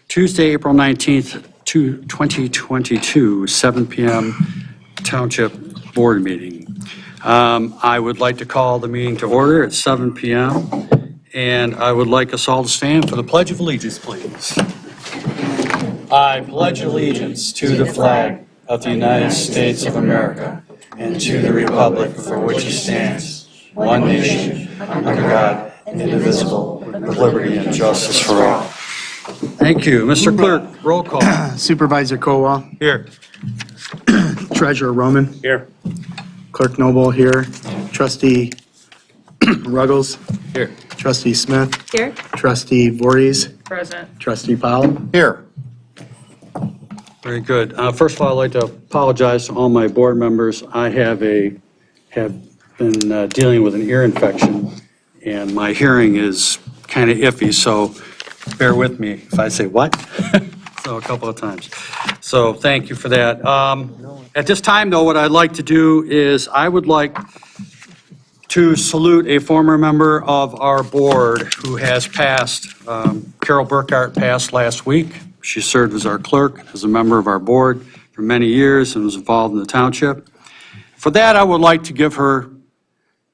Tuesday, April 19th, 2022, 7 p.m. Township Board meeting. I would like to call the meeting to order at 7 p.m. and I would like us all to stand for the Pledge of Allegiance, please. I pledge allegiance to the flag of the United States of America and to the republic for which it stands, one nation, under God, indivisible, with liberty and justice for all. Thank you. Mr. Clerk, roll call. Supervisor Kowal. Here. Treasurer Roman. Here. Clerk Noble here. Trustee Ruggles. Here. Trustee Smith. Here. Trustee Voorhees. Present. Trustee Powell. Here. Very good. First of all, I'd like to apologize to all my board members. I have been dealing with an ear infection, and my hearing is kind of iffy, so bear with me if I say what. So a couple of times. So thank you for that. At this time, though, what I'd like to do is I would like to salute a former member of our board who has passed. Carol Burkhart passed last week. She served as our clerk, as a member of our board for many years and was involved in the township. For that, I would like to give her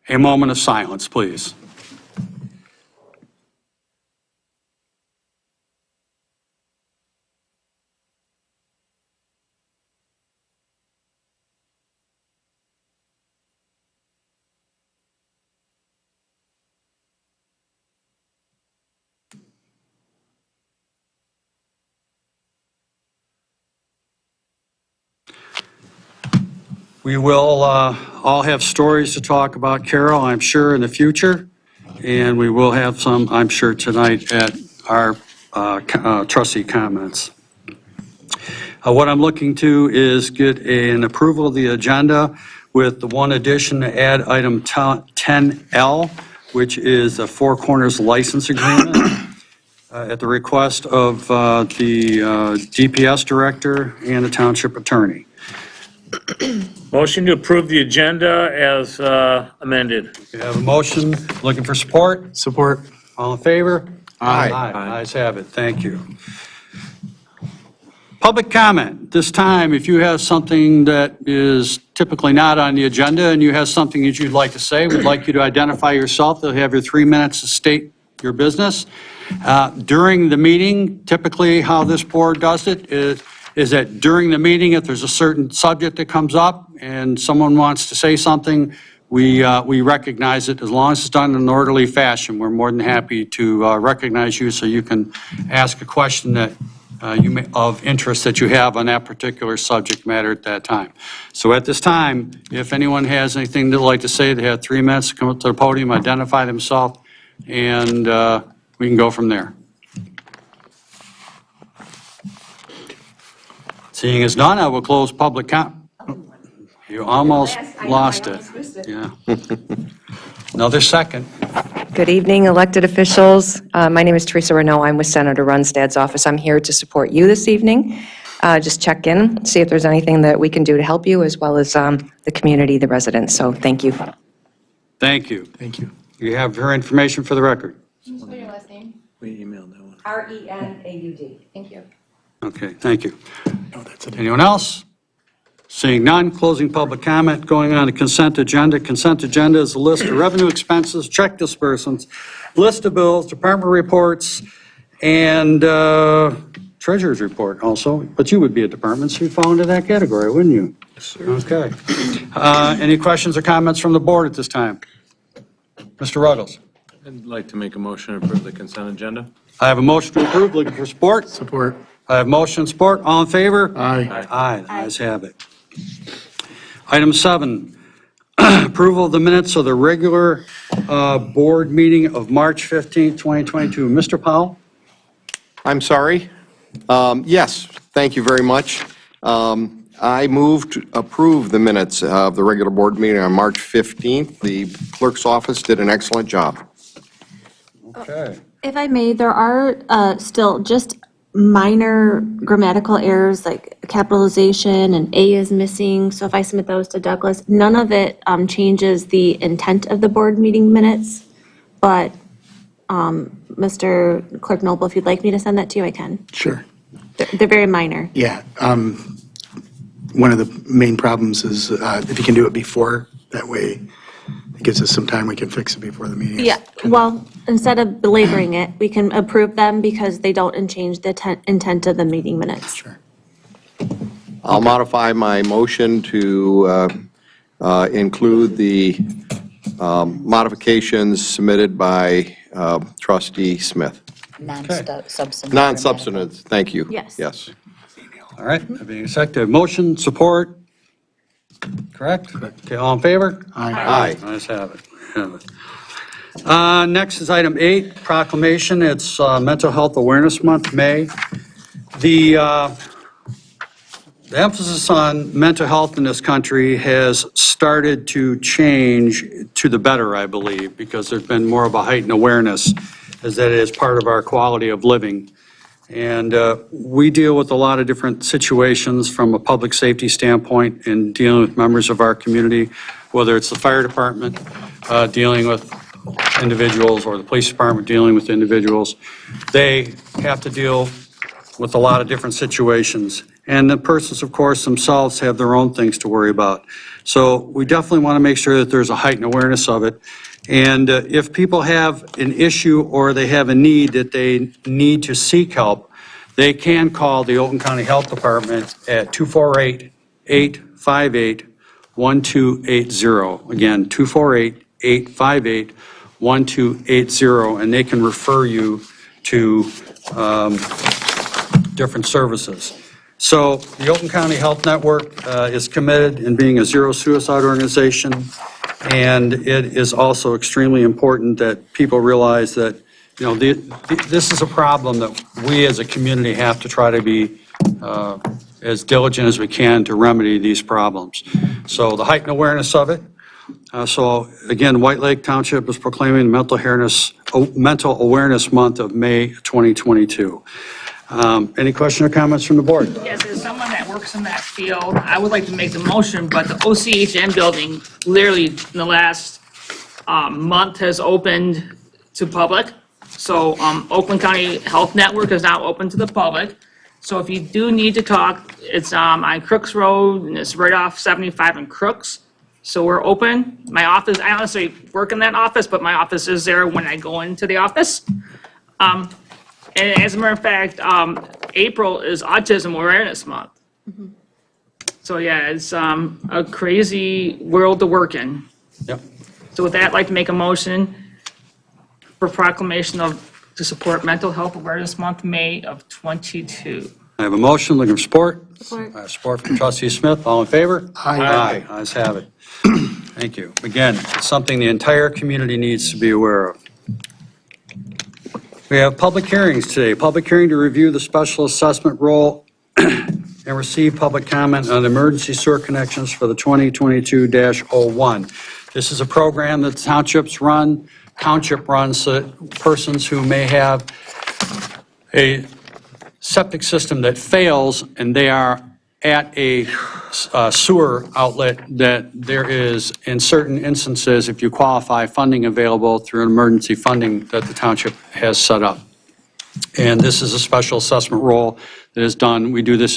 a moment of silence, please. We will all have stories to talk about Carol, I'm sure, in the future. And we will have some, I'm sure, tonight at our trustee comments. What I'm looking to is get an approval of the agenda with the one addition to add item 10L, which is a Four Corners license agreement at the request of the DPS director and the township attorney. Motion to approve the agenda as amended. We have a motion, looking for support? Support. All in favor? Aye. Ayes have it, thank you. Public comment. This time, if you have something that is typically not on the agenda and you have something that you'd like to say, we'd like you to identify yourself. They'll have your 3 minutes to state your business. During the meeting, typically how this board does it is that during the meeting, if there's a certain subject that comes up and someone wants to say something, we recognize it. As long as it's done in an orderly fashion, we're more than happy to recognize you so you can ask a question that of interest that you have on that particular subject matter at that time. So at this time, if anyone has anything they'd like to say, they have 3 minutes to come up to the podium, identify themselves, and we can go from there. Seeing as none, I will close public comment. You almost lost it. Yeah. Another second. Good evening, elected officials. My name is Teresa Renault. I'm with Senator Runstad's office. I'm here to support you this evening. Just check in, see if there's anything that we can do to help you, as well as the community, the residents. So thank you. Thank you. Thank you. You have her information for the record. Can you spell your last name? We emailed that one. Renaud. Thank you. Okay, thank you. No, that's it. Anyone else? Seeing none, closing public comment, going on to consent agenda. Consent agenda is a list of revenue expenses, check disbursements, list of bills, department reports, and treasurer's report also. But you would be a department, so you'd fall into that category, wouldn't you? Yes, sir. Okay. Any questions or comments from the board at this time? Mr. Ruggles. I'd like to make a motion to approve the consent agenda. I have a motion to approve, looking for support. Support. I have motion and support. All in favor? Aye. Aye, the ayes have it. Item 7, approval of the minutes of the regular board meeting of March 15th, 2022. Mr. Powell? I'm sorry. Yes, thank you very much. I move to approve the minutes of the regular board meeting on March 15th. The clerk's office did an excellent job. Okay. If I may, there are still just minor grammatical errors like capitalization and A is missing. So if I submit those to Douglas, none of it changes the intent of the board meeting minutes, but Mr. Clerk Noble, if you'd like me to send that to you, I can. Sure. They're very minor. Yeah. One of the main problems is if you can do it before, that way it gives us some time, we can fix it before the meeting. Yeah, well, instead of belaboring it, we can approve them because they don't change the intent of the meeting minutes. Sure. I'll modify my motion to include the modifications submitted by trustee Smith. Non-substantive. Non-substantive, thank you. Yes. Yes. All right, that being seconded, motion, support, correct? Okay, all in favor? Aye. Ayes have it. Have it. Next is item 8, proclamation. It's Mental Health Awareness Month, May. The emphasis on mental health in this country has started to change to the better, I believe, because there's been more of a heightened awareness as that it is part of our quality of living. And we deal with a lot of different situations from a public safety standpoint in dealing with members of our community, whether it's the fire department dealing with individuals or the police department dealing with individuals. They have to deal with a lot of different situations. And the persons, of course, themselves have their own things to worry about. So we definitely want to make sure that there's a heightened awareness of it. And if people have an issue or they have a need that they need to seek help, they can call the Oakland County Health Department at 248-858-1280. Again, 248-858-1280, and they can refer you to different services. So the Oakland County Health Network is committed in being a zero suicide organization, and it is also extremely important that people realize that, you know, this is a problem that we as a community have to try to be as diligent as we can to remedy these problems. So the heightened awareness of it. So again, White Lake Township is proclaiming Mental Awareness Month of May 2022. Any question or comments from the board? Yes, as someone that works in that field, I would like to make the motion, but the OCHN building literally in the last month has opened to public. So Oakland County Health Network is now open to the public. So if you do need to talk, it's on Crooks Road and it's right off 75 and Crooks. So we're open. My office, I honestly work in that office, but my office is there when I go into the office. And as a matter of fact, April is Autism Awareness Month. So yeah, it's a crazy world to work in. Yep. So with that, I'd like to make a motion for proclamation to support Mental Health Awareness Month, May of 22. I have a motion, looking for support. Support. Support from trustee Smith, all in favor? Aye. Ayes have it. Thank you. Again, it's something the entire community needs to be aware of. We have public hearings today. Public hearing to review the special assessment roll and receive public comment on emergency sewer connections for the 2022-01. This is a program that township runs so that persons who may have a septic system that fails and they are at a sewer outlet, that there is, in certain instances, if you qualify, funding available through an emergency funding that the township has set up. And this is a special assessment roll that is done. We do this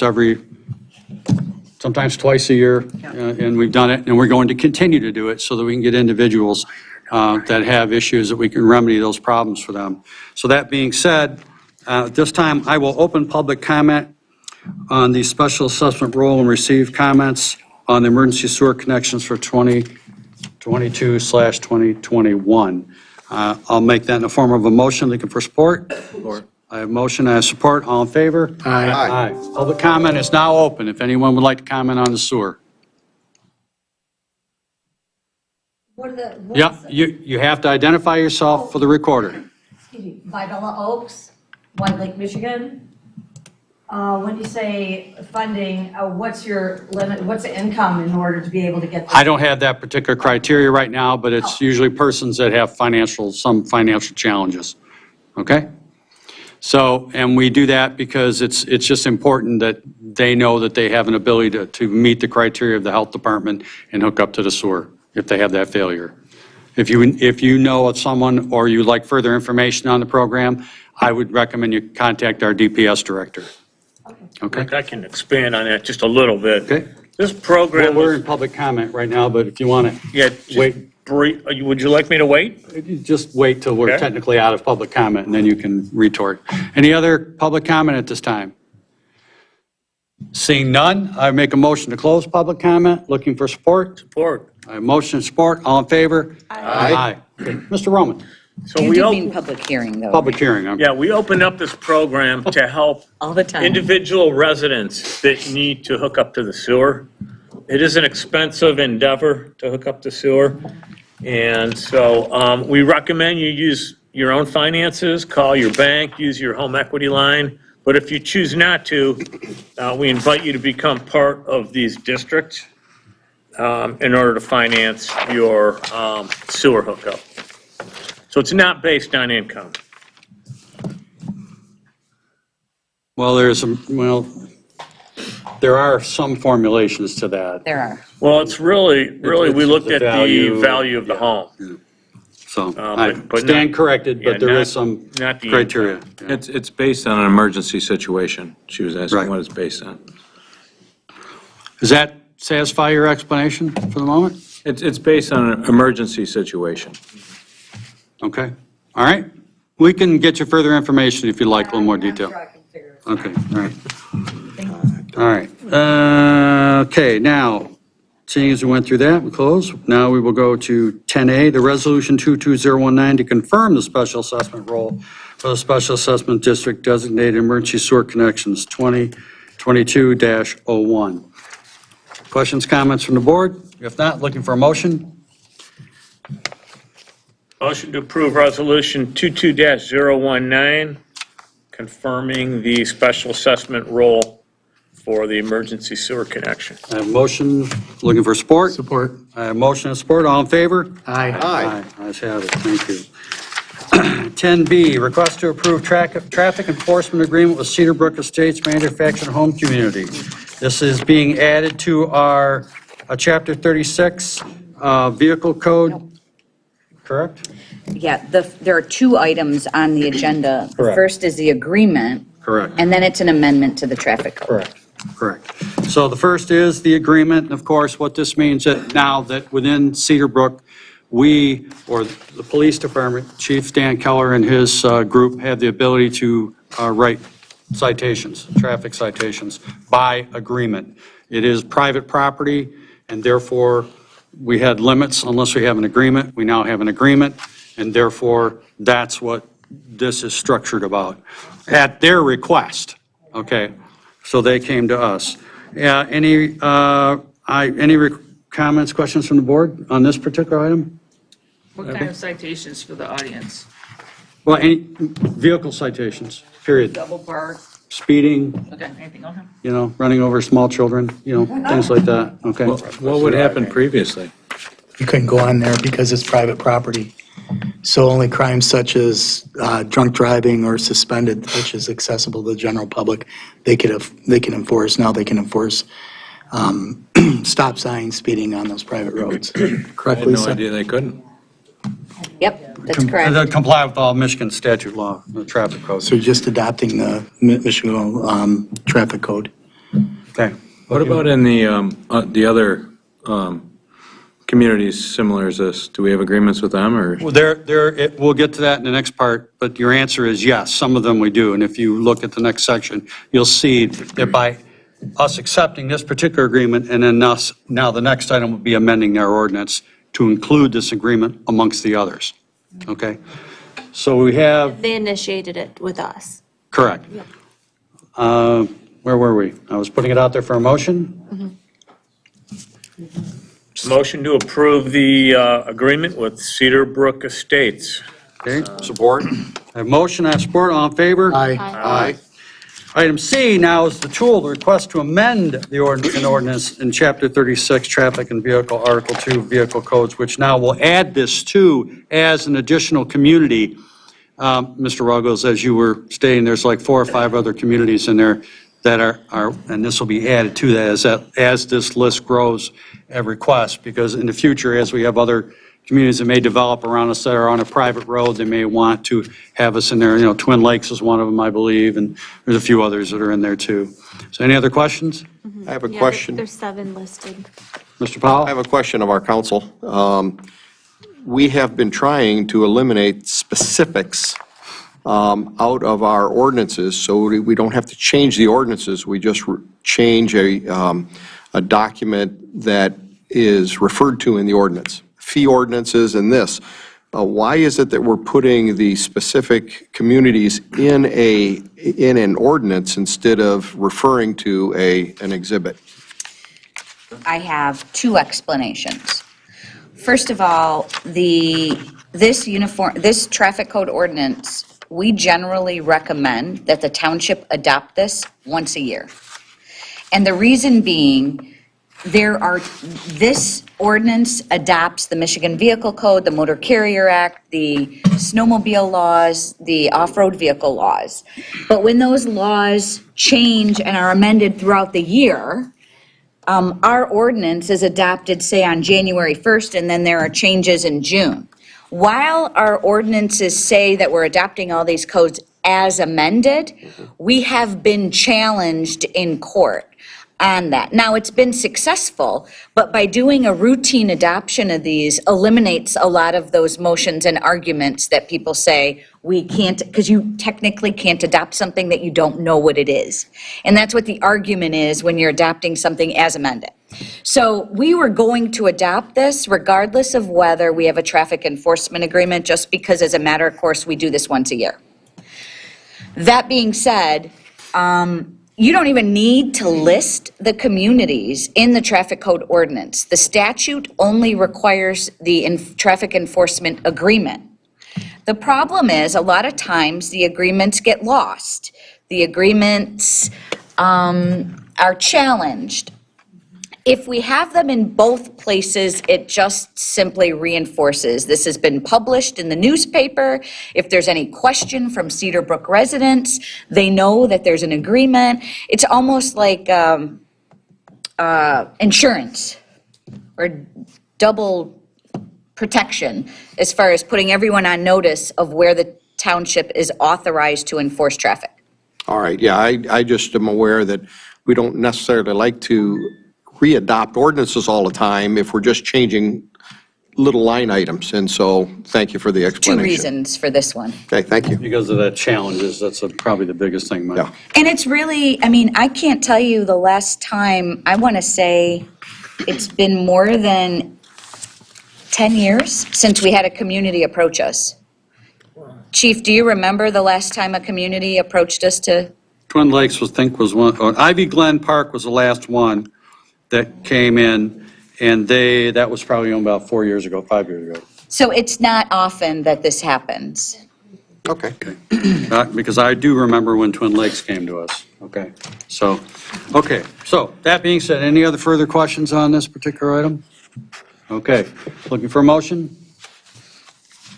sometimes twice a year, and we've done it, and we're going to continue to do it so that we can get individuals that have issues that we can remedy those problems for them. So that being said, at this time, I will open public comment on the special assessment roll and receive comments on the emergency sewer connections for 2022/2021. I'll make that in the form of a motion. Looking for support? I have motion, I have support. All in favor? Aye. Public comment is now open if anyone would like to comment on the sewer. Yeah, you have to identify yourself for the recorder. Vibella Oaks, White Lake, Michigan. When you say funding, what's your limit, what's the income in order to be able to get this? I don't have that particular criteria right now, but it's usually persons that have some financial challenges. Okay? So, and we do that because it's just important that they know that they have an ability to meet the criteria of the health department and hook up to the sewer if they have that failure. If you know of someone or you'd like further information on the program, I would recommend you contact our DPS director. Okay? I can expand on that just a little bit. Okay. This Well, program we're was, in public comment right now, but if you want yeah, to just wait, brief, would you like me to wait? just wait till we're Okay. technically out of public comment, and then you can retort. Any other public comment at this time? Seeing none, I make a motion to close public comment. Looking for support? Support. I have motion and support. All in favor? Aye. Okay. Mr. Roman, So You we did op- mean public hearing, though. public hearing. Yeah, we opened up this program to help All the time. individual residents that need to hook up to the sewer. It is an expensive endeavor to hook up to sewer. And so we recommend you use your own finances, call your bank, use your home equity line. But if you choose not to, we invite you to become part of these districts in order to finance your sewer hookup. So it's not based on income. Well, there are some formulations to that. There are. Well, it's really, we It's looked the at the value, value of the yeah. home. So I but stand not- corrected, yeah, but there not- is some not the criteria. Yeah. It's based on an emergency situation. She was Right. asking what it's based on. Does that satisfy your explanation for the moment? It's based on an emergency situation. Okay, all right. We can get you further information if you'd like, a little more detail. Okay, all right. All right. Okay, now, seeing as we went through that, we close. Now we will go to 10A, the Resolution 22019 to confirm the special assessment role for the Special Assessment District designated emergency sewer connections 2022-01. Questions, comments from the board? If not, looking for a motion? Motion to approve Resolution 22-019, confirming the special assessment role for the emergency sewer connection. I have a motion, looking for support? Support. I have a motion and support, all in favor? Aye. Aye. Ayes have it, thank you. 10B, request to approve traffic enforcement agreement with Cedar Brook Estates Manufactured Home Community. This is being added to our Chapter 36 Vehicle Code, correct? Yeah, there are two items on the agenda. The Correct. first is the agreement, Correct. and then it's an amendment to the traffic code. Correct. So the first is the agreement, and of course, what this means that now that within Cedar Brook, we, or the police department, Chief Dan Keller and his group have the ability to write citations, traffic citations, by agreement. It is private property, and therefore, we had limits unless we have an agreement. We now have an agreement, and therefore, that's what this is structured about, at their request, okay? So they came to us. Any comments, questions from the board on this particular item? What kind of citations for the audience? Well, any vehicle citations, period. Double park? Speeding, Okay, anything else? running over small children, things like that, okay? What would happen previously? You couldn't go on there because it's private property. So only crimes such as drunk driving or suspended, which is accessible to the general public, they can enforce. Now they can enforce stop signs, speeding on those private roads. I had Correct, no Lisa? idea they couldn't. Yep, that's correct. They comply with all Michigan statute law, the traffic code. So you're just adopting the Michigan traffic code. Okay. What about in the other communities similar as this? Do we have agreements with them, or? Well, we'll get to that in the next part, but your answer is yes, some of them we do. And if you look at the next section, you'll see that by us accepting this particular agreement, and then now the next item will be amending our ordinance to include this agreement amongst the others, okay? So we have, They initiated it with us. correct. Where were we? I was putting it out there for a motion. Motion to approve the agreement with Cedar Brook Estates. Okay, support. I have motion, I have support, all in favor? Aye. Aye. Item C now is the tool, the request to amend the ordinance in Chapter 36, Traffic and Vehicle, Article 2, Vehicle Codes, which now will add this to as an additional community. Mr. Ruggles, as you were stating, there's like 4 or 5 other communities in there that are, and this will be added to that as this list grows at request, because in the future, as we have other communities that may develop around us that are on a private road, they may want to have us in there. You know, Twin Lakes is one of them, I believe, and there's a few others that are in there too. So any other questions? I have a Yeah, question. There's 7 listed. Mr. Powell? I have a question of our council. We have been trying to eliminate specifics out of our ordinances, so we don't have to change the ordinances. We just change a document that is referred to in the ordinance. Fee ordinances and this. Why is it that we're putting the specific communities in an ordinance instead of referring to an exhibit? I have 2 explanations. First of all, this traffic code ordinance, we generally recommend that the township adopt this once a year. And the reason being, this ordinance adopts the Michigan Vehicle Code, the Motor Carrier Act, the snowmobile laws, the off-road vehicle laws. But when those laws change and are amended throughout the year, our ordinance is adopted, say, on January 1st, and then there are changes in June. While our ordinances say that we're adopting all these codes as amended, we have been challenged in court on that. Now, it's been successful, but by doing a routine adoption of these eliminates a lot of those motions and arguments that people say we can't, because you technically can't adopt something that you don't know what it is. And that's what the argument is when you're adopting something as amended. So we were going to adopt this regardless of whether we have a traffic enforcement agreement, just because as a matter of course, we do this once a year. That being said, you don't even need to list the communities in the traffic code ordinance. The statute only requires the traffic enforcement agreement. The problem is, a lot of times, the agreements get lost. The agreements are challenged. If we have them in both places, it just simply reinforces. This has been published in the newspaper. If there's any question from Cedar Brook residents, they know that there's an agreement. It's almost like insurance or double protection as far as putting everyone on notice of where the township is authorized to enforce traffic. All right, yeah, I just am aware that we don't necessarily like to re-adopt ordinances all the time if we're just changing little line items, and so thank you for the 2 explanation. reasons for this one. Okay, thank you. Because of the challenges, that's probably the biggest thing, Mike. Yeah. And it's really, I mean, I can't tell you the last time, I want to say it's been more than 10 years since we had a community approach us. Chief, do you remember the last time a community approached us to? Twin Lakes was one, or Ivy Glen Park was the last one that came in, and that was probably about 4 years ago, 5 years ago. So it's not often that this happens. Okay. Because I do remember when Twin Lakes came to us, okay? So that being said, any other further questions on this particular item? Okay, looking for a motion?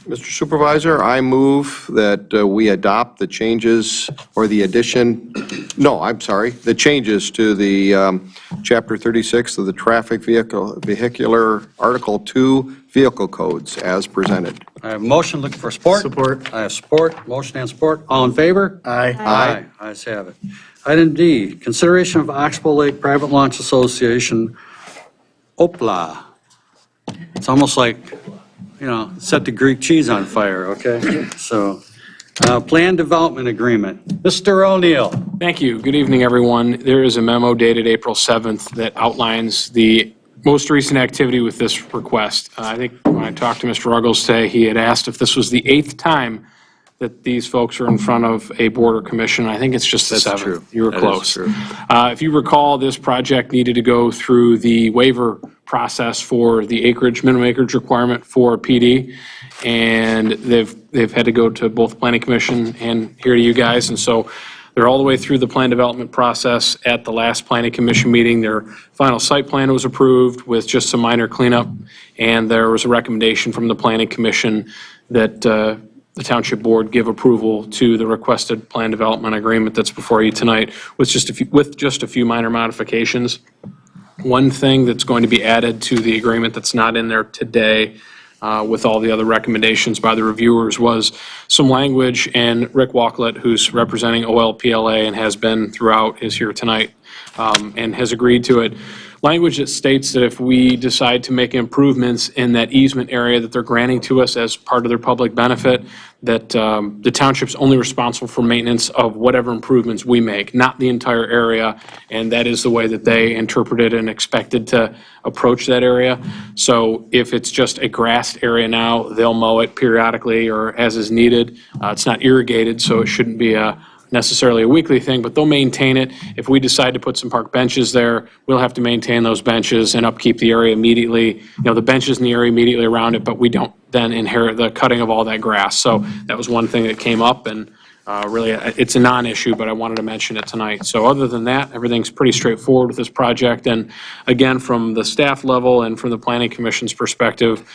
Mr. Supervisor, I move that we adopt the changes or the addition, the changes to the Chapter 36 of the Vehicular Article 2 Vehicle Codes as presented. I have a motion, looking for support. Support. I have support, motion and support. All in favor? Aye. Aye. Ayes have it. Item D, consideration of Oxbow Lake Private Launch Association, OPLA. It's almost like, set the Greek cheese on fire, okay? So, Plan Development Agreement. Mr. O'Neill. Thank you. Good evening, everyone. There is a memo dated April 7th that outlines the most recent activity with this request. I think when I talked to Mr. Ruggles today, he had asked if this was the 8th time that these folks are in front of a board or commission. I think it's just the 7th. true. You were That is close. true. If you recall, this project needed to go through the waiver process for the minimum acreage requirement for PD. And they've had to go to both planning commission and here to you guys. And so they're all the way through the plan development process. At the last planning commission meeting, their final site plan was approved with just some minor cleanup. And there was a recommendation from the planning commission that the township board give approval to the requested plan development agreement that's before you tonight with just a few minor modifications. One thing that's going to be added to the agreement that's not in there today with all the other recommendations by the reviewers, was some language, and Rick Walklett, who's representing OLPLA and has been throughout, is here tonight, and has agreed to it. Language that states that if we decide to make improvements in that easement area that they're granting to us as part of their public benefit, that the township's only responsible for maintenance of whatever improvements we make, not the entire area, and that is the way that they interpreted and expected to approach that area. So if it's just a grassed area now, they'll mow it periodically or as is needed. It's not irrigated, so it shouldn't be necessarily a weekly thing, but they'll maintain it. If we decide to put some park benches there, we'll have to maintain those benches and upkeep the area immediately, the benches in the area immediately around it, but we don't then inherit the cutting of all that grass. So that was one thing that came up, and really, it's a non-issue, but I wanted to mention it tonight. So other than that, everything's pretty straightforward with this project. And again, from the staff level and from the Planning Commission's perspective,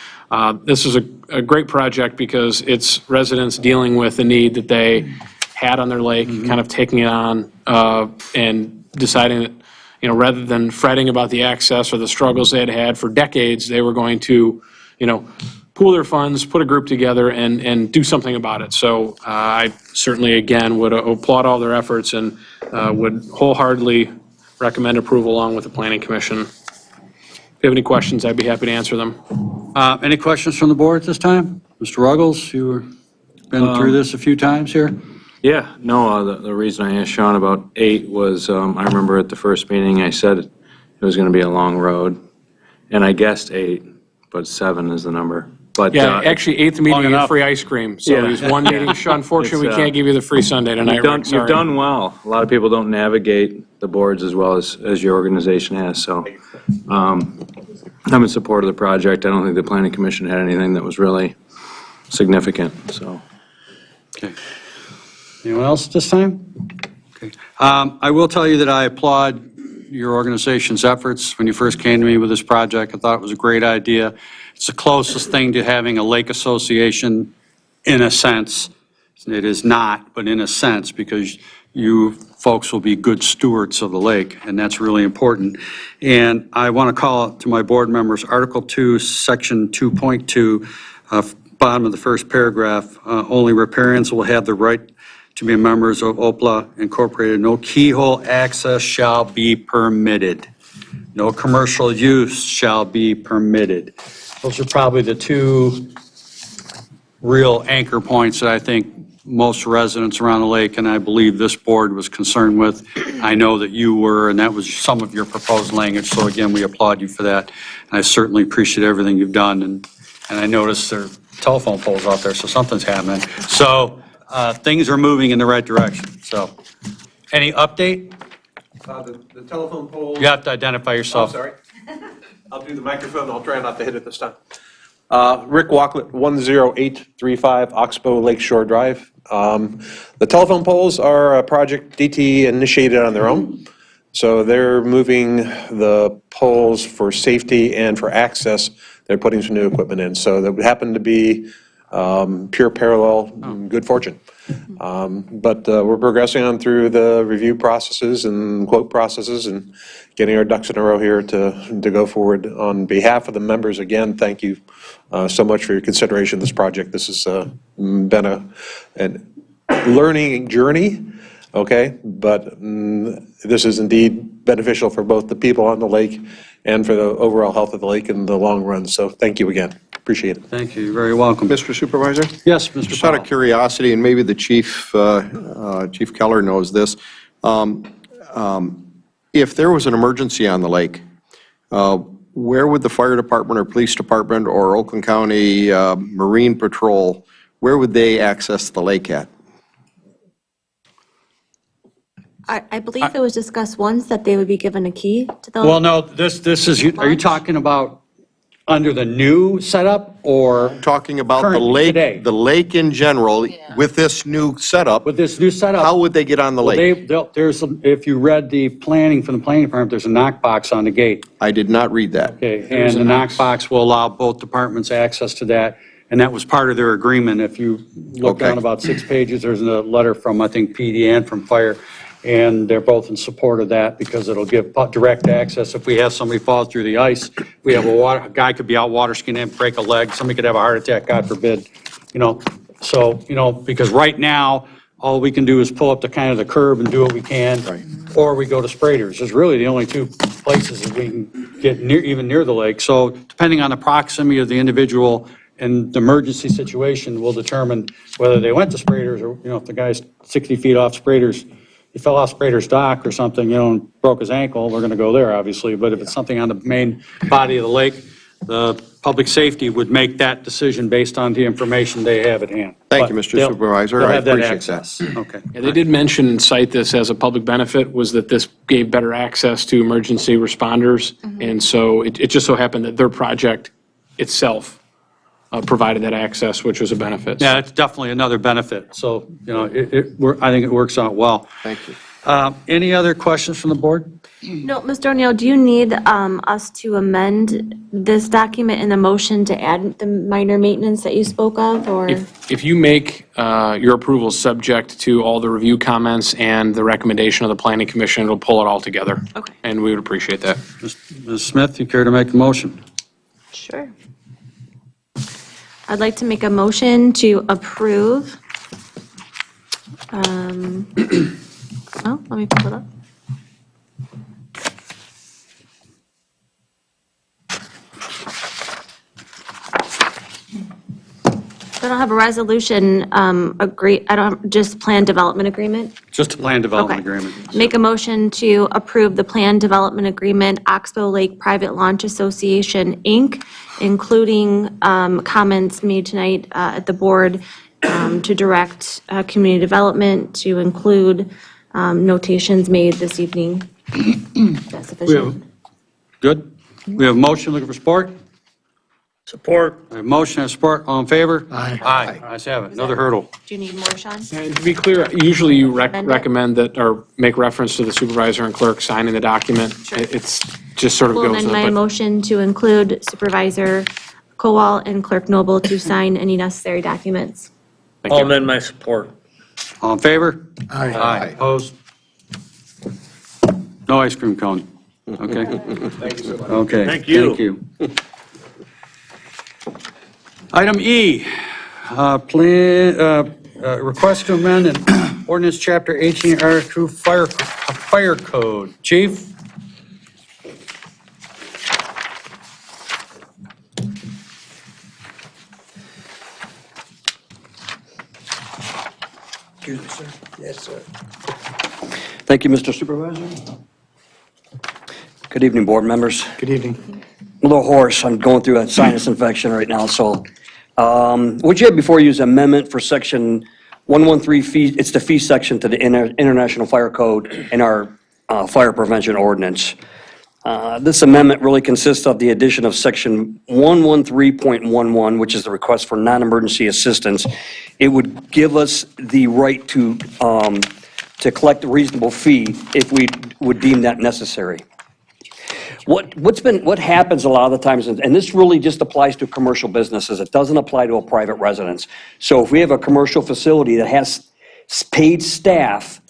this is a great project because it's residents dealing with the need that they had on their lake, kind of taking it on and deciding that, rather than fretting about the access or the struggles they had had for decades, they were going to, pool their funds, put a group together, and do something about it. So I certainly, again, would applaud all their efforts and would wholeheartedly recommend approval along with the Planning Commission. If you have any questions, I'd be happy to answer them. Any questions from the board at this time? Mr. Ruggles, you've been through this a few times here. Yeah, no, the reason I asked Sean about 8 was, I remember at the first meeting, I said it was going to be a long road, and I guessed 8, but 7 is the number. But Yeah, actually, 8th meeting, you get enough. free ice cream. So Yeah. there's one meeting. Unfortunately, we It's, can't give you the free sundae tonight, Rick, sorry. You've done well. A lot of people don't navigate the boards as well as your organization has, so I'm in support of the project. I don't think the Planning Commission had anything that was really significant, so. Okay. Anyone else at this time? Okay. I will tell you that I applaud your organization's efforts. When you first came to me with this project, I thought it was a great idea. It's the closest thing to having a lake association in a sense. It is not, but in a sense, because you folks will be good stewards of the lake, and that's really important. And I want to call out to my board members, Article 2, Section 2.2, bottom of the first paragraph, only riparians will have the right to be members of OPLA Incorporated. No keyhole access shall be permitted. No commercial use shall be permitted. Those are probably the two real anchor points that I think most residents around the lake, and I believe this board was concerned with. I know that you were, and that was some of your proposed language, so again, we applaud you for that. And I certainly appreciate everything you've done, and I noticed there are telephone poles out there, so something's happening. So things are moving in the right direction. So any update? The telephone pole. You have to identify yourself. Oh, sorry. I'll do the microphone. I'll try not to hit it this time. Rick Walklett, 10835 Oxbow Lakeshore Drive. The telephone poles are a project DT initiated on their own. So they're moving the poles for safety and for access. They're putting some new equipment in. So that would happen to be pure parallel, good fortune. But we're progressing on through the review processes and quote processes and getting our ducks in a row here to go forward. On behalf of the members, again, thank you so much for your consideration of this project. This has been a learning journey, okay? But this is indeed beneficial for both the people on the lake and for the overall health of the lake in the long run. So thank you again. Appreciate it. Thank you. You're very welcome. Mr. Supervisor? Yes, Mr. Just out of Powell. curiosity, and maybe the Chief Keller knows this, if there was an emergency on the lake, where would the fire department or police department or Oakland County Marine Patrol, where would they access the lake at? I believe it was discussed once that they would be given a key to the. Well, no, this is, are you talking about under the new setup or Talking about the Currently, today. lake, the lake in general, with this new setup, with this new setup? how would they get on the Well, lake? there's, if you read the planning from the planning department, there's a knock box on the gate. I did not read that. Okay, and the knock box will allow both departments access to that, and that was part of their agreement. If you look Okay. down about 6 pages, there's a letter from, I think, PD and from Fire, and they're both in support of that because it'll give direct access. If we have somebody fall through the ice, we have a guy could be out water skiing and break a leg, somebody could have a heart attack, God forbid, So, because right now, all we can do is pull up the kind of the curb and do what we can. Right. Or we go to Spraders. There's really the only two places that we can get even near the lake. So depending on the proximity of the individual and the emergency situation will determine whether they went to Spraders or, if the guy's 60 feet off Spraders, he fell off Spraders dock or something, and broke his ankle, we're going to go there, obviously. But if it's something on the main body of the lake, the public safety would make that decision based on the information they have at hand. Thank you, But Mr. they'll- Supervisor. they'll I have that appreciate that. access. Okay. Yeah, they did mention and cite this as a public benefit, was that this gave better access to emergency responders. And so it just so happened that their project itself provided that access, which was a benefit. Yeah, it's definitely another benefit. So, I think it works out well. Thank you. Any other questions from the board? No, Mr. O'Neill, do you need us to amend this document in the motion to add the minor maintenance that you spoke of, or? If you make your approval subject to all the review comments and the recommendation of the planning commission, it'll pull it all together. Okay. And we would appreciate that. Ms. Smith, you care to make the motion? Sure. I'd like to make a motion to approve. Let me pull it up. I don't have a resolution, just plan development agreement. Just a plan development Okay. agreement. Make a motion to approve the plan development agreement, Oxbow Lake Private Launch Association, Inc., including comments made tonight at the board to direct community development, to include notations made this evening. That's sufficient. Good? We have a motion, looking for support? Support. We have a motion and support, all in favor? Aye. Aye, ayes have it, another hurdle. Do you need more, Sean? And to be clear, usually you Amend it? recommend that, or make reference to the supervisor and clerk signing the document. It's just sort of We'll goes amend with my it. motion to include Supervisor Kowal and Clerk Noble to sign any necessary documents. Thank I'll you. amend my support. All in favor? Aye. Aye. Opposed? No ice cream cone. Okay. Okay. Thank you. Thank you. Item E, request to amend an ordinance chapter 18 Article Fire Code. Chief? Excuse me, sir. Yes, sir. Thank you, Mr. Supervisor. Good evening, board members. Good evening. I'm a little hoarse. I'm going through a sinus infection right now, so. What you have before you is amendment for section 113 fee, it's the fee section to the International Fire Code in our fire prevention ordinance. This amendment really consists of the addition of section 113.11, which is the request for non-emergency assistance. It would give us the right to collect a reasonable fee if we would deem that necessary. What happens a lot of the times, and this really just applies to commercial businesses, it doesn't apply to a private residence. So if we have a commercial facility that has paid staff,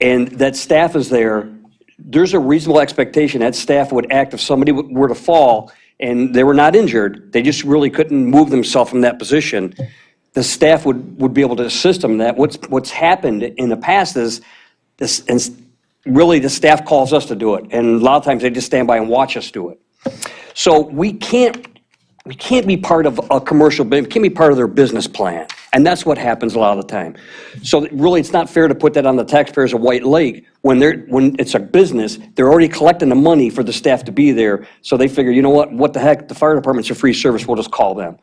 and that staff is there, there's a reasonable expectation that staff would act if somebody were to fall and they were not injured, they just really couldn't move themselves from that position, the staff would be able to assist them in that. What's happened in the past is this, and really the staff calls us to do it, and a lot of times they just stand by and watch us do it. So we can't be part of a commercial, we can't be part of their business plan, and that's what happens a lot of the time. So really, it's not fair to put that on the taxpayers of White Lake when it's a business. They're already collecting the money for the staff to be there, so they figure, you know what the heck, the fire department's a free service, we'll just call them.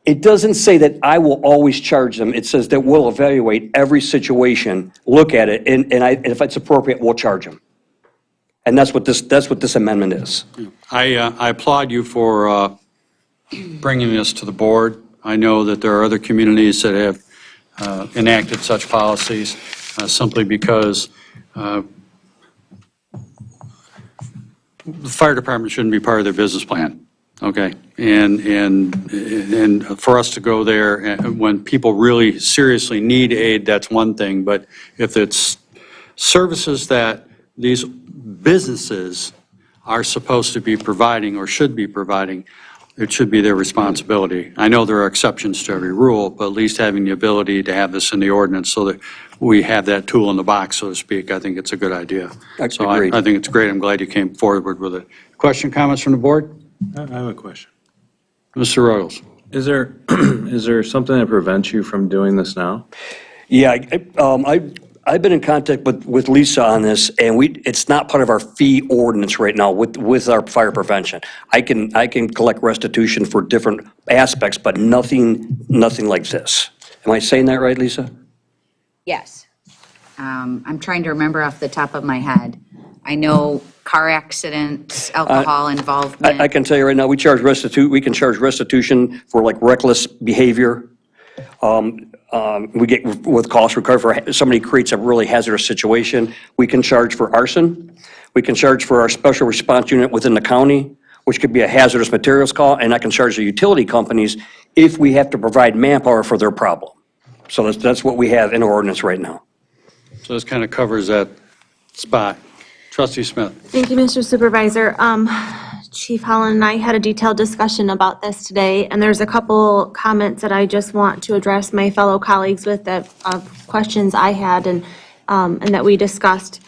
It doesn't say that I will always charge them. It says that we'll evaluate every situation, look at it, and if it's appropriate, we'll charge them. And that's what this amendment is. I applaud you for bringing this to the board. I know that there are other communities that have enacted such policies simply because the fire department shouldn't be part of their business plan. Okay, and for us to go there, and when people really seriously need aid, that's one thing, but if it's services that these businesses are supposed to be providing or should be providing, it should be their responsibility. I know there are exceptions to every rule, but at least having the ability to have this in the ordinance so that we have that tool in the box, so to speak, I think it's a good idea. So Agreed. I think it's great. I'm glad you came forward with it. Question, comments from the board? I have a question. Mr. Royals? Is there, is there something that prevents you from doing this now? Yeah, I've been in contact with Lisa on this, and it's not part of our fee ordinance right now with our fire prevention. I can collect restitution for different aspects, but nothing like this. Am I saying that right, Lisa? Yes. I'm trying to remember off the top of my head. I know car accidents, alcohol involvement. I can tell you right now, we can charge restitution for like reckless behavior. We get with cost recovery for somebody creates a really hazardous situation. We can charge for arson. We can charge for our special response unit within the county, which could be a hazardous materials call, and I can charge the utility companies if we have to provide manpower for their problem. So that's what we have in our ordinance right now. So this kind of covers that spot. Trustee Smith? Thank you, Mr. Supervisor. Chief Holland and I had a detailed discussion about this today, and there's a couple comments that I just want to address my fellow colleagues with that questions I had and that we discussed.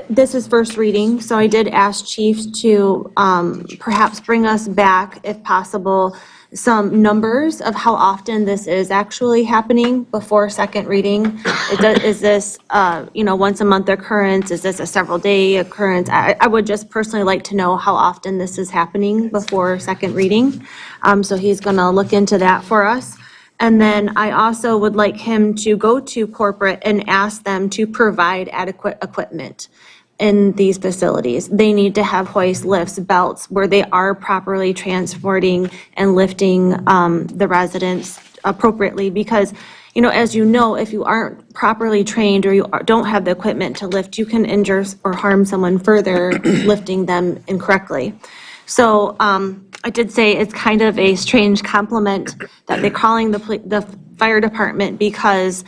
This is first reading, so I did ask Chief to perhaps bring us back, if possible, some numbers of how often this is actually happening before second reading. Is this, once a month occurrence? Is this a several day occurrence? I would just personally like to know how often this is happening before second reading. So he's gonna look into that for us. And then I also would like him to go to corporate and ask them to provide adequate equipment in these facilities. They need to have hoist lifts, belts, where they are properly transporting and lifting the residents appropriately. Because, as you know, if you aren't properly trained or you don't have the equipment to lift, you can injure or harm someone further lifting them incorrectly. So I did say it's kind of a strange compliment that they're calling the fire department because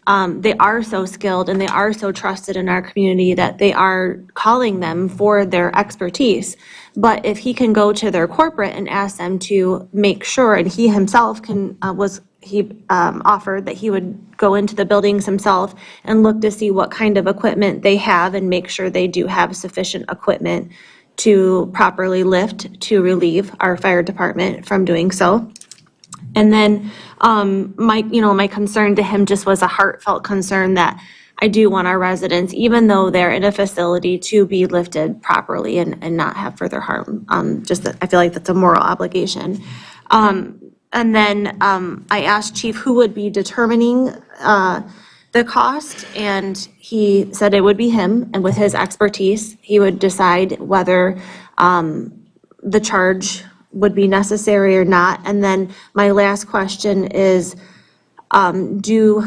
they are so skilled and they are so trusted in our community that they are calling them for their expertise. But if he can go to their corporate and ask them to make sure, and he himself offered that he would go into the buildings himself and look to see what kind of equipment they have and make sure they do have sufficient equipment to properly lift to relieve our fire department from doing so. And then my concern to him just was a heartfelt concern that I do want our residents, even though they're in a facility, to be lifted properly and not have further harm. I feel like that's a moral obligation. And then I asked Chief who would be determining the cost, and he said it would be him, and with his expertise, he would decide whether the charge would be necessary or not. And then my last question is, do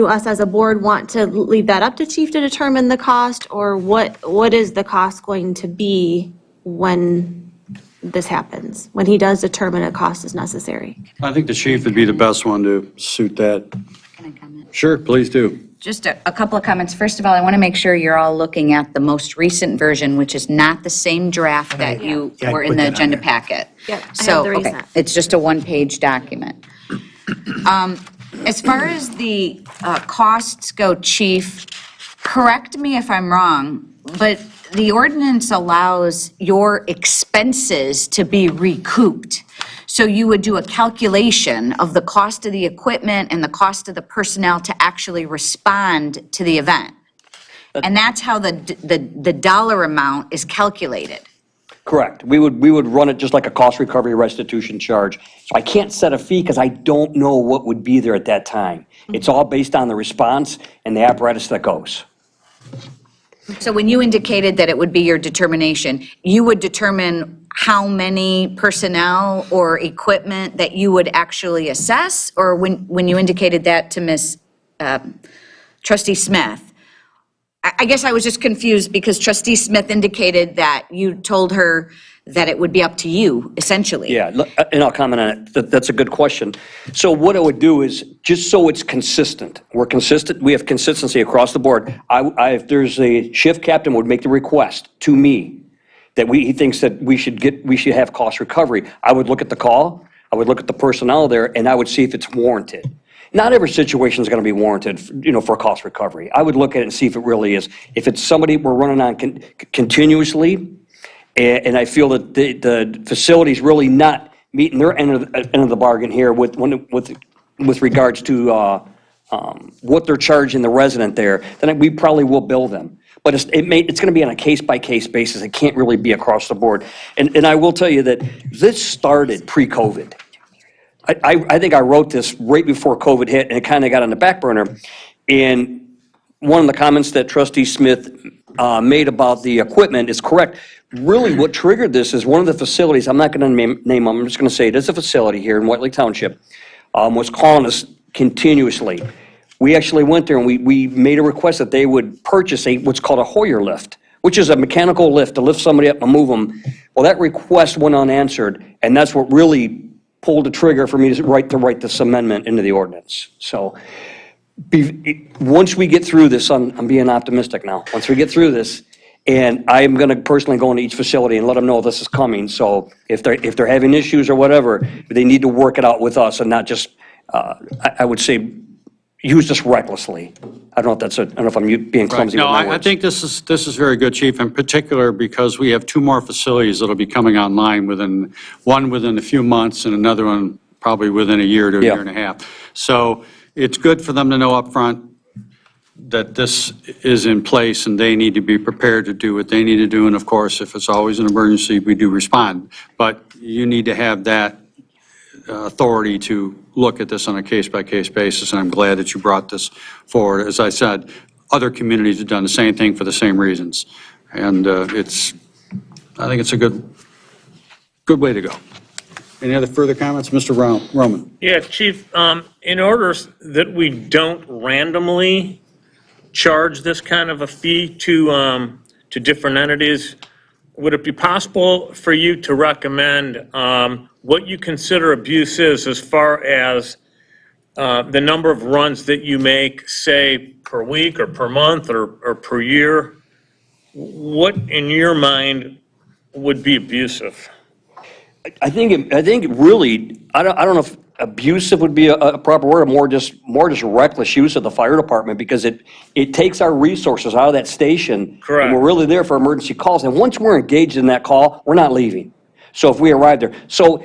us as a board want to leave that up to Chief to determine the cost, or what is the cost going to be when this happens, when he does determine a cost is necessary? I think the chief would be the best one to suit that. Can I comment? Sure, please do. Just a couple of comments. First of all, I want to make sure you're all looking at the most recent version, which is not the same draft that you Yeah, I were in put the that on agenda there. packet. Yep, I have So, the okay, recent. it's just a one-page document. As far as the costs go, Chief, correct me if I'm wrong, but the ordinance allows your expenses to be recouped. So you would do a calculation of the cost of the equipment and the cost of the personnel to actually respond to the event. And that's how the dollar amount is calculated. Correct. We would run it just like a cost recovery restitution charge. So I can't set a fee because I don't know what would be there at that time. It's all based on the response and the apparatus that goes. So when you indicated that it would be your determination, you would determine how many personnel or equipment that you would actually assess? Or when you indicated that to Ms. Trustee Smith? I guess I was just confused because Trustee Smith indicated that you told her that it would be up to you, essentially. Yeah, and I'll comment on it. That's a good question. So what I would do is, just so it's consistent, we're consistent, we have consistency across the board. If there's a shift captain would make the request to me that he thinks that we should have cost recovery, I would look at the call, I would look at the personnel there, and I would see if it's warranted. Not every situation is going to be warranted, for cost recovery. I would look at it and see if it really is. If it's somebody we're running on continuously, and I feel that the facility's really not meeting their end of the bargain here with regards to what they're charging the resident there, then we probably will bill them. But it's going to be on a case-by-case basis. It can't really be across the board. And I will tell you that this started pre-COVID. I think I wrote this right before COVID hit, and it kind of got on the back burner. And one of the comments that Trustee Smith made about the equipment is correct. Really, what triggered this is one of the facilities, I'm not going to name them, I'm just going to say it is a facility here in White Lake Township, was calling us continuously. We actually went there and we made a request that they would purchase what's called a Hoyer lift, which is a mechanical lift to lift somebody up and move them. Well, that request went unanswered, and that's what really pulled the trigger for me to write this amendment into the ordinance. So once we get through this, I'm being optimistic now. Once we get through this, and I'm going to personally go into each facility and let them know this is coming. So if they're having issues or whatever, they need to work it out with us and not just, I would say, use this recklessly. I don't know if I'm being clumsy with my words. No, I think this is very good, Chief, in particular because we have two more facilities that'll be coming online one within a few months and another one probably within a year to a year and a half. So it's good for them to know up front that this is in place and they need to be prepared to do what they need to do. And of course, if it's always an emergency, we do respond. But you need to have that authority to look at this on a case-by-case basis, and I'm glad that you brought this forward. As I said, other communities have done the same thing for the same reasons. And I think it's a good way to go. Any other further comments? Mr. Roman? Yeah, Chief, in order that we don't randomly charge this kind of a fee to different entities, would it be possible for you to recommend what you consider abuse is as far as the number of runs that you make, say, per week or per month or per year? What, in your mind, would be abusive? I think really, I don't know if abusive would be a proper word, or more just reckless use of the fire department, because it takes our resources out of that station. Correct. And we're really there for emergency calls. And once we're engaged in that call, we're not leaving. So if we arrive there. So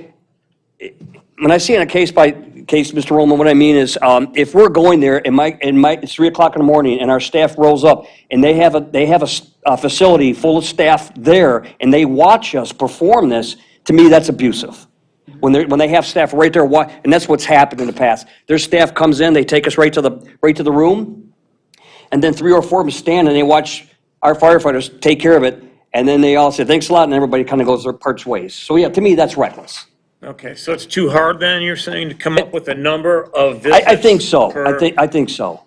when I say on a case by case, Mr. Roman, what I mean is if we're going there and it's 3 o'clock in the morning and our staff rolls up and they have a facility full of staff there and they watch us perform this, to me, that's abusive. When they have staff right there, and that's what's happened in the past. Their staff comes in, they take us right to the room, and then 3 or 4 of them stand and they watch our firefighters take care of it, and then they all say, thanks a lot, and everybody kind of goes their parts ways. So yeah, to me, that's reckless. Okay, so it's too hard then, you're saying, to come up with a number of visits? I think so. per- I think so.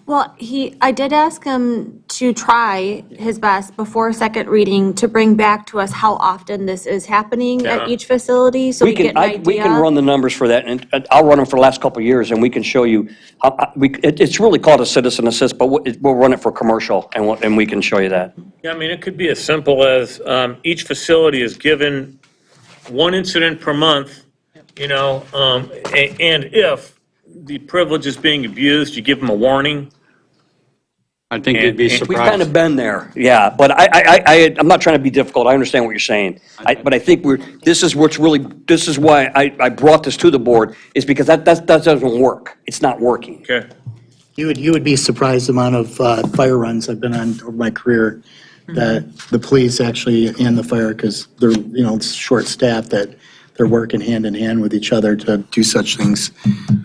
Well, I did ask him to try his best before second reading to bring back to us how often this is happening Yeah. at each facility, so we get an idea. We can run the numbers for that, and I'll run them for the last couple of years, and we can show you. It's really called a citizen assist, but we'll run it for commercial, and we can show you that. Yeah, I mean, it could be as simple as each facility is given 1 incident per month, and if the privilege is being abused, you give them a warning. I think you'd be And- surprised. We've kind of been there, yeah, but I'm not trying to be difficult, I understand what you're saying. But I think this is why I brought this to the board, is because that doesn't work. It's not working. Okay. You would be surprised the amount of fire runs I've been on over my career that the police actually and the fire, because they're, short-staffed, that they're working hand in hand with each other to do such things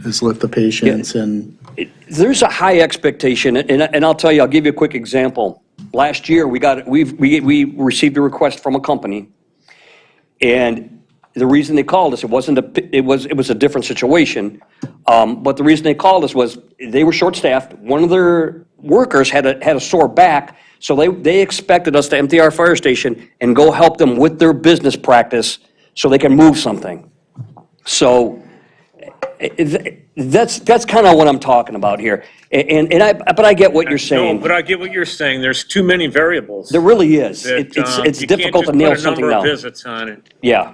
as lift the patients and. There's a high expectation, and I'll tell you, I'll give you a quick example. Last year, we received a request from a company, and the reason they called us, it was a different situation, but the reason they called us was they were short-staffed. One of their workers had a sore back, So they expected us to empty our fire station and go help them with their business practice so they can move something. So that's kind of what I'm talking about here. But I get what you're No, saying. but I get what you're saying. There's too many variables. There really is. that, It's difficult to nail something You can't just put a number of down. visits on it. Yeah.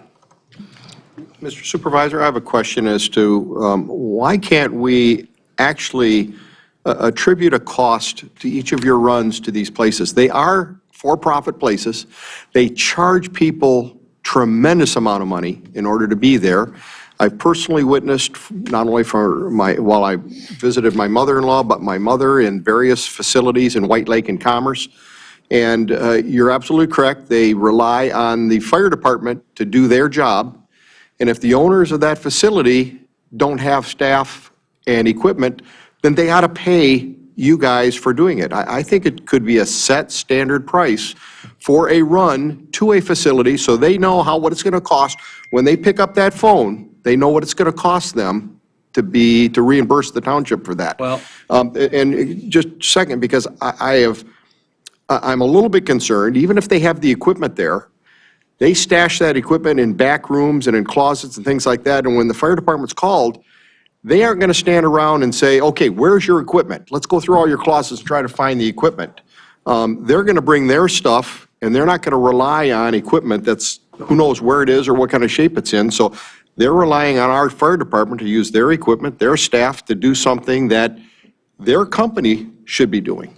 Mr. Supervisor, I have a question as to why can't we actually attribute a cost to each of your runs to these places? They are for-profit places. They charge people tremendous amount of money in order to be there. I've personally witnessed, not only while I visited my mother-in-law, but my mother in various facilities in White Lake and Commerce. And you're absolutely correct. They rely on the fire department to do their job. And if the owners of that facility don't have staff and equipment, then they ought to pay you guys for doing it. I think it could be a set standard price for a run to a facility so they know what it's going to cost. When they pick up that phone, they know what it's going to cost them to reimburse the township for that. Well- And just a second, because I'm a little bit concerned, even if they have the equipment there, they stash that equipment in back rooms and in closets and things like that, and when the fire department's called, they aren't going to stand around and say, okay, where's your equipment? Let's go through all your closets and try to find the equipment. They're going to bring their stuff, and they're not going to rely on equipment that's, who knows where it is or what kind of shape it's in, so they're relying on our fire department to use their equipment, their staff, to do something that their company should be doing.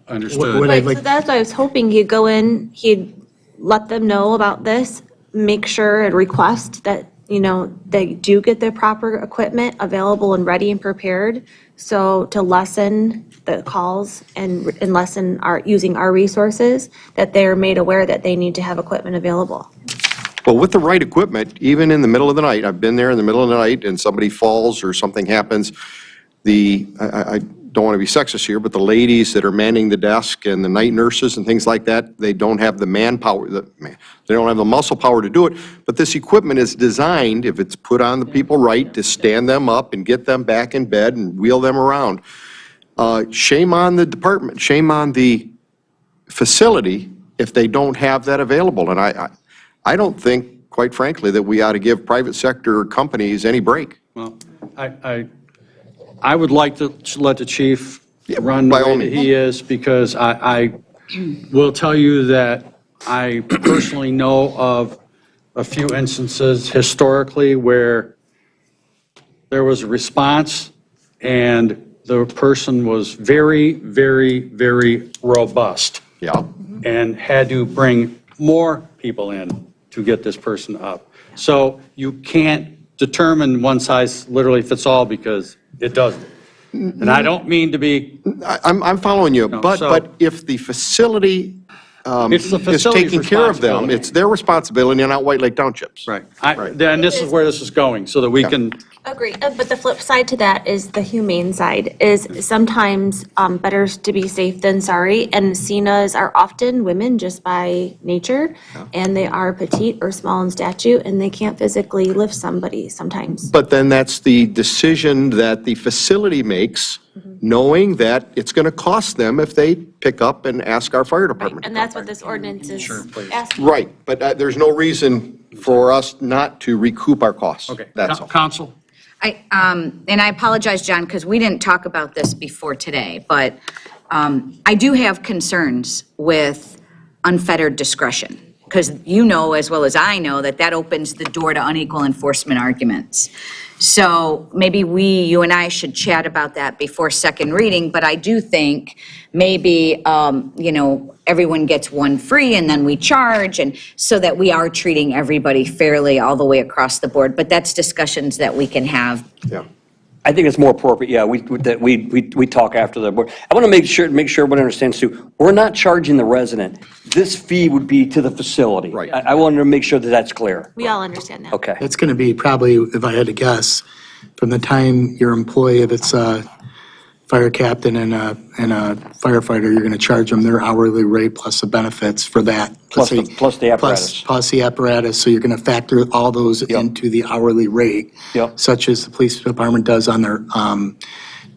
Understood. What I'd Right, like, so that's why I was hoping he'd go in, he'd let them know about this, make sure and request that, they do get the proper equipment available and ready and prepared. So to lessen the calls and lessen using our resources, that they're made aware that they need to have equipment available. Well, with the right equipment, even in the middle of the night, I've been there in the middle of the night and somebody falls or something happens, I don't want to be sexist here, but the ladies that are manning the desk and the night nurses and things like that, they don't have the manpower, they don't have the muscle power to do it. But this equipment is designed, if it's put on the people right, to stand them up and get them back in bed and wheel them around. Shame on the department, shame on the facility if they don't have that available. And I don't think, quite frankly, that we ought to give private sector companies any break. Well, I would like to let the chief run the by all way that means. he is, because I will tell you that I personally know of a few instances historically where there was a response and the person was very, very, very robust. Yeah. And had to bring more people in to get this person up. So you can't determine one size literally fits all, because it doesn't. And I don't mean to be, I'm following you, but so- if the facility It's the is facility's taking care of them, responsibility. it's their responsibility, not White Lake Township's. right. And this is where this is going, so that we can, Agree, but the flip side to that is the humane side, is sometimes better to be safe than sorry, and CNAs are often women just by nature, and they are petite or small in stature, and they can't physically lift somebody sometimes. But then that's the decision that the facility makes, knowing that it's going to cost them if they pick up and ask our fire department. And that's what this ordinance is asking. Right, but there's no reason for us not to recoup our costs. okay. That's all. Counsel? And I apologize, John, because we didn't talk about this before today, but I do have concerns with unfettered discretion, because you know as well as I know that opens the door to unequal enforcement arguments. So maybe you and I should chat about that before second reading, but I do think maybe, everyone gets one free and then we charge, and so that we are treating everybody fairly all the way across the board. But that's discussions that we can have. Yeah. I think it's more appropriate, yeah, we talk after the board. I want to make sure everyone understands too, we're not charging the resident. This fee would be to the facility. Right. I wanted to make sure that that's clear. We all understand that. Okay. it's going to be probably, if I had to guess, from the time your employee, if it's a fire captain and a firefighter, you're going to charge them their hourly rate plus the benefits for that. Plus Let's say- plus the apparatus. Plus the apparatus, so you're going to factor all those into the hourly rate. Yep. Such as the police department does on their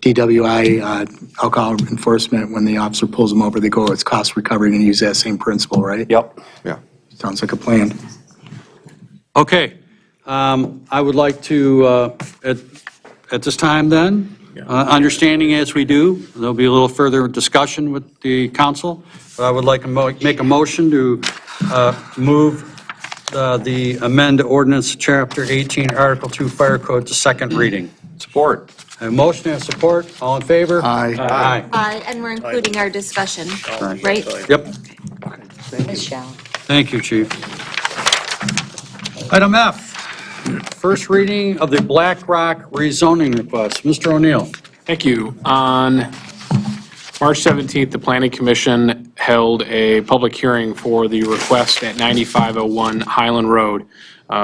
DWI, alcohol enforcement, when the officer pulls them over, they go, it's cost recovery, and use that same principle, right? Yep. Yeah. Sounds like a plan. Okay, I would like to, at this time then, understanding as we do, there'll be a little further discussion with the council, but I would like to make a motion to move the amend ordinance chapter 18, article 2 fire code to second reading. Support. A motion and support, all in favor? Aye. Aye. And we're including our discussion, right? Yep, Michelle. thank you, Chief. Item F, first reading of the Blackrock rezoning request. Mr. O'Neill. Thank you. On March 17th, the Planning Commission held a public hearing for the request at 9501 Highland Road,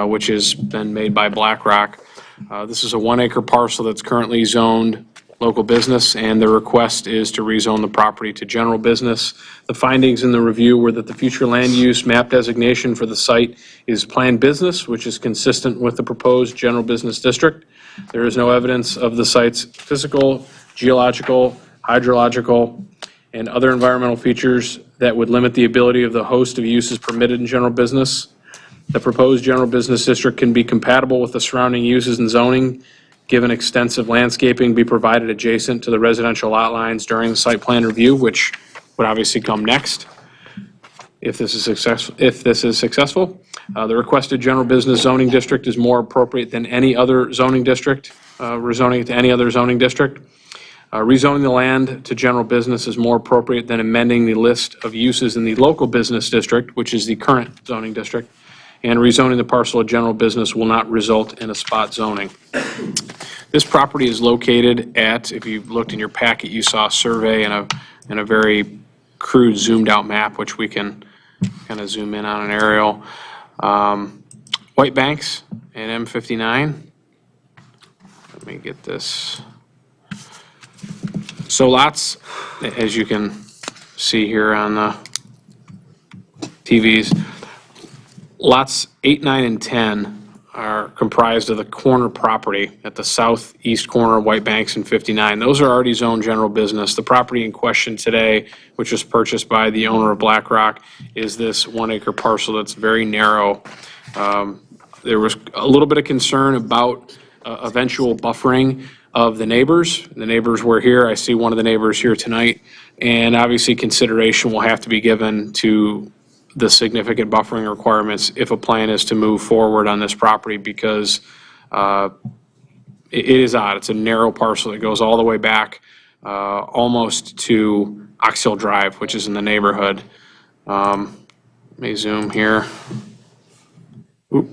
which has been made by Blackrock. This is a 1-acre parcel that's currently zoned local business, and the request is to rezone the property to general business. The findings in the review were that the future land use map designation for the site is planned business, which is consistent with the proposed general business district. There is no evidence of the site's physical, geological, hydrological, and other environmental features that would limit the ability of the host of uses permitted in general business. The proposed general business district can be compatible with the surrounding uses and zoning, given extensive landscaping be provided adjacent to the residential lot lines during the site plan review, which would obviously come next if this is successful. The requested general business zoning district is more appropriate than any other zoning district, rezoning it to any other zoning district. Rezoning the land to general business is more appropriate than amending the list of uses in the local business district, which is the current zoning district. And rezoning the parcel of general business will not result in a spot zoning. This property is located at, if you looked in your packet, you saw a survey and a very crude zoomed out map, which we can kind of zoom in on an aerial. White Banks and M59. Let me get this. So lots, as you can see here on the TVs, lots 8, 9, and 10 are comprised of the corner property at the southeast corner of White Banks and 59. Those are already zoned general business. The property in question today, which was purchased by the owner of Blackrock, is this 1-acre parcel that's very narrow. There was a little bit of concern about eventual buffering of the neighbors. The neighbors were here. I see one of the neighbors here tonight. And obviously consideration will have to be given to the significant buffering requirements if a plan is to move forward on this property, because it is odd. It's a narrow parcel that goes all the way back almost to Ox Hill Drive, which is in the neighborhood. Let me zoom here. Oop.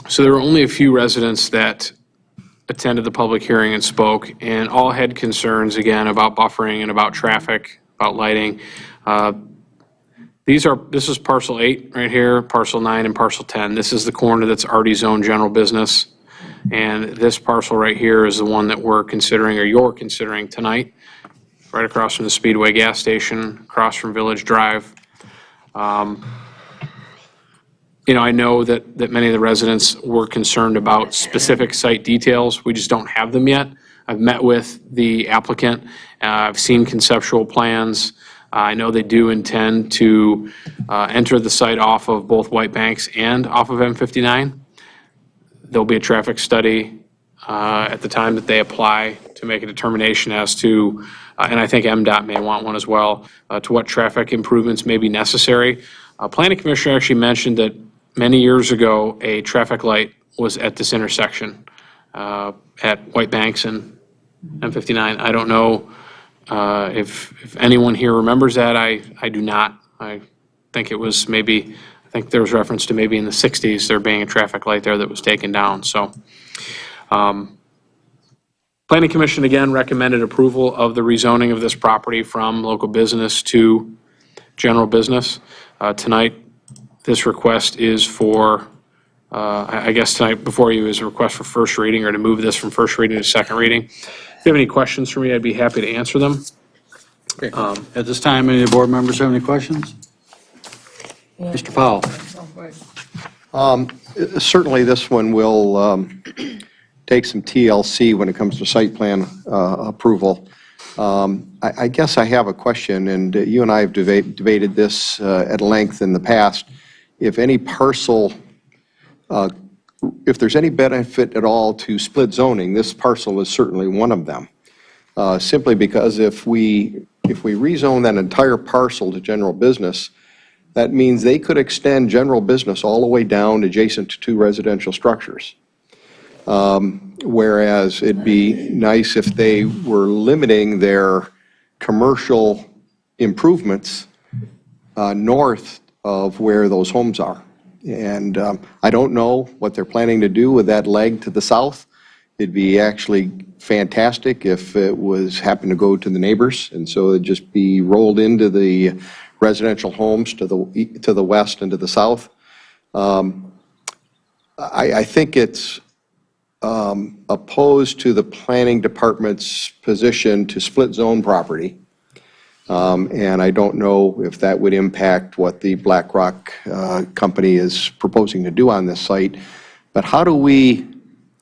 So there were only a few residents that attended the public hearing and spoke, and all had concerns, again, about buffering and about traffic, about lighting. This is parcel 8 right here, parcel 9 and parcel 10. This is the corner that's already zoned general business. And this parcel right here is the one that we're considering, or you're considering tonight, right across from the Speedway gas station, across from Village Drive. I know that many of the residents were concerned about specific site details. We just don't have them yet. I've met with the applicant. I've seen conceptual plans. I know they do intend to enter the site off of both White Banks and off of M59. There'll be a traffic study at the time that they apply to make a determination as to, and I think MDOT may want one as well, to what traffic improvements may be necessary. Planning Commissioner actually mentioned that many years ago, a traffic light was at this intersection at White Banks and M59. I don't know if anyone here remembers that. I do not. I think it was maybe, I think there was reference to maybe in the 60s there being a traffic light there that was taken down. So Planning Commission again recommended approval of the rezoning of this property from local business to general business. Tonight, this request is for, I guess tonight before you is a request for first reading, or to move this from first reading to second reading. you have any questions for me, I'd be happy to answer them. At this time, any of the board members have any questions? Mr. Powell? Certainly, this one will take some TLC when it comes to site plan approval. I guess I have a question, and you and I have debated this at length in the past. If any parcel, if there's any benefit at all to split zoning, this parcel is certainly one of them. Simply because if we rezone that entire parcel to general business, that means they could extend general business all the way down adjacent to 2 residential structures. Whereas it'd be nice if they were limiting their commercial improvements north of where those homes are. And I don't know what they're planning to do with that leg to the south. It'd be actually fantastic if it happened to go to the neighbors, and so it'd just be rolled into the residential homes to the west and to the south. I think it's opposed to the planning department's position to split zone property. And I don't know if that would impact what the Blackrock company is proposing to do on this site. But how do we,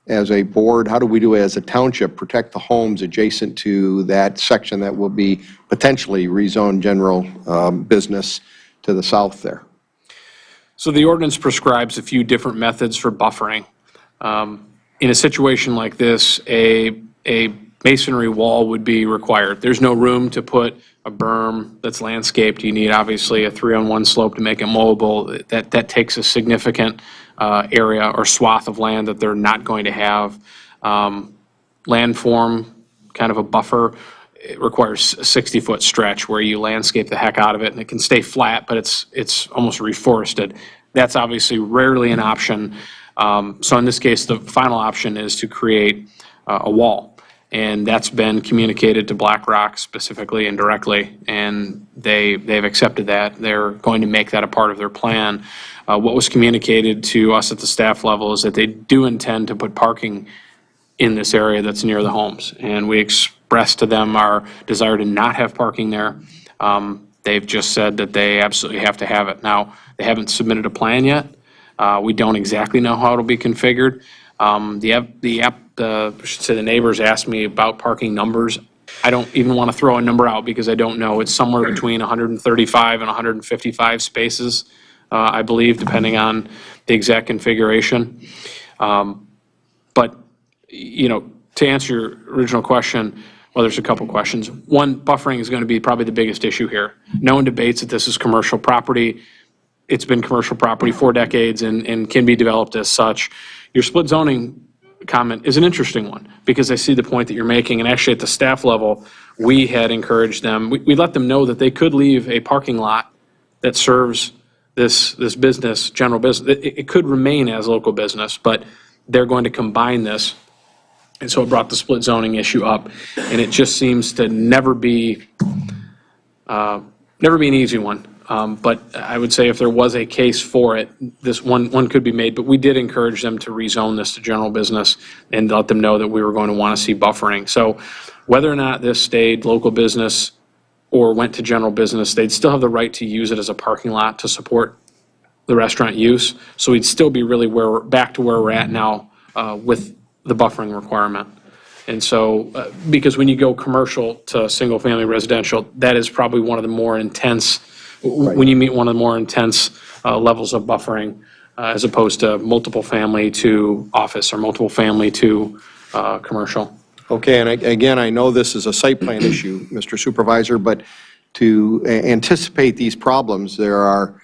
as a board, how do we do as a township, protect the homes adjacent to that section that will be potentially rezoned general business to the south there? So the ordinance prescribes a few different methods for buffering. In a situation like this, a masonry wall would be required. There's no room to put a berm that's landscaped. You need obviously a 3-on-1 slope to make it mowable. That takes a significant area or swath of land that they're not going to have. Landform, kind of a buffer, it requires a 60-foot stretch where you landscape the heck out of it, and it can stay flat, but it's almost reforested. That's obviously rarely an option. So in this case, the final option is to create a wall. And that's been communicated to Blackrock specifically and directly, and they've accepted that. They're going to make that a part of their plan. What was communicated to us at the staff level is that they do intend to put parking in this area that's near the homes. And we expressed to them our desire to not have parking there. They've just said that they absolutely have to have it. Now, they haven't submitted a plan yet. We don't exactly know how it'll be configured. The neighbors asked me about parking numbers. I don't even want to throw a number out because I don't know. It's somewhere between 135 and 155 spaces, I believe, depending on the exact configuration. But, you know, to answer your original question, well, there's a couple questions. One, buffering is going to be probably the biggest issue here. No one debates that this is commercial property. It's been commercial property for decades and can be developed as such. Your split zoning comment is an interesting one because I see the point that you're making, and actually at the staff level, we had encouraged them, we let them know that they could leave a parking lot that serves this business, general business. It could remain as local business, but they're going to combine this. And so it brought the split zoning issue up, and it just seems to never be an easy one. But I would say if there was a case for it, this one could be made. But we did encourage them to rezone this to general business and let them know that we were going to want to see buffering. So whether or not this stayed local business or went to general business, they'd still have the right to use it as a parking lot to support the restaurant use. So we'd still be really back to where we're at now with the buffering requirement. And so, because when you go commercial to single-family residential, that is probably one of the more intense, when you meet one of the more intense levels of buffering, as opposed to multiple family to office or multiple family to commercial. Okay, and again, I know this is a site plan issue, Mr. Supervisor, but to anticipate these problems, there are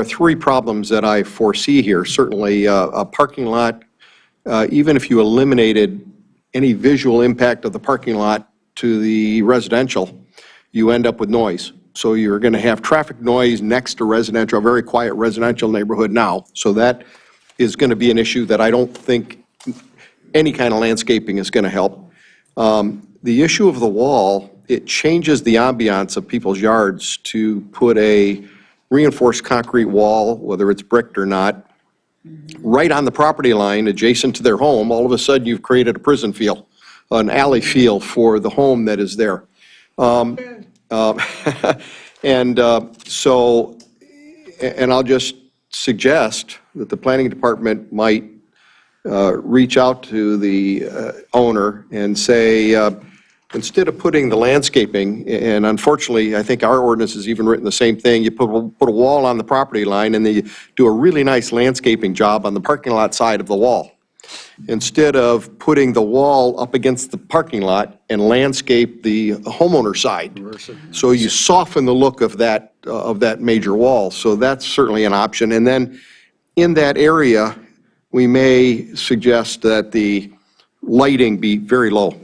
3 problems that I foresee here. Certainly, a parking lot, even if you eliminated any visual impact of the parking lot to the residential, you end up with noise. So you're going to have traffic noise next to residential, a very quiet residential neighborhood now. So that is going to be an issue that I don't think any kind of landscaping is going to help. The issue of the wall, it changes the ambiance of people's yards to put a reinforced concrete wall, whether it's bricked or not, right on the property line adjacent to their home. All of a sudden, you've created a prison feel an alley feel for the home that is there. And so, and I'll just suggest that the planning department might reach out to the owner and say, instead of putting the landscaping, and unfortunately, I think our ordinance has even written the same thing, you put a wall on the property line and then you do a really nice landscaping job on the parking lot side of the wall. Instead of putting the wall up against the parking lot and landscape the homeowner side. So you soften the look of that major wall. So that's certainly an option. And then in that area, we may suggest that the lighting be very low.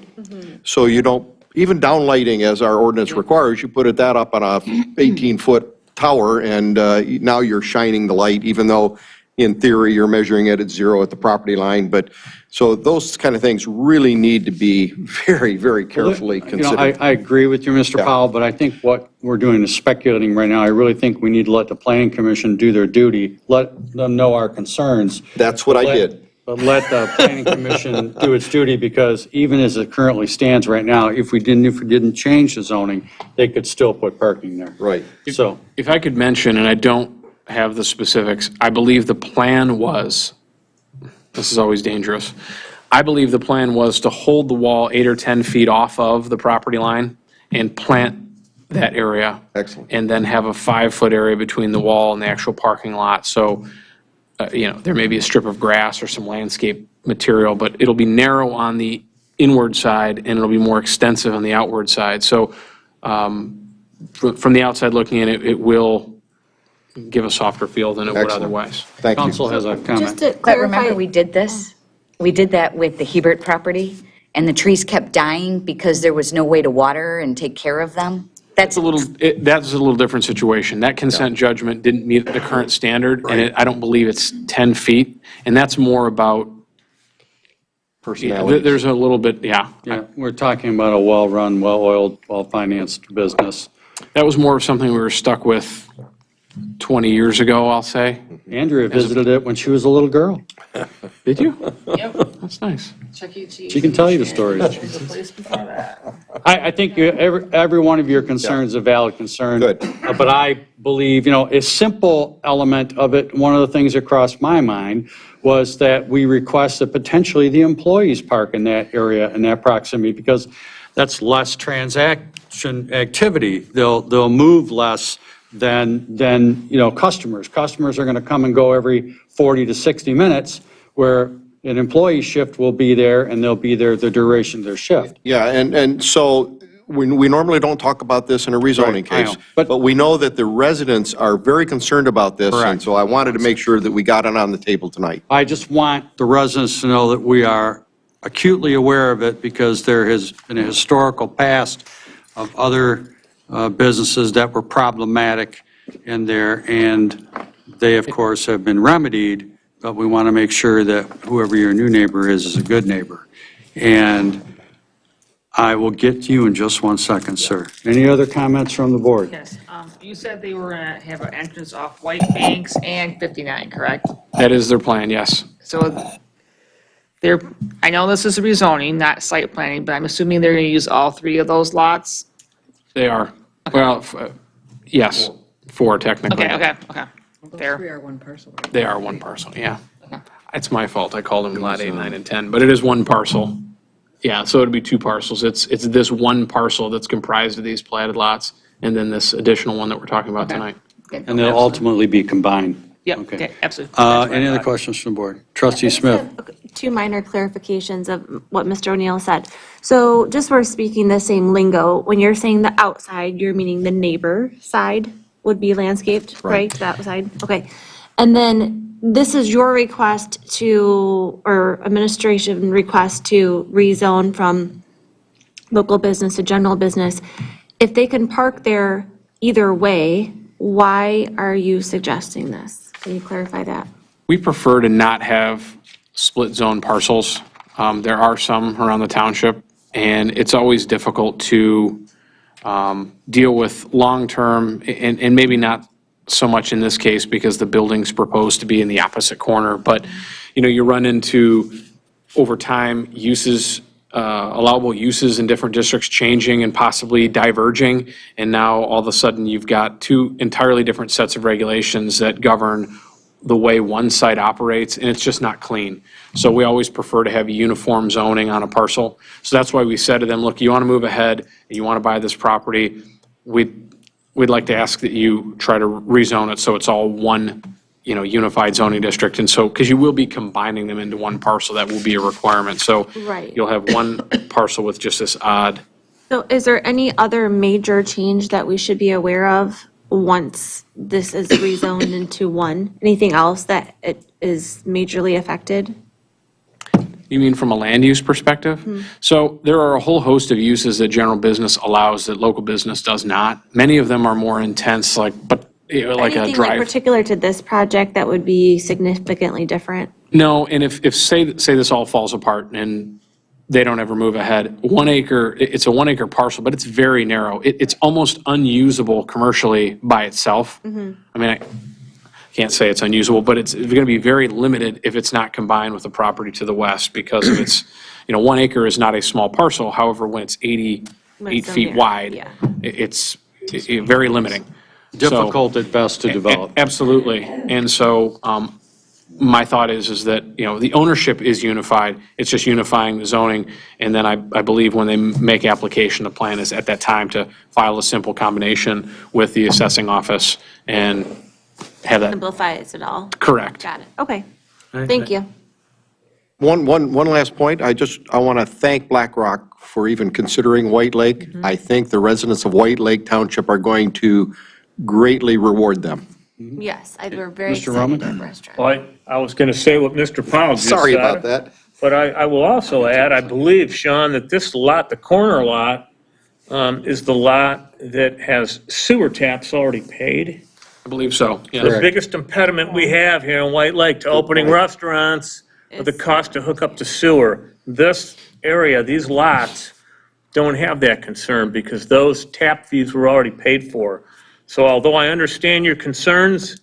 So you don't, even downlighting as our ordinance requires, you put that up on a 18-foot tower and now you're shining the light, even though in theory you're measuring it at 0 at the property line. But so those kind of things really need to be very, very carefully considered. I agree with you, Mr. Powell, but I think what we're doing is speculating right now. I really think we need to let the planning commission do their duty, let them know our concerns. That's what I did. But let the planning commission do its duty, because even as it currently stands right now, if we didn't change the zoning, they could still put parking there. Right. So, If I could mention, and I don't have the specifics, I believe the plan was, this is always dangerous, I believe the plan was to hold the wall 8 or 10 feet off of the property line and plant that area. Excellent. And then have a 5-foot area between the wall and the actual parking lot. So, there may be a strip of grass or some landscape material, but it'll be narrow on the inward side and it'll be more extensive on the outward side. So, from the outside looking in, it will give a softer feel than it would Excellent. otherwise. Thank you. council has a comment. Just to But remember, clarify, we did this? We did that with the Hebert property, and the trees kept dying because there was no way to water and take care of them? That's a little different situation. That consent judgment didn't meet the current standard, and I don't believe it's 10 feet. And that's more about, Personality. there's a little bit, yeah. Yeah, we're talking about a well-run, well-oiled, well-financed business. That was more of something we were stuck with 20 years ago, I'll say. Andrea visited it when she was a little girl. Did you? Yep. That's nice. Chuck E. Cheese. She can tell you the stories. There's a place before that. I think every one of your concerns is a valid concern. Good. But I believe, a simple element of it, one of the things that crossed my mind was that we request that potentially the employees park in that area, in that proximity, because that's less transaction activity. They'll move less than customers. Customers are going to come and go every 40 to 60 minutes, where an employee shift will be there and they'll be there the duration of their shift. Yeah, and so we normally don't talk about this in a rezoning Right, I case, know. but we know that the residents are very concerned about this, and Correct. so I wanted to make sure that we got it on the table tonight. I just want the residents to know that we are acutely aware of it, because there has been a historical past of other businesses that were problematic in there, and they, of course, have been remedied, but we want to make sure that whoever your new neighbor is a good neighbor. And I will get to you in just one second, sir. Any other comments from the board? Yes, you said they were gonna have an entrance off White Banks and 59, correct? That is their plan, yes. So I know this is a rezoning, not site planning, but I'm assuming they're gonna use all 3 of those lots? They are. Well, yes, 4 technically. Okay. Fair. They are one parcel, yeah. It's my fault. I called them lot 8, 9, and 10, but it is one parcel. Yeah, so it'd be 2 parcels. It's this one parcel that's comprised of these platted lots, and then this additional one that we're talking about tonight. And they'll ultimately be combined. Yep, Okay. okay, absolutely. That's what I Any other thought. questions from the board? Trustee Smith? 2 minor clarifications of what Mr. O'Neill said. So just for speaking the same lingo, when you're saying the outside, you're meaning the neighbor side would be landscaped, right? That side, okay. And then this is your request to, or administration request to rezone from local business to general business. If they can park there either way, why are you suggesting this? Can you clarify that? We prefer to not have split zone parcels. There are some around the township, and it's always difficult to deal with long-term, and maybe not so much in this case because the building's proposed to be in the opposite corner, but, you run into, over time, uses allowable uses in different districts changing and possibly diverging. And now all of a sudden you've got two entirely different sets of regulations that govern the way one site operates, and it's just not clean. So we always prefer to have uniform zoning on a parcel. So that's why we said to them, look, you want to move ahead, and you want to buy this property, we'd like to ask that you try to rezone it so it's all one, unified zoning district. And so, because you will be combining them into one parcel, that will be a requirement. So Right. you'll have one parcel with just this odd. So is there any other major change that we should be aware of once this is rezoned into one? Anything else that it is majorly affected? You mean from a land use perspective? So there are a whole host of uses that general business allows that local business does not. Many of them are more intense, like a Anything like drive. particular to this project that would be significantly different? No, and if say this all falls apart and they don't ever move ahead, 1 acre, it's a 1 acre parcel, but it's very narrow. It's almost unusable commercially by itself. I mean, I can't say it's unusable, but it's going to be very limited if it's not combined with the property to the west because of its, 1 acre is not a small parcel. However, when it's 88 so feet narrow, wide, yeah. it's very limiting. Difficult at best to develop. Absolutely. And so my thought is that, the ownership is unified. It's just unifying the zoning. And then I believe when they make application, the plan is at that time to file a simple combination with the assessing office and have that. Simplifies it all? Correct. Got it. Okay. Thank you. One last point. I want to thank Blackrock for even considering White Lake. I think the residents of White Lake Township are going to greatly reward them. Yes, we're very Mr. excited Roman? at the restaurant. Well, I was going to say what Mr. Powell just said. Sorry about that. But I will also add, I believe, Sean, that this lot, the corner lot, is the lot that has sewer taps already paid. I believe so. The Yeah. biggest impediment we have here in White Lake to opening restaurants are the cost to hook up to sewer. This area, these lots, don't have that concern because those tap fees were already paid for. So although I understand your concerns,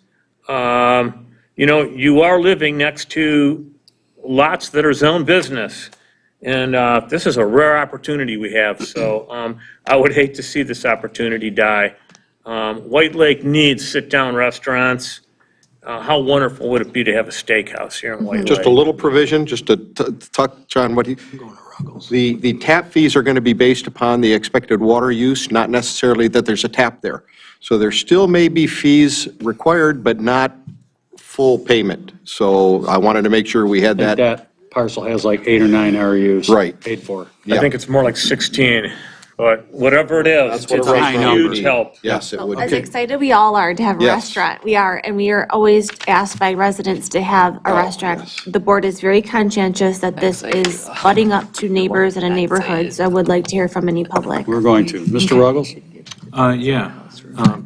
you are living next to lots that are zone business. And this is a rare opportunity we have, so I would hate to see this opportunity die. White Lake needs sit-down restaurants. How wonderful would it be to have a steakhouse here in White Lake? Just a little provision, just to touch on what the tap fees are going to be based upon the expected water use, not necessarily that there's a tap there. So there still may be fees required, but not full payment. So I wanted to make sure we had that. That parcel has like 8 or 9 RUs. Right. Paid for. I think it's more like 16, but whatever it is, That's what it's a a restaurant would huge be. help. Yes, it would As be. excited we all are to have a Yes. restaurant, we are, and we are always asked by residents to have a restaurant. yes. The board is very conscientious that this is butting up to neighbors in a neighborhood, so I would like to hear from any public. We're going to. Mr. Ruggles? Yeah.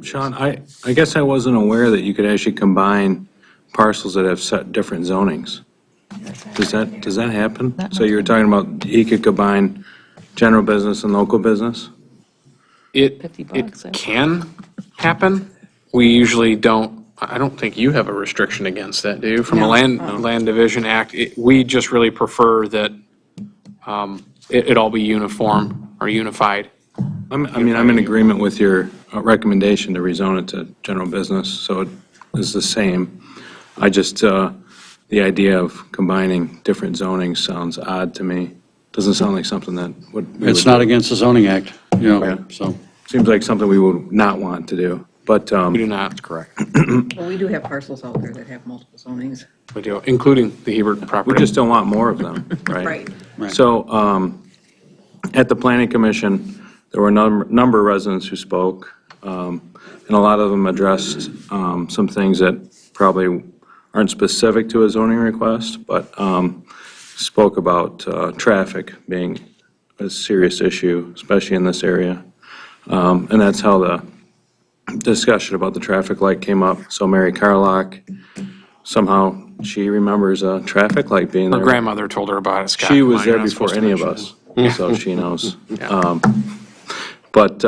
Sean, I guess I wasn't aware that you could actually combine parcels that have set different zonings. Does that happen? So you were talking about he could combine general business and local business? It can happen. We usually don't, I don't think you have a restriction against that, do you? From a Land Division Act, we just really prefer that it all be uniform or unified. I'm in agreement with your recommendation to rezone it to general business, so it is the same. I just, the idea of combining different zonings sounds odd to me. Doesn't sound like something that would. It's not against the zoning act, so. Seems like something we would not want to do, but. We do not. Correct. Well, we do have parcels out there that have multiple zonings. We do, including the Hebert property. We just don't want more of them, right? Right. So, at the planning commission, there were a number of residents who spoke, and a lot of them addressed some things that probably aren't specific to a zoning request, but spoke about traffic being a serious issue, especially in this area. And that's how the discussion about the traffic light came up. So Mary Carlock, somehow she remembers a traffic light being Her there. grandmother told her about it, Scott. She was You're there not before supposed to any of mention us, so she knows. But,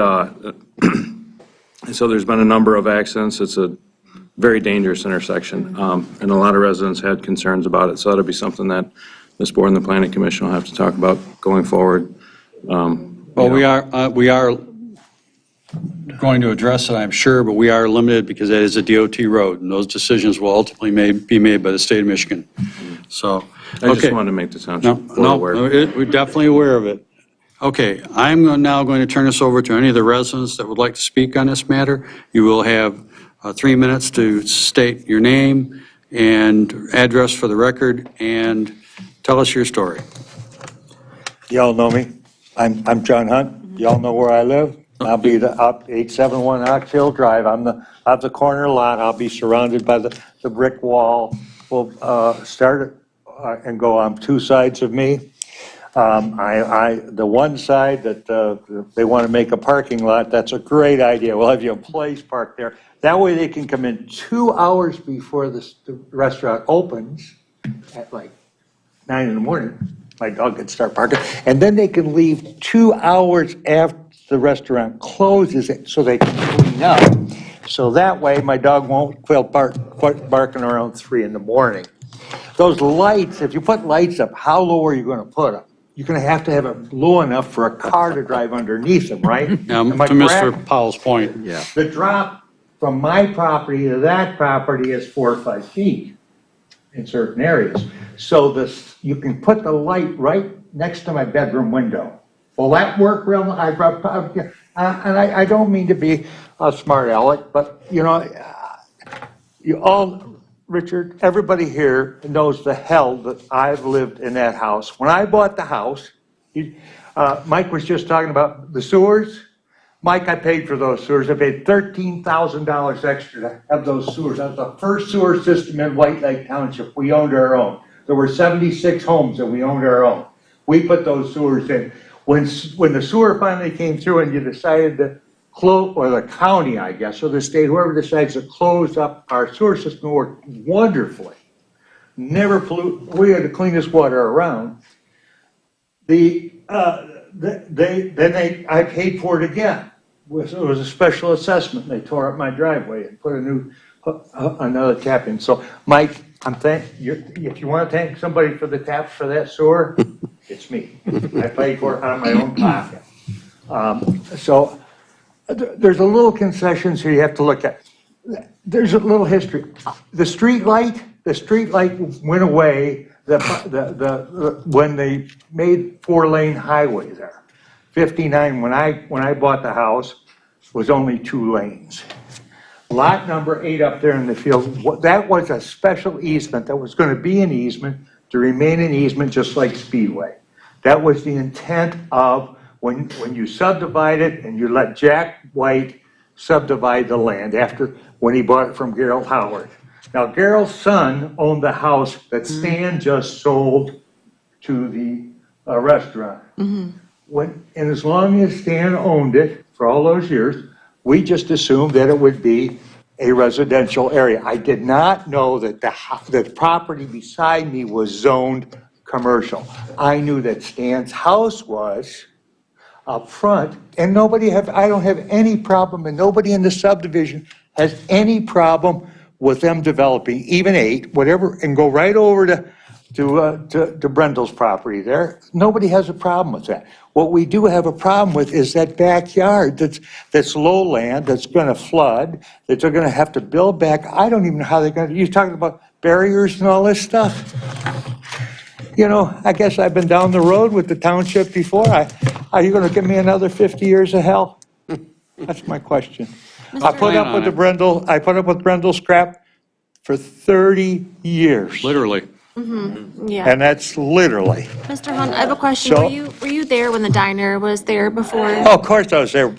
so there's been a number of accidents. It's a very dangerous intersection, and a lot of residents had concerns about it, so that'll be something that this board and the planning commission will have to talk about going forward. Well, we are going to address it, I'm sure, but we are limited because that is a DOT road, and those decisions will ultimately be made by the state of Michigan. So, I just okay. wanted to make the township board No, aware. we're definitely aware of it. Okay, I'm now going to turn this over to any of the residents that would like to speak on this matter. You will have 3 minutes to state your name and address for the record, and tell us your story. Y'all know me. I'm John Hunt. Y'all know where I live. I'll be up 871 Ox Hill Drive. I'm the corner lot. I'll be surrounded by the brick wall. We'll start and go on two sides of me. The one side that they want to make a parking lot, that's a great idea. We'll have your employees park there. That way they can come in 2 hours before the restaurant opens at like 9 in the morning. My dog can start parking. And then they can leave 2 hours after the restaurant closes so they can clean up. So that way my dog won't quit barking around 3 in the morning. Those lights, if you put lights up, how low are you going to put them? You're going to have it low enough for a car to drive underneath them, right? Now, to Mr. Powell's point. Yeah. The drop from my property to that property is 4 or 5 feet in certain areas. So you can put the light right next to my bedroom window. Will that work real? And I don't mean to be a smart aleck, but you all, Richard, everybody here knows the hell that I've lived in that house. When I bought the house, Mike was just talking about the sewers. Mike, I paid for those sewers. I paid $13,000 extra to have those sewers. That was the first sewer system in White Lake Township. We owned our own. There were 76 homes that we owned our own. We put those sewers in. When the sewer finally came through and you decided to close, or the county, I guess, or the state, whoever decides to close up our sewer system, worked wonderfully. Never pollute. We had the cleanest water around. I paid for it again. It was a special assessment. They tore up my driveway and put another tap in. So, Mike, if you want to thank somebody for the taps for that sewer, it's me. I paid for it out of my own pocket. So there's a little concessions here you have to look at. There's a little history. The street light went away when they made 4-lane highway there. 59, when I bought the house, was only 2 lanes. Lot number 8 up there in the field, that was a special easement that was going to be an easement to remain an easement just like Speedway. That was the intent of when you subdivide it and you let Jack White subdivide the land when he bought it from Gerald Howard. Now, Gerald's son owned the house that Stan just sold to the restaurant. Mm-hmm. And as long as Stan owned it for all those years, we just assumed that it would be a residential area. I did not know that the property beside me was zoned commercial. I knew that Stan's house was up front, and I don't have any problem, and nobody in the subdivision has any problem with them developing even 8, whatever, and go right over to Brendel's property there. Nobody has a problem with that. What we do have a problem with is that backyard that's lowland, that's going to flood, that they're going to have to build back. I don't even know how they're going to. You're talking about barriers and all this stuff. I guess I've been down the road with the township before. Are you going to give me another 50 years of hell? That's my question. I put up with Brendel's crap for 30 years. Literally. Mm-hmm. Yeah. And that's literally. Mr. Hunt, I have a question. Were you there when the diner was there before? Oh, of course I was there.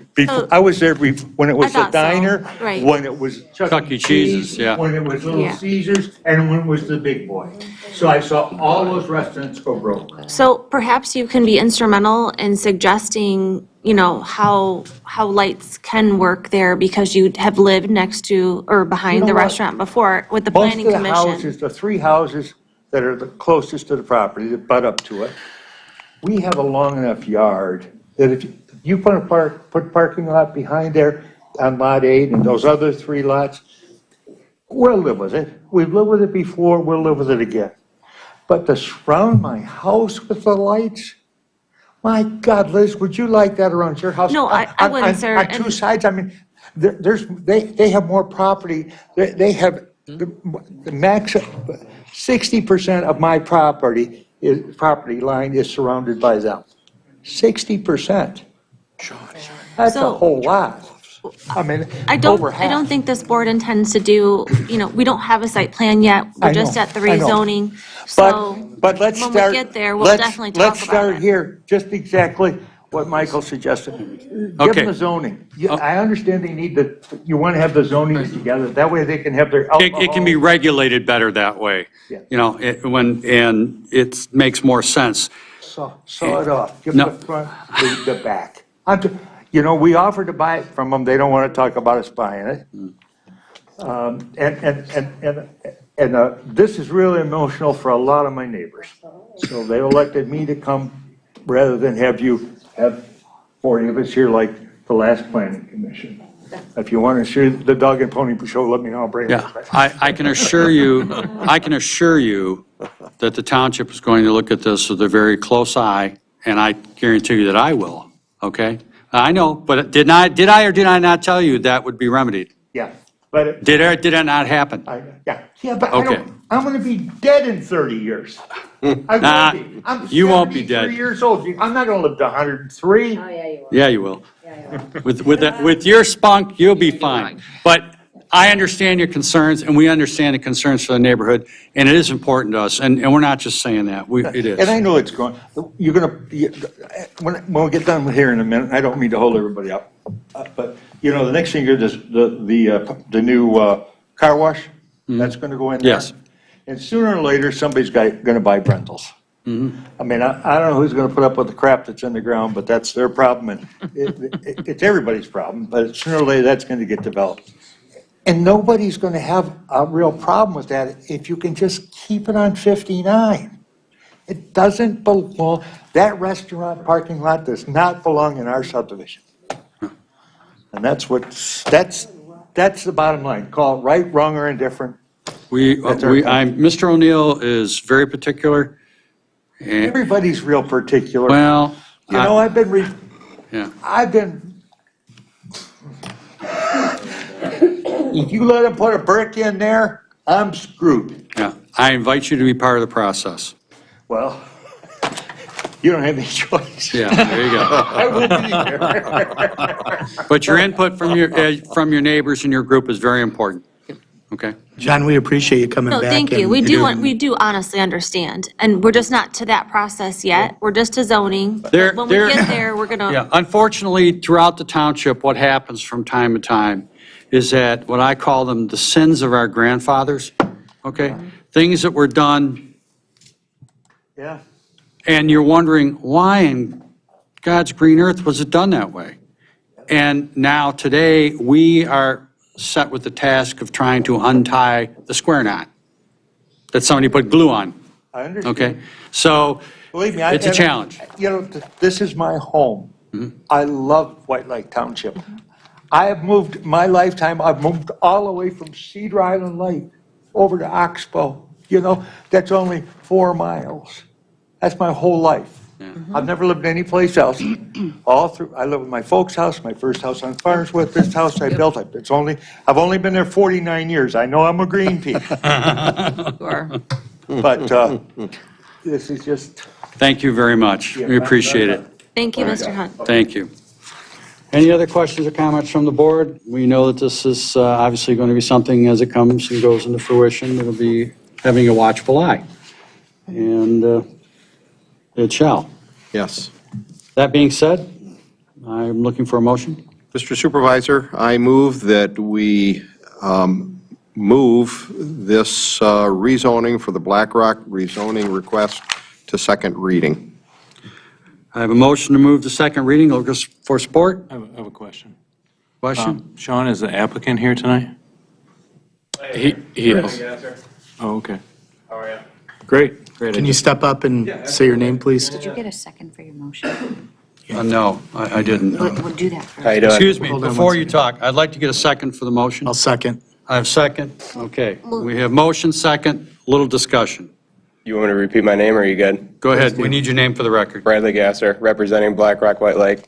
I was there when it was the diner, right. when it was Chuck E. Cheese's, yeah. when it was Little Caesars, and when it was the Big Boy. So I saw all those restaurants go broke. So perhaps you can be instrumental in suggesting, how lights can work there because you have lived next to or behind the restaurant before with the planning commission. Most of the houses, the 3 houses that are the closest to the property, that butt up to it, we have a long enough yard that if you put parking lot behind there on lot 8 and those other 3 lots, we'll live with it. We've lived with it before, we'll live with it again. But to surround my house with the lights? My God, Liz, would you like that around your house? No, I wouldn't, sir, On two and- sides, I mean, they have more property, they have the max, 60% of my property line is surrounded by them. 60%. That's a So- whole lot. I mean, I over half. don't think this board intends to do, we don't have a site plan yet. I We're just know, at the I know. rezoning. So But let's when start. we get there, we'll let's- definitely talk Let's about start it. here, just exactly what Michael suggested. Give Okay. them the zoning. Yeah, I understand they need you want to have the zoning together, that way they can have their It can be alcohol. regulated better that way. Yeah. You know, and it makes more sense. Saw it off, give No. the front, the back. We offered to buy it from them, they don't want to talk about us buying it. This is really emotional for a lot of my neighbors. So they elected me to come rather than have 40 of us here like the last planning commission. If you want to shoot the dog and pony show, let me know, I'll bring it. Yeah, I can assure you that the township is going to look at this with a very close eye, and I guarantee you that I will, okay? I know, but did I or did I not tell you that would be remedied? Yeah, but, Did it not happen? but Okay. I'm going to be dead in 30 years. I Nah, will be. I'm you won't be 73 dead. years old. I'm not going to live to 103. Yeah, you will. With your spunk, you'll be fine. But I understand your concerns, and we understand the concerns for the neighborhood, and it is important to us, and we're not just saying that, it is. And I know it's going, when we get done with here in a minute, I don't mean to hold everybody up, but, the next thing is the new car wash, that's going to go in there. Yes. And sooner or later, somebody's going to buy Brentals. I mean, I don't know who's going to put up with the crap that's in the ground, but that's their problem, and it's everybody's problem, but sooner or later, that's going to get developed. And nobody's going to have a real problem with that if you can just keep it on 59. It doesn't belong, that restaurant parking lot does not belong in our subdivision. And that's the bottom line. Call it right, wrong, or indifferent. Mr. O'Neill is very particular, and, Everybody's real particular. well, I've been, yeah. if you let them put a brick in there, I'm screwed. Yeah, I invite you to be part of the process. Well, you don't have any choice. Yeah, there you go. I will be there. But your input from your neighbors and your group is very important, okay? John, we appreciate you coming No, back. thank you. and- We do honestly understand, and we're just not to that process yet. We're just to zoning. There- When we there- get there, we're gonna. Yeah, unfortunately, throughout the township, what happens from time to time is that what I call them the sins of our grandfathers, okay? Things that were done, Yeah. and you're wondering, why in God's green earth was it done that way? And now, today, we are set with the task of trying to untie the square knot that somebody put glue on, I understand. okay? So, Believe me, it's a challenge. This is my home. Mm-hmm. I love White Lake Township. I have moved, my lifetime, I've moved all the way from Cedar Island Lake over to Oxbow. That's only 4 miles. That's my whole life. I've never lived anyplace else. I live in my folks' house, my first house on Farnsworth, this house I built. I've only been there 49 years. I know I'm a green pea. But this is just. Thank you very much. We appreciate it. Thank you, Mr. Hunt. Thank you. Any other questions or comments from the board? We know that this is obviously going to be something as it comes and goes into fruition. It'll be having a watchful eye. And it shall. Yes. That being said, I'm looking for a motion. Mr. Supervisor, I move that we move this rezoning for the Blackrock rezoning request to second reading. I have a motion to move to second reading. Looking for support? I have a question. Question? Sean, is the applicant here tonight? He is. Oh, okay. How are you? Great. Can you step up and say your name, please? Did you get a second for your motion? No, I didn't. We'll do that first. Excuse me, Hold on before one you talk, I'd like to get a second for the motion. I'll second. I have second. Okay. We have motion, second, little discussion. You want me to repeat my name, or are you good? Go ahead, we need your name for the record. Bradley Gasser, representing Blackrock, White Lake.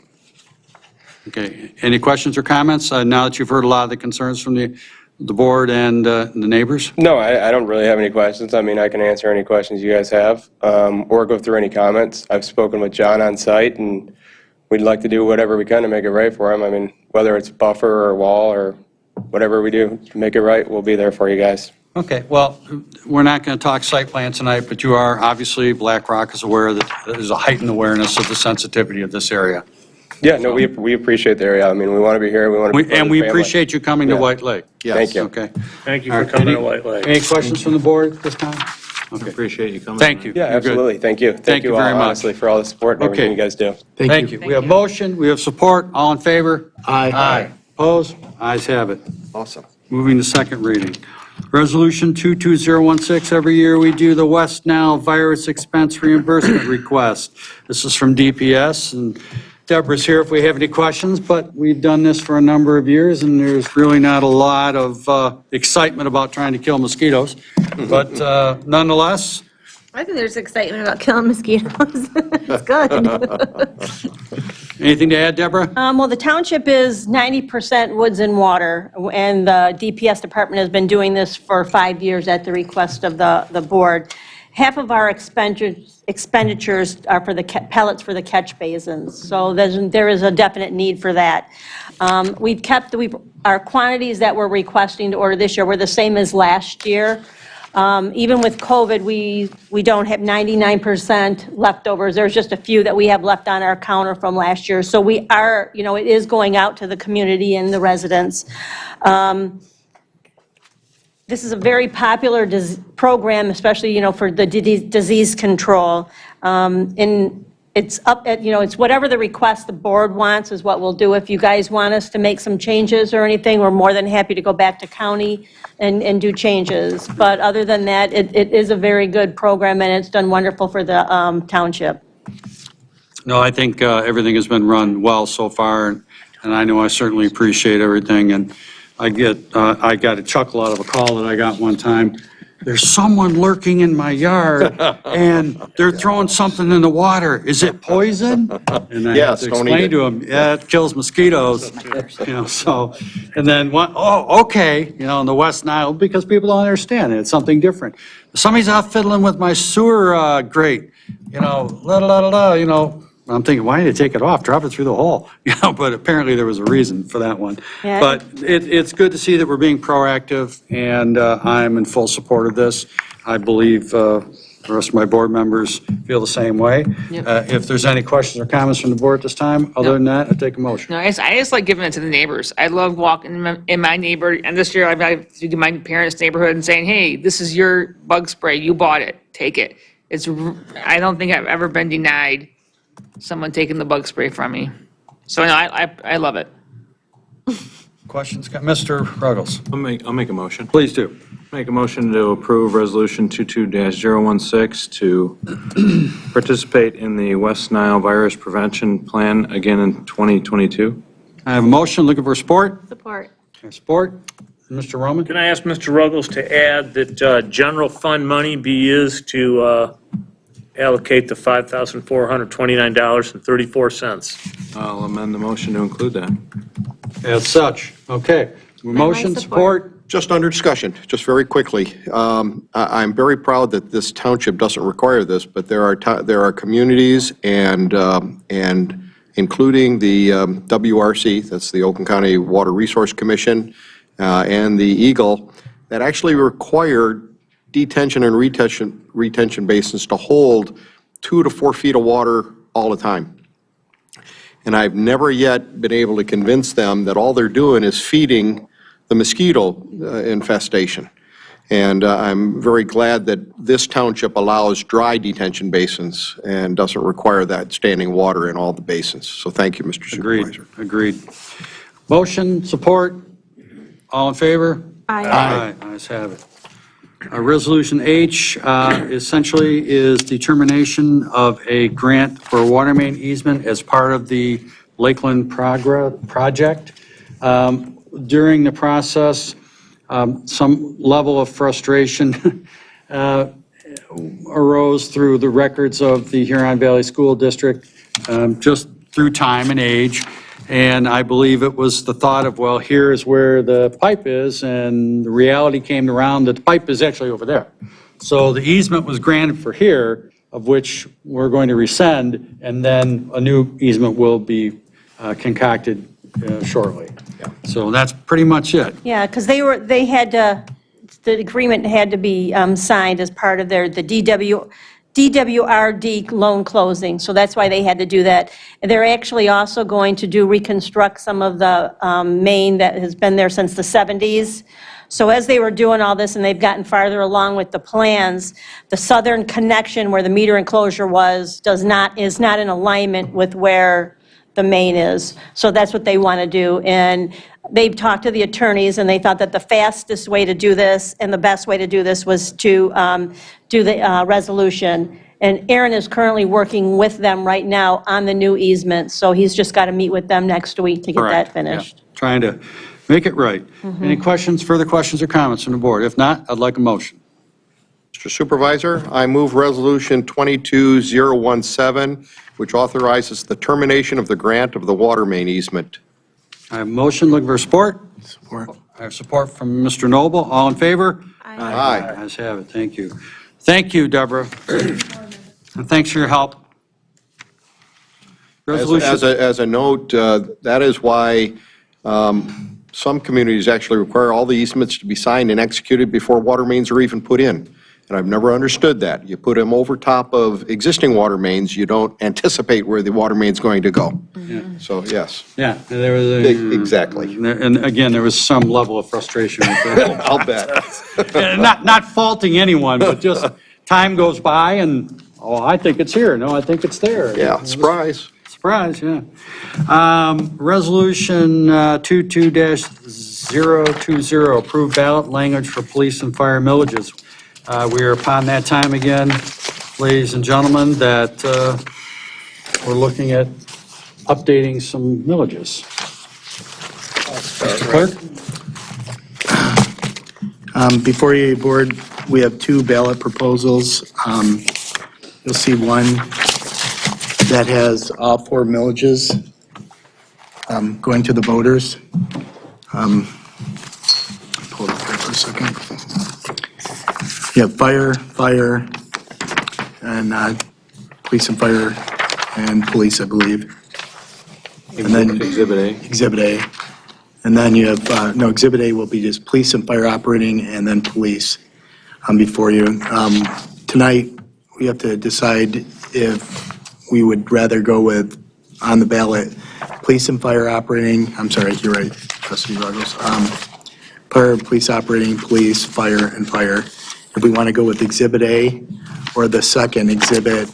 Okay, any questions or comments now that you've heard a lot of the concerns from the board and the neighbors? No, I don't really have any questions. I mean, I can answer any questions you guys have, or go through any comments. I've spoken with John on site, and we'd like to do whatever we can to make it right for him. I mean, whether it's buffer or wall or whatever we do to make it right, we'll be there for you guys. Okay, well, we're not going to talk site plan tonight, but you are, obviously, Blackrock is aware that there's a heightened awareness of the sensitivity of this area. Yeah, no, we appreciate the area. I mean, we want to be here. We want to be And we appreciate you coming to Yeah. White Lake. Thank you. Okay. Thank you All for right, coming to any- White Lake. Any questions from the board at this time? I appreciate you coming. Thank you. Yeah, You're good. absolutely. Thank you. Thank you very all, much. honestly, for all the support and Okay. everything you guys do. Thank you. We have motion, we have support, all in favor? Aye. Opposed? Ayes have it. Awesome. Moving to second reading. Resolution 22016, every year we do the West Nile virus expense reimbursement request. This is from DPS, and Deborah's here if we have any questions, but we've done this for a number of years, and there's really not a lot of excitement about trying to kill mosquitoes. But nonetheless, I think there's excitement about killing mosquitoes. It's good. anything to add, Deborah? Well, the township is 90% woods and water, and the DPS department has been doing this for 5 years at the request of the board. Half of our expenditures are for the pellets for the catch basins, so there is a definite need for that. We've kept, our quantities that we're requesting to order this year were the same as last year. Even with COVID, we don't have 99% leftovers. There's just a few that we have left on our counter from last year. So we are, it is going out to the community and the residents. This is a very popular program, especially, for the disease control. And it's up at, it's whatever the request the board wants is what we'll do. If you guys want us to make some changes or anything, we're more than happy to go back to county and do changes. But other than that, it is a very good program, and it's done wonderful for the township. No, I think everything has been run well so far, and I know I certainly appreciate everything. And I got a chuckle out of a call that I got one time. There's someone lurking in my yard, and they're throwing something in the water. Is it poison? And I have Yes, to don't eat explain it. to them, yeah, it kills mosquitoes. So, and then, okay, in the West Nile, because people don't understand it, it's something different. Somebody's out fiddling with my sewer grate, I'm thinking, why did you take it off? Drop it through the hole. But apparently there was a reason for that one. Yeah. But it's good to see that we're being proactive, and I'm in full support of this. I believe the rest of my board members feel the same way. If there's any questions or comments from the board at this time, other than that, I take a motion. No, I just like giving it to the neighbors. I love walking in my neighbor, and this year I've to my parents' neighborhood and saying, hey, this is your bug spray. You bought it. Take it. I don't think I've ever been denied someone taking the bug spray from me. So no, I love it. Questions? Mr. Ruggles? I'll make a motion. Please do. Make a motion to approve Resolution 22-016 to participate in the West Nile Virus Prevention Plan again in 2022. I have a motion, looking for support. Support. Support. Mr. Roman? Can I ask Mr. Ruggles to add that general fund money be used to allocate the $5,429.34? I'll amend the motion to include that. As such, okay. Motion, support. Just under discussion, just very quickly. I'm very proud that this township doesn't require this, but there are communities and including the WRC, that's the Oakland County Water Resource Commission, and the Eagle, that actually require detention and retention basins to hold 2 to 4 feet of water all the time. And I've never yet been able to convince them that all they're doing is feeding the mosquito infestation. And I'm very glad that this township allows dry detention basins and doesn't require that standing water in all the basins. So thank you, Mr. Supervisor. Agreed. Motion, support. All in favor? Aye. Ayes have it. Resolution H essentially is determination of a grant for a water main easement as part of the Lakeland project. During the process, some level of frustration arose through the records of the Huron Valley School District, just through time and age. And I believe it was the thought of, well, here is where the pipe is, and the reality came around that the pipe is actually over there. So the easement was granted for here, of which we're going to rescind, and then a new easement will be concocted shortly. So that's pretty much it. Yeah, because the agreement had to be signed as part of the DWRD loan closing, so that's why they had to do that. And they're actually also going to reconstruct some of the main that has been there since the 70s. So as they were doing all this and they've gotten farther along with the plans, the southern connection where the meter enclosure was is not in alignment with where the main is. So that's what they want to do. And they've talked to the attorneys, and they thought that the fastest way to do this and the best way to do this was to do the resolution. And Aaron is currently working with them right now on the new easement, so he's just got to meet with them next week to get Correct. that finished. Yeah. Trying to make it right. Any questions, further questions or comments from the board? If not, I'd like a motion. Mr. Supervisor, I move Resolution 22017, which authorizes the termination of the grant of the water main easement. I have a motion, looking for support. Support. I have support from Mr. Noble. All in favor? Aye. Ayes have it. Thank you. Thank you, Deborah. And thanks for your help. Resolution. As a note, that is why some communities actually require all the easements to be signed and executed before water mains are even put in. And I've never understood that. You put them over top of existing water mains, you don't anticipate where the water main's going to go. So, yes. Yeah, there was a. Exactly. And again, there was some level of frustration with that. I'll bet. And not faulting anyone, but just time goes by and, oh, I think it's here. No, I think it's there. Yeah, surprise. Surprise, yeah. Resolution 22-020, approved ballot language for police and fire millages. We are upon that time again, ladies and gentlemen, that we're looking at updating some millages. Mr. Clerk? Before you, board, we have two ballot proposals. You'll see one that has all four millages going to the voters. Pull it up here for a second. You have fire, and police and fire, and police, I believe. And then Exhibit A. Exhibit A. And then you have, no, Exhibit A will be just police and fire operating, and then police before you. Tonight, we have to decide if we would rather go with, on the ballot, police and fire operating, I'm sorry, you're right, Trustee Ruggles. Fire, police operating, police, fire, and fire. If we want to go with Exhibit A or the second exhibit,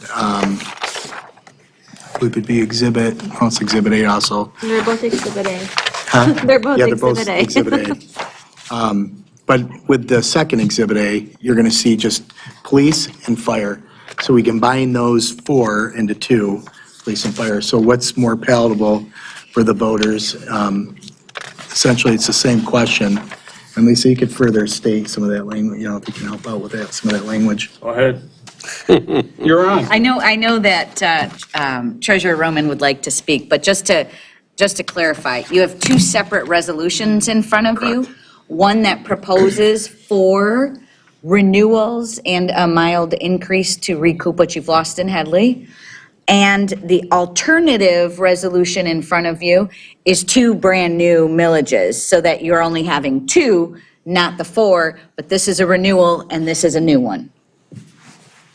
it would be Exhibit, oh, it's Exhibit A also. They're both Exhibit A. Huh? They're both Yeah, they're both Exhibit A. Exhibit A. But with the second Exhibit A, you're going to see just police and fire. So we combine those four into two, police and fire. So what's more palatable for the voters? Essentially, it's the same question. And Lisa, you could further state some of that language, you know, if you can help out with that, some of that language. Go ahead. You're on. I know that Treasurer Roman would like to speak, but just to clarify, you have two separate resolutions in front of you. One that proposes for renewals and a mild increase to recoup what you've lost in Headley. And the alternative resolution in front of you is two brand-new millages, so that you're only having two, not the four, but this is a renewal and this is a new one.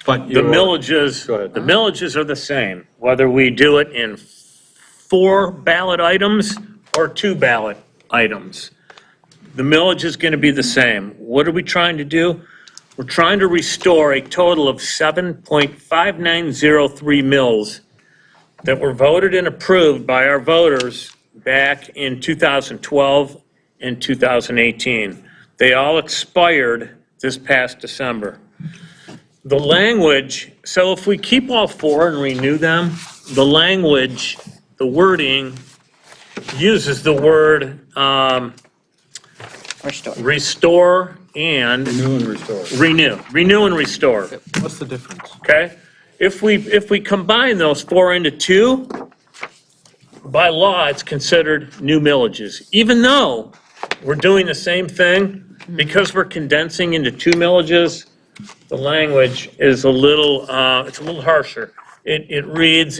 But The millages are the same, whether we do it in 4 ballot items or 2 ballot items. The millage is going to be the same. What are we trying to do? We're trying to restore a total of 7.5903 mills that were voted and approved by our voters back in 2012 and 2018. They all expired this past December. The language, so if we keep all 4 and renew them, the language, the wording uses the word Restore. restore and Renew and restore. renew and restore, What's the difference? okay? If we combine those four into two, by law, it's considered new millages. Even though we're doing the same thing, because we're condensing into two millages, the language is a little, it's a little harsher. It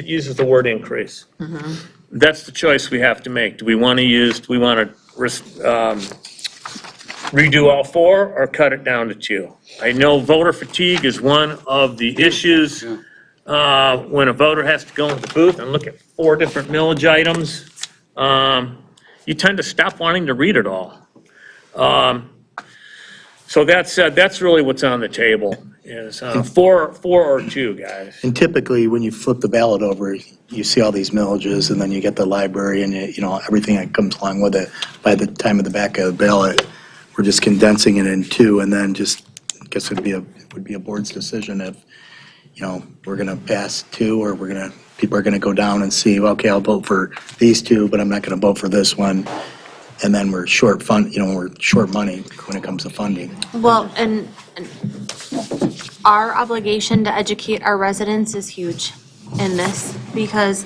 uses the word increase. That's the choice we have to make. Do we want to redo all four or cut it down to two? I know voter fatigue is one of the issues. When a voter has to go into the booth and look at four different millage items, you tend to stop wanting to read it all. So that's really what's on the table, is four or two, guys. And typically, when you flip the ballot over, you see all these millages, and then you get the library and, everything that comes along with it. By the time of the back of the ballot, we're just condensing it in two, and then just, I guess it would be a board's decision if, we're going to pass two, or people are going to go down and see, okay, I'll vote for these two, but I'm not going to vote for this one. And then we're short we're short money when it comes to funding. Well, and our obligation to educate our residents is huge in this, because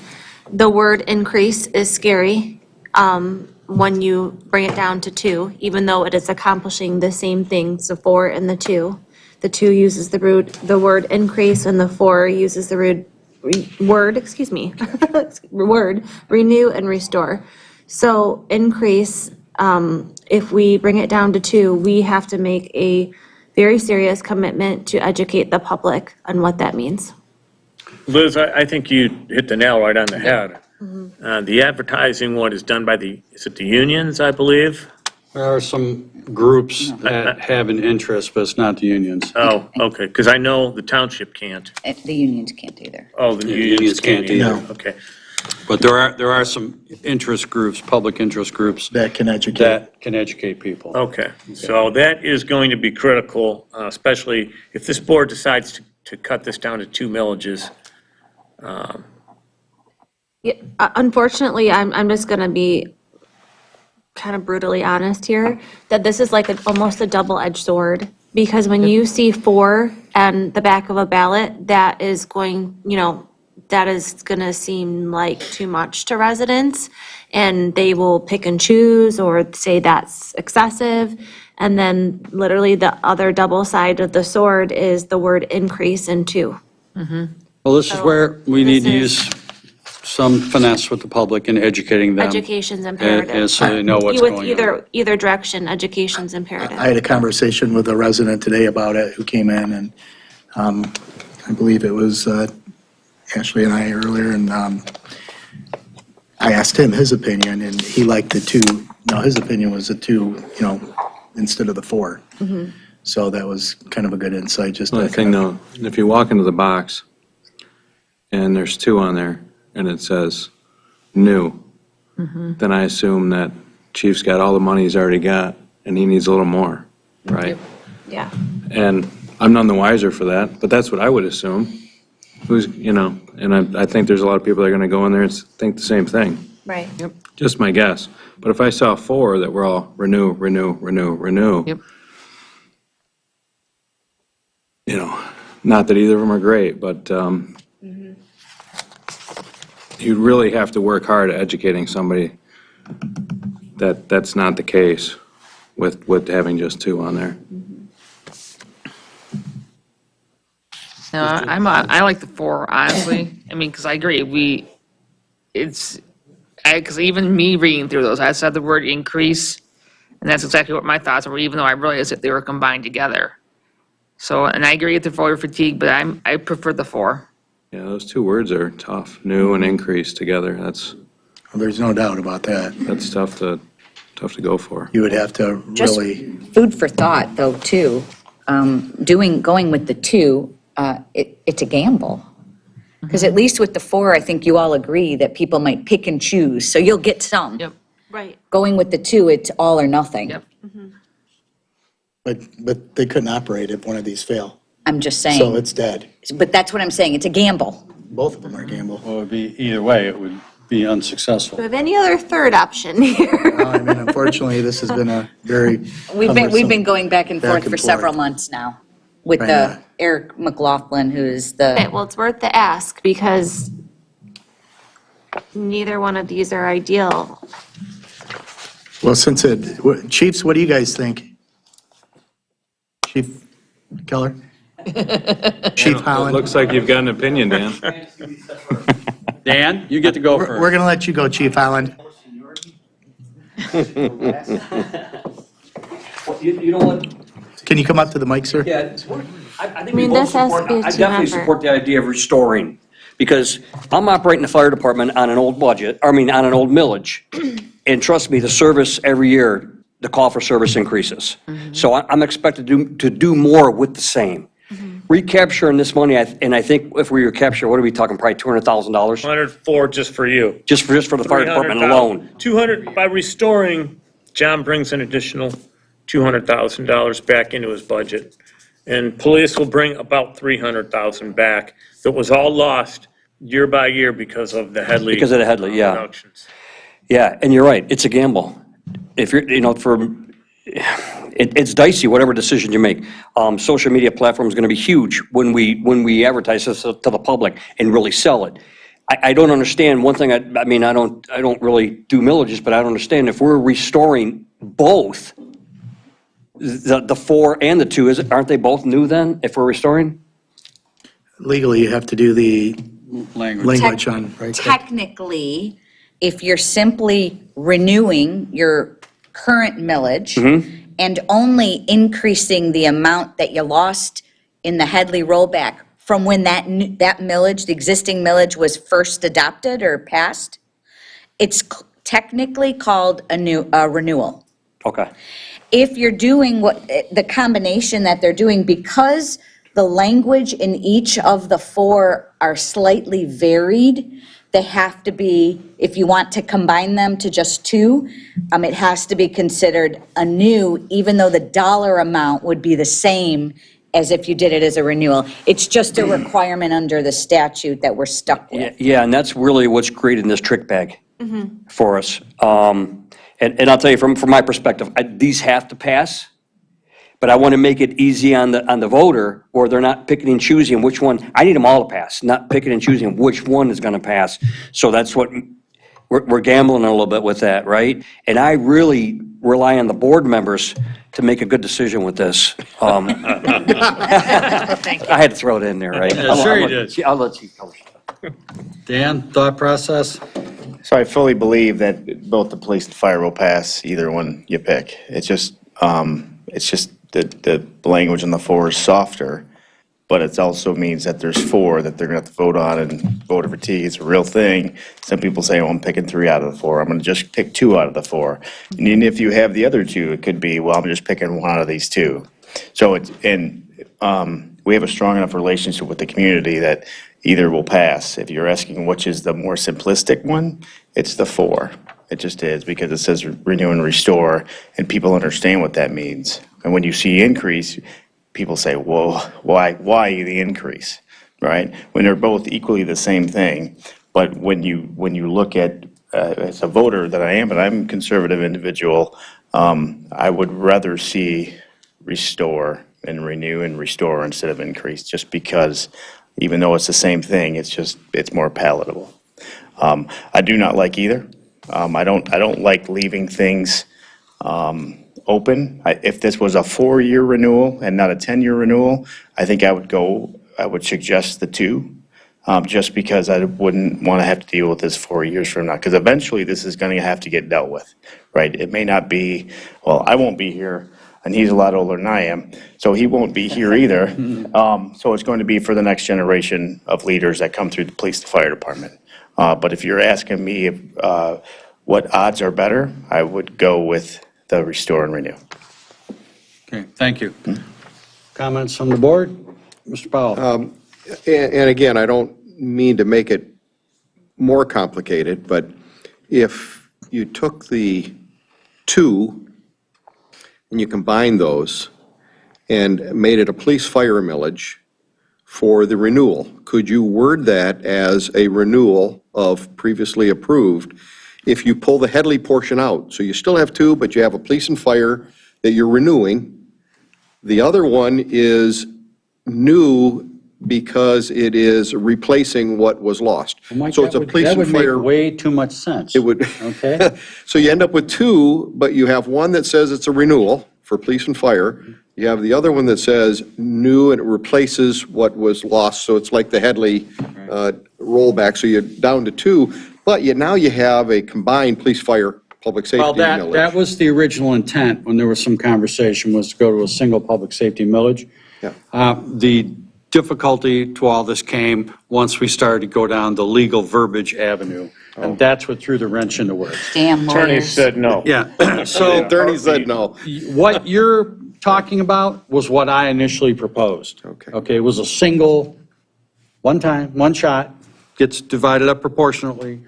the word increase is scary when you bring it down to two, even though it is accomplishing the same things, the four and the two. The two uses the word increase, and the four uses the word renew and restore. So increase, if we bring it down to two, we have to make a very serious commitment to educate the public on what that means. Liz, I think you hit the nail right on the head. The advertising one is done by is it the unions, I believe? There are some groups that have an interest, but it's not the unions. Oh, okay, because I know the township can't. The unions can't either. Oh, the unions can't either, okay. But there are some interest groups, public interest groups. That can educate. That can educate people. Okay, so that is going to be critical, especially if this board decides to cut this down to two millages. Yeah, unfortunately, I'm just gonna be kind of brutally honest here, that this is like almost a double-edged sword. Because when you see four and the back of a ballot, that is gonna seem like too much to residents, and they will pick and choose or say that's excessive. And then literally the other double side of the sword is the word increase in two. Well, this is where we need to use some finesse with the public and educating them. Education's imperative. And so they know what's With going on. either direction, education's imperative. I had a conversation with a resident today about it who came in, and I believe it was Ashley and I earlier, and I asked him his opinion, and he liked the two. No, his opinion was the two, instead of the four. So that was kind of a good insight. Just Well, the thing though, if you walk into the box and there's two on there and it says new, then I assume that Chief's got all the money he's already got and he needs a little more, right? Yeah. And I'm none the wiser for that, but that's what I would assume. And I think there's a lot of people that are gonna go in there and think the same thing. Right. Yep. Just my guess. But if I saw four that were all renew, Yep. Not that either of them are great, but you really have to work hard at educating somebody that that's not the case with having just two on there. No, I like the four, honestly. I mean, because I agree, because even me reading through those, I said the word increase, and that's exactly what my thoughts were, even though I realized that they were combined together. So, and I agree with the voter fatigue, but I prefer the four. Yeah, those two words are tough, new and increase together. there's no doubt about that. That's tough to go for. You would have to Just really, food for thought, though, too. Going with the two, it's a gamble. Because at least with the four, I think you all agree that people might pick and choose, so you'll get some. Yep. Right. Going with the two, it's all or nothing. Yep. but they couldn't operate if one of these fail. I'm just So saying, it's dead. but that's what I'm saying, it's a gamble. Both of them are a gamble. Well, it'd be either way, it would be unsuccessful. Do we have any other third option here? I mean, unfortunately, this has been a very We've been cumbersome- going back and forth and for forth. several months now with Trying the to- Eric McLaughlin, who's Okay, the, well, it's worth the ask because neither one of these are ideal. Well, Chiefs, what do you guys think? Chief Keller? Chief It Holland? looks like you've got an opinion, Dan. Dan, you get to go We're first. going to let you go, Chief Holland. You know what? Can you come up to the mic, sir? Yeah, it's work. I think mean, we both this has to support, be a I team definitely effort. support the idea of restoring, because I'm operating the fire department on an old budget, on an old millage. And trust me, the service every year, the call for service increases. So I'm expected to do more with the same. Recapturing this money, and I think if we recapture, what are we talking, probably $200,000? 104 just for you. Just for the fire department alone. 200, by restoring, John brings an additional $200,000 back into his budget. And police will bring about 300,000 back. That was all lost year by year because of the Headley. Because of the Headley, yeah. reductions. Yeah, and you're right, it's a gamble. If you're, it's dicey, whatever decision you make. Social media platform is going to be huge when we advertise this to the public and really sell it. I don't understand, one thing, I mean, I don't really do millages, but I don't understand if we're restoring both, the 4 and the 2, aren't they both new then, if we're restoring? Legally, you have to do the Language. language on, right? technically, if you're simply renewing your current millage and only increasing the amount that you lost in the Headley rollback from when that millage, the existing millage was first adopted or passed, it's technically called a renewal. Okay. If you're doing the combination that they're doing, because the language in each of the 4 are slightly varied, they have to be, if you want to combine them to just 2, it has to be considered a new, even though the dollar amount would be the same as if you did it as a renewal. It's just a requirement under the statute that we're stuck with. Yeah, and that's really what's creating this trick bag for us. And I'll tell you, from my perspective, these have to pass, but I want to make it easy on the voter, where they're not picking and choosing which one. I need them all to pass, not picking and choosing which one is going to pass. So that's what, we're gambling a little bit with that, right? And I really rely on the board members to make a good decision with this. I had to throw it in there, right? Yeah, sure you did. I'll let you cover. Dan, thought process? So I fully believe that both the police and fire will pass either one you pick. It's just the language in the 4 is softer, but it also means that there's 4 that they're gonna have to vote on, and voter fatigue is a real thing. Some people say, oh, I'm picking 3 out of the 4. I'm gonna just pick 2 out of the 4. And even if you have the other 2, it could be, well, I'm just picking 1 out of these 2. So we have a strong enough relationship with the community that either will pass. If you're asking which is the more simplistic one, it's the 4. It just is, because it says renew and restore, and people understand what that means. And when you see increase, people say, whoa, why the increase, right? When they're both equally the same thing. But when you look at, as a voter that I am, and I'm a conservative individual, I would rather see restore and renew and restore instead of increase, just because even though it's the same thing, it's more palatable. I do not like either. I don't like leaving things open. If this was a 4-year renewal and not a 10-year renewal, I think I would suggest the 2, just because I wouldn't want to have to deal with this 4 years from now, because eventually this is going to have to get dealt with, right? It may not be, well, I won't be here, and he's a lot older than I am, so he won't be here either. So it's going to be for the next generation of leaders that come through the police and fire department. But if you're asking me what odds are better, I would go with the restore and renew. Okay, thank you. Comments from the board? Mr. Powell? And again, I don't mean to make it more complicated, but if you took the 2 and you combined those and made it a police fire millage for the renewal. Could you word that as a renewal of previously approved if you pull the Headley portion out? So you still have two, but you have a police and fire that you're renewing. The other one is new because it is replacing what was lost. Mike, So it's a police that and would make fire. way too much sense. It would. Okay? So you end up with two, but you have one that says it's a renewal for police and fire. You have the other one that says new and it replaces what was lost. So it's like the Headley rollback. So you're down to two, but now you have a combined police, fire, public safety Well, that millage. was the original intent when there was some conversation, was to go to a single public safety millage. Yeah. The difficulty to all this came once we started to go down the legal verbiage avenue. And that's what threw the wrench in the works. Damn Attorney lawyers. said no. Yeah, The so attorney said no. what you're talking about was what I initially proposed. Okay. It was a single, one time, one shot, gets divided up proportionately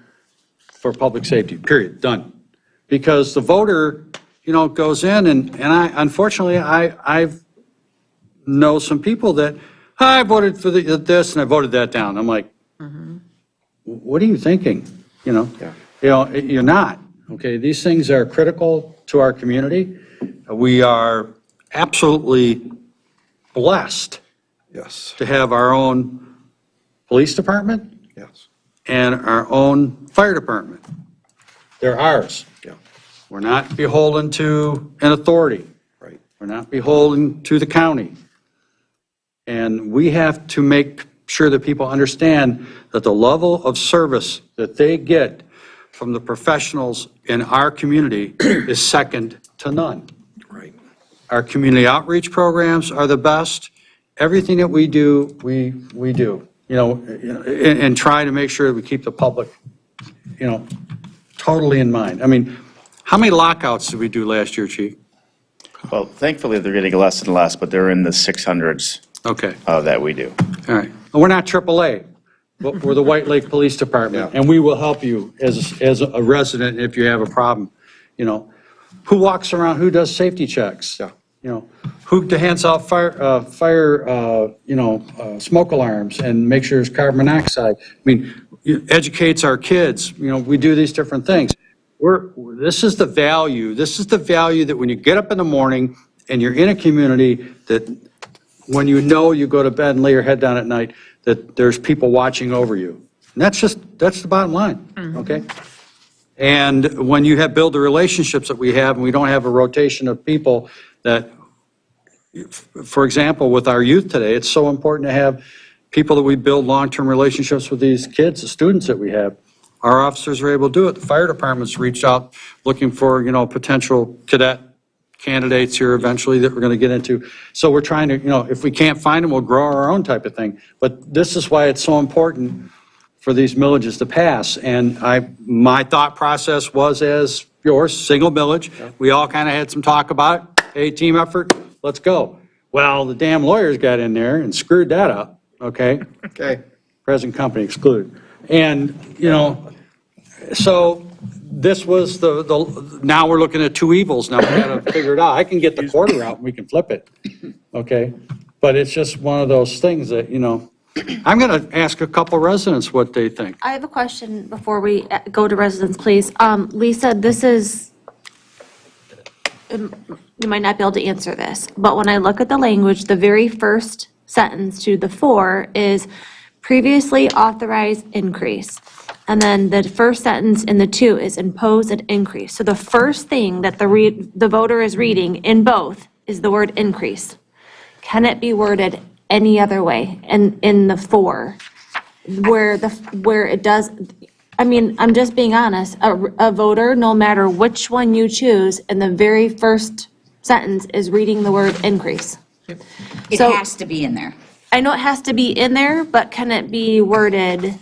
for public safety, period, done. Because the voter, goes in and unfortunately, I've know some people that, I voted for this and I voted that down. I'm like, what are you thinking? You're not, okay? These things are critical to our community. We are absolutely blessed Yes, to have our own police department yes, and our own fire department. They're ours. yeah, We're not beholden to an authority. right. We're not beholden to the county. And we have to make sure that people understand that the level of service that they get from the professionals in our community is second to none. Right. Our community outreach programs are the best. Everything that we do, we do, and try to make sure that we keep the public, totally in mind. I mean, how many lockouts did we do last year, Chief? Well, thankfully, they're getting less and less, but they're in the 600s Okay, that we do. all right. And we're not AAA, but we're the White Lake Police Department, Yeah. and we will help you as a resident if you have a problem. Who walks around, who does safety checks? Yeah. Who hands out smoke alarms and make sure there's carbon monoxide? I mean, educates our kids, we do these different things. This is the value that when you get up in the morning and you're in a community that when you go to bed and lay your head down at night, that there's people watching over you. And that's the bottom line, okay? And when you build the relationships that we have, and we don't have a rotation of people that, for example, with our youth today, it's so important to have people that we build long-term relationships with these kids, the students that we have. Our officers are able to do it. The fire department's reached out looking for, potential cadet candidates here eventually that we're going to get into. So we're trying to, if we can't find them, we'll grow our own type of thing. But this is why it's so important for these millages to pass. And my thought process was as yours, single millage. We all kind of had some talk about it. Hey, team effort, let's go. Well, the damn lawyers got in there and screwed that up, okay? Okay. Present company excluded. And, so this was now we're looking at two evils. Now we got to figure it out. I can get the quarter out and we can flip it, okay? But it's just one of those things that, I'm going to ask a couple residents what they think. I have a question before we go to residents, please. Lisa, this is, you might not be able to answer this, but when I look at the language, the very first sentence to the 4 is previously authorized increase. And then the first sentence in the 2 is impose an increase. So the first thing that the voter is reading in both is the word increase. Can it be worded any other way in the 4 where it does? I mean, I'm just being honest, a voter, no matter which one you choose, in the very first sentence is reading the word increase. It has to be in there. I know it has to be in there, but can it be worded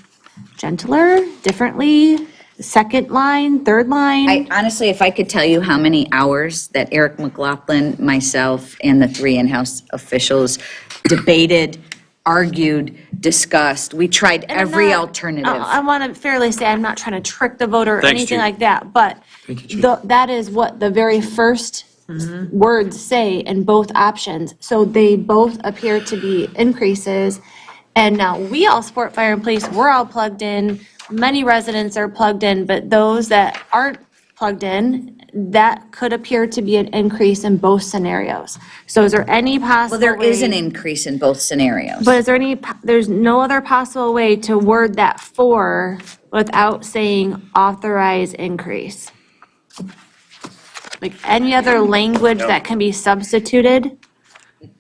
gentler, differently, second line, third line? Honestly, if I could tell you how many hours that Eric McLaughlin, myself, and the 3 in-house officials debated, argued, discussed, we tried And I'm every not- alternative. I want to fairly say, I'm not trying to trick the voter or Thanks, anything Chief. like that, but that is what the very first words say in both options. So they both appear to be increases, And now we all support fire and police, we're all plugged in, many residents are plugged in, but those that aren't plugged in, that could appear to be an increase in both scenarios. So is there any possible Well, there is an way- increase in both scenarios. But is there any, there's no other possible way to word that for without saying authorize increase? Like any other language that can be substituted?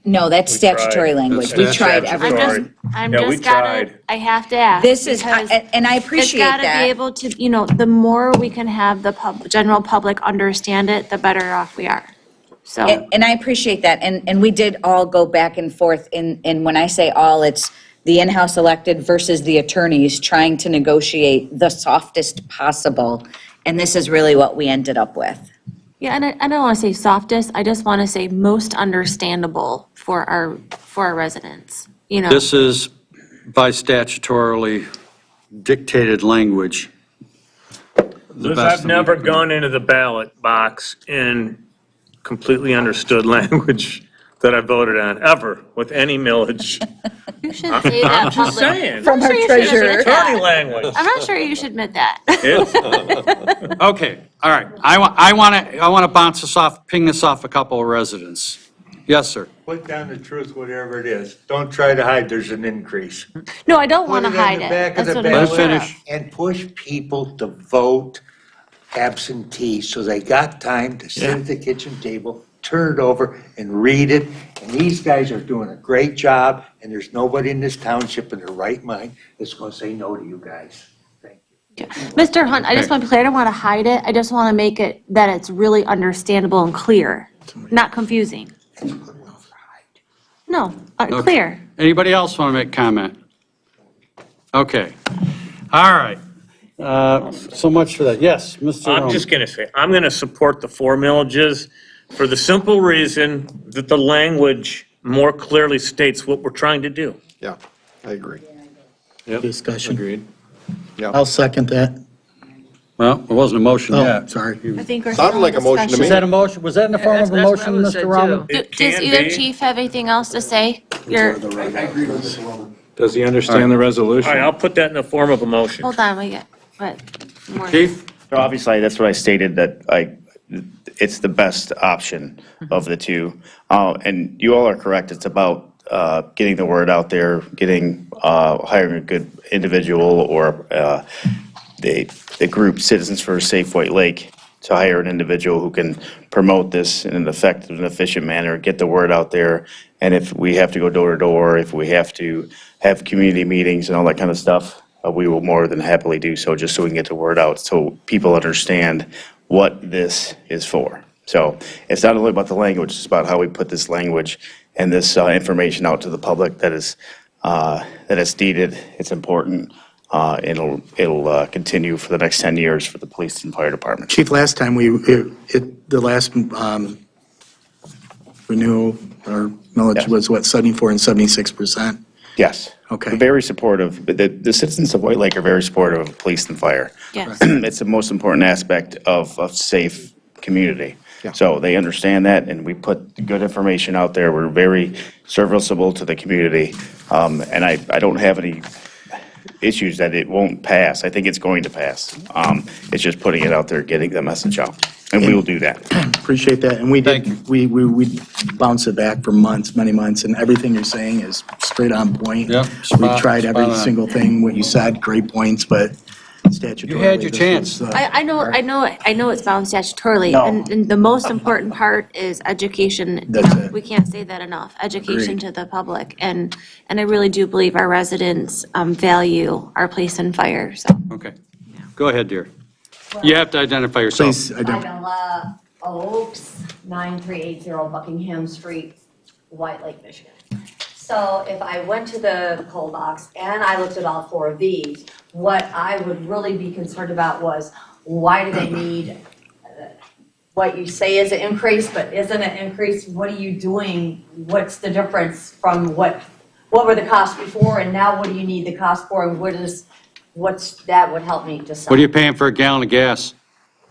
No, that's statutory language. We That's tried statutory. everything. I'm Yeah, we just gotta, tried. I have to ask. This is, because and I appreciate It's gotta be that. able to, you know, the more we can have the general public understand it, the better off we are. So, And I appreciate that, and we did all go back and forth, and when I say all, it's the in-house elected versus the attorneys trying to negotiate the softest possible, and this is really what we ended up with. yeah, and I don't wanna say softest, I just wanna say most understandable for our residents, you know? This is by statutorily dictated language. Liz, I've never gone into the ballot box and completely understood language that I voted on, ever, with any millage. You should say that I'm just publicly. saying. From our I'm sure you should treasurer. admit that. Attorney language. I'm not sure you should admit that. It's- Okay, all right. I want to bounce this off, ping this off a couple of residents. Yes, sir. Put down the truth, whatever it is. Don't try to hide there's an increase. No, I don't wanna hide Put it it. on the back of That's the what I'm Let ballot finish. and push people to vote absentee, so they got time to sit at the kitchen table, turn it over and read it. And these guys are doing a great job, and there's nobody in this township in their right mind that's gonna say no to you guys. Thank you. Mr. Hunt, I just want to be clear, I don't want to hide it, I just want to make it that it's really understandable and clear, not confusing. No, Okay. clear. Anybody else want to make comment? Okay, all right. So much for that. Yes, Mr. I'm Roman. just gonna say, I'm gonna support the 4 millages for the simple reason that the language more clearly states what we're trying to do. Yeah, I agree. Discussion. Agreed. I'll second that. Well, it wasn't a motion Oh, yet. sorry. I think we're Sounded still like in a motion to discussion. Was that a motion? Was that in the form of a That's what I motion, would've Mr. said, Roman? too. Does either chief have anything else to say? You're, Does he understand the All right, resolution? I'll put that in the form of a motion. hold on, we get, what? More. Chief? So obviously, that's what I stated, that it's the best option of the two. And you all are correct, it's about getting the word out there, hiring a good individual or the group Citizens for a Safe White Lake to hire an individual who can promote this in an effective and efficient manner, get the word out there. And if we have to go door to door, if we have to have community meetings and all that kind of stuff, we will more than happily do so, just so we can get the word out, so people understand what this is for. So it's not only about the language, it's about how we put this language and this information out to the public that is needed. It's important. It'll continue for the next 10 years for the police and fire department. Chief, last time the last renewal or millage Yes. was what, 74 and 76%? Yes. Okay. Very supportive. The citizens of White Lake are very supportive of police and fire. Yes. It's the most important aspect of a safe community. So they understand that, and we put good information out there. We're very serviceable to the community. And I don't have any issues that it won't pass. I think it's going to pass. It's just putting it out there, getting the message out. And we will do that. Appreciate that. And we did, we bounced it back for months, many months, and everything you're saying is straight on point. Yep, We spot- tried every spot on. single thing, what you said, great points, but statutorily. You had your this chance. was, I know it's bound statutorily, No. and the most important part is education. You That's know, it. we can't say that enough, education Agreed. to the public, and I really do believe our residents value our police and fire, so. Okay. Go ahead, dear. You have to identify yourself. Please, I don't, Ida Oaks, 9380 Buckingham Street, White Lake, Michigan. So if I went to the poll box and I looked at all 4 of these, what I would really be concerned about was, why do they need what you say is an increase, but isn't an increase? What are you doing? What's the difference from what were the costs before, and now what do you need the cost for, and that would help me decide. What are you paying for a gallon of gas?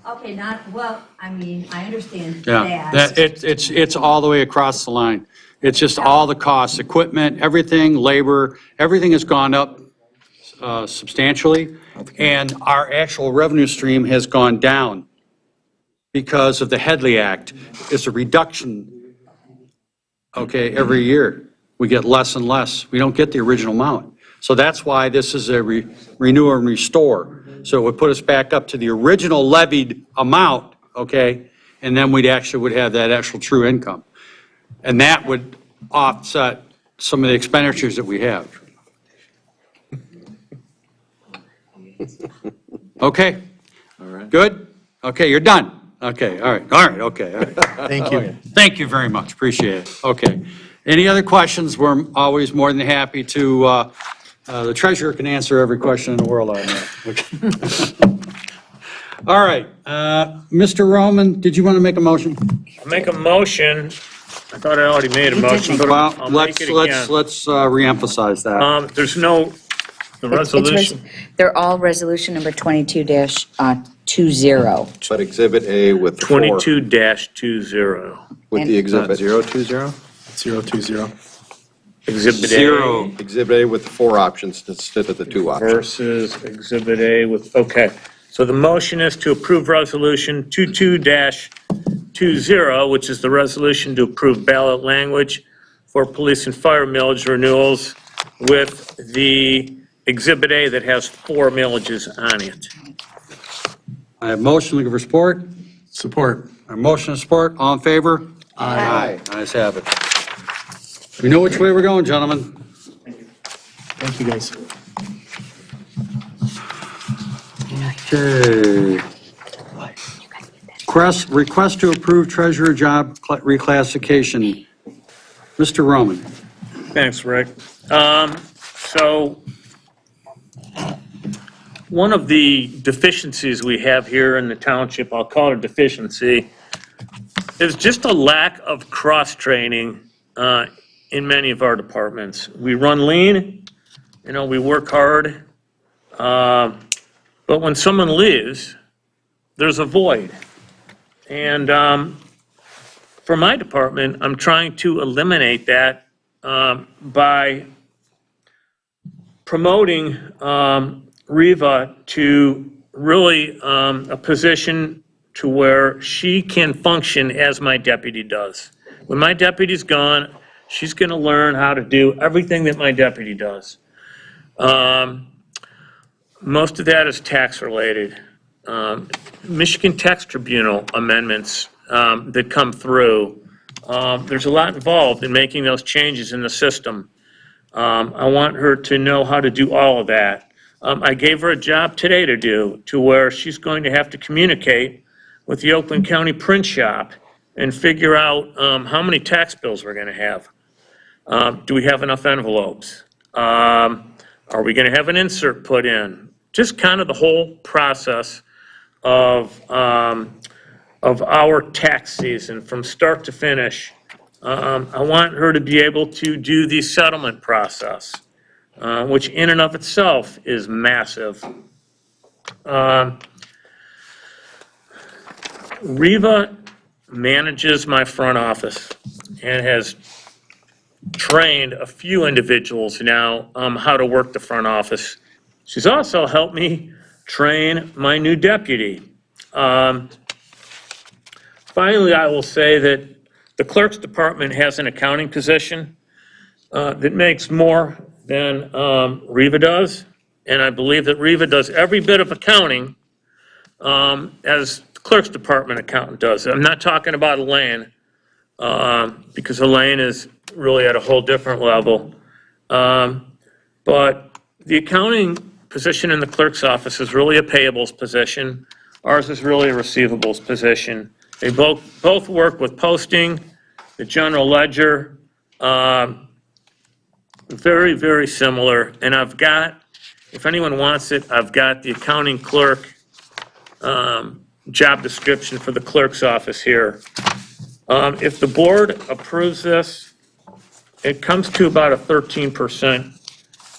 Okay, I understand Yeah, that. it's all the way across the line. It's just all the costs, equipment, everything, labor, everything has gone up substantially. And our actual revenue stream has gone down because of the Headley Act. It's a reduction, okay, every year. We get less and less. We don't get the original amount. So that's why this is a renew and restore. So it would put us back up to the original levied amount, okay? And then we'd actually have that actual true income. And that would offset some of the expenditures that we have. Okay? All right. Good? Okay, you're done. Okay, all right, okay, all right. Thank you. Okay. Thank you very much, appreciate it. Okay. Any other questions? We're always more than happy to, the treasurer can answer every question in the world on that. Okay. All right, Mr. Roman, did you want to make a motion? I'll make a motion. I thought I already made a motion, but Well, I'll make it again. let's reemphasize that. There's no, the resolution. They're all resolution number 22-20. But Exhibit A with the four. 22-20. With the Exhibit. 020? 020. Exhibit A. Zero. Exhibit A with the four options instead of the two options. Versus Exhibit A with, okay. So the motion is to approve Resolution 22-20, which is the resolution to approve ballot language for police and fire millage renewals with the Exhibit A that has 4 millages on it. I have motion, looking for support. Support. A motion and support, all in favor? Aye. Ayes have it. We know which way we're going, gentlemen. Thank you, guys. Okay. Request to approve treasurer job reclassification. Mr. Roman. Thanks, Rick. So one of the deficiencies we have here in the township, I'll call it a deficiency, is just a lack of cross-training in many of our departments. We run lean, we work hard, but when someone leaves, there's a void. And for my department, I'm trying to eliminate that by promoting Riva to really a position to where she can function as my deputy does. When my deputy's gone, she's going to learn how to do everything that my deputy does. Most of that is tax related. Michigan Tax Tribunal amendments that come through, there's a lot involved in making those changes in the system. I want her to know how to do all of that. I gave her a job today to do, to where she's going to have to communicate with the Oakland County print shop and figure out how many tax bills we're going to have. Do we have enough envelopes? Are we going to have an insert put in? Just kind of the whole process of our tax season from start to finish. I want her to be able to do the settlement process, which in and of itself is massive. Riva manages my front office and has trained a few individuals now how to work the front office. She's also helped me train my new deputy. Finally, I will say that the clerk's department has an accounting position that makes more than Riva does, and I believe that Riva does every bit of accounting as the clerk's department accountant does. I'm not talking about Elaine, because Elaine is really at a whole different level. But the accounting position in the clerk's office is really a payables position. Ours is really a receivables position. They both work with posting, the general ledger, very, very similar. And I've got, if anyone wants it, I've got the accounting clerk job description for the clerk's office here. If the board approves this, it comes to about a 13%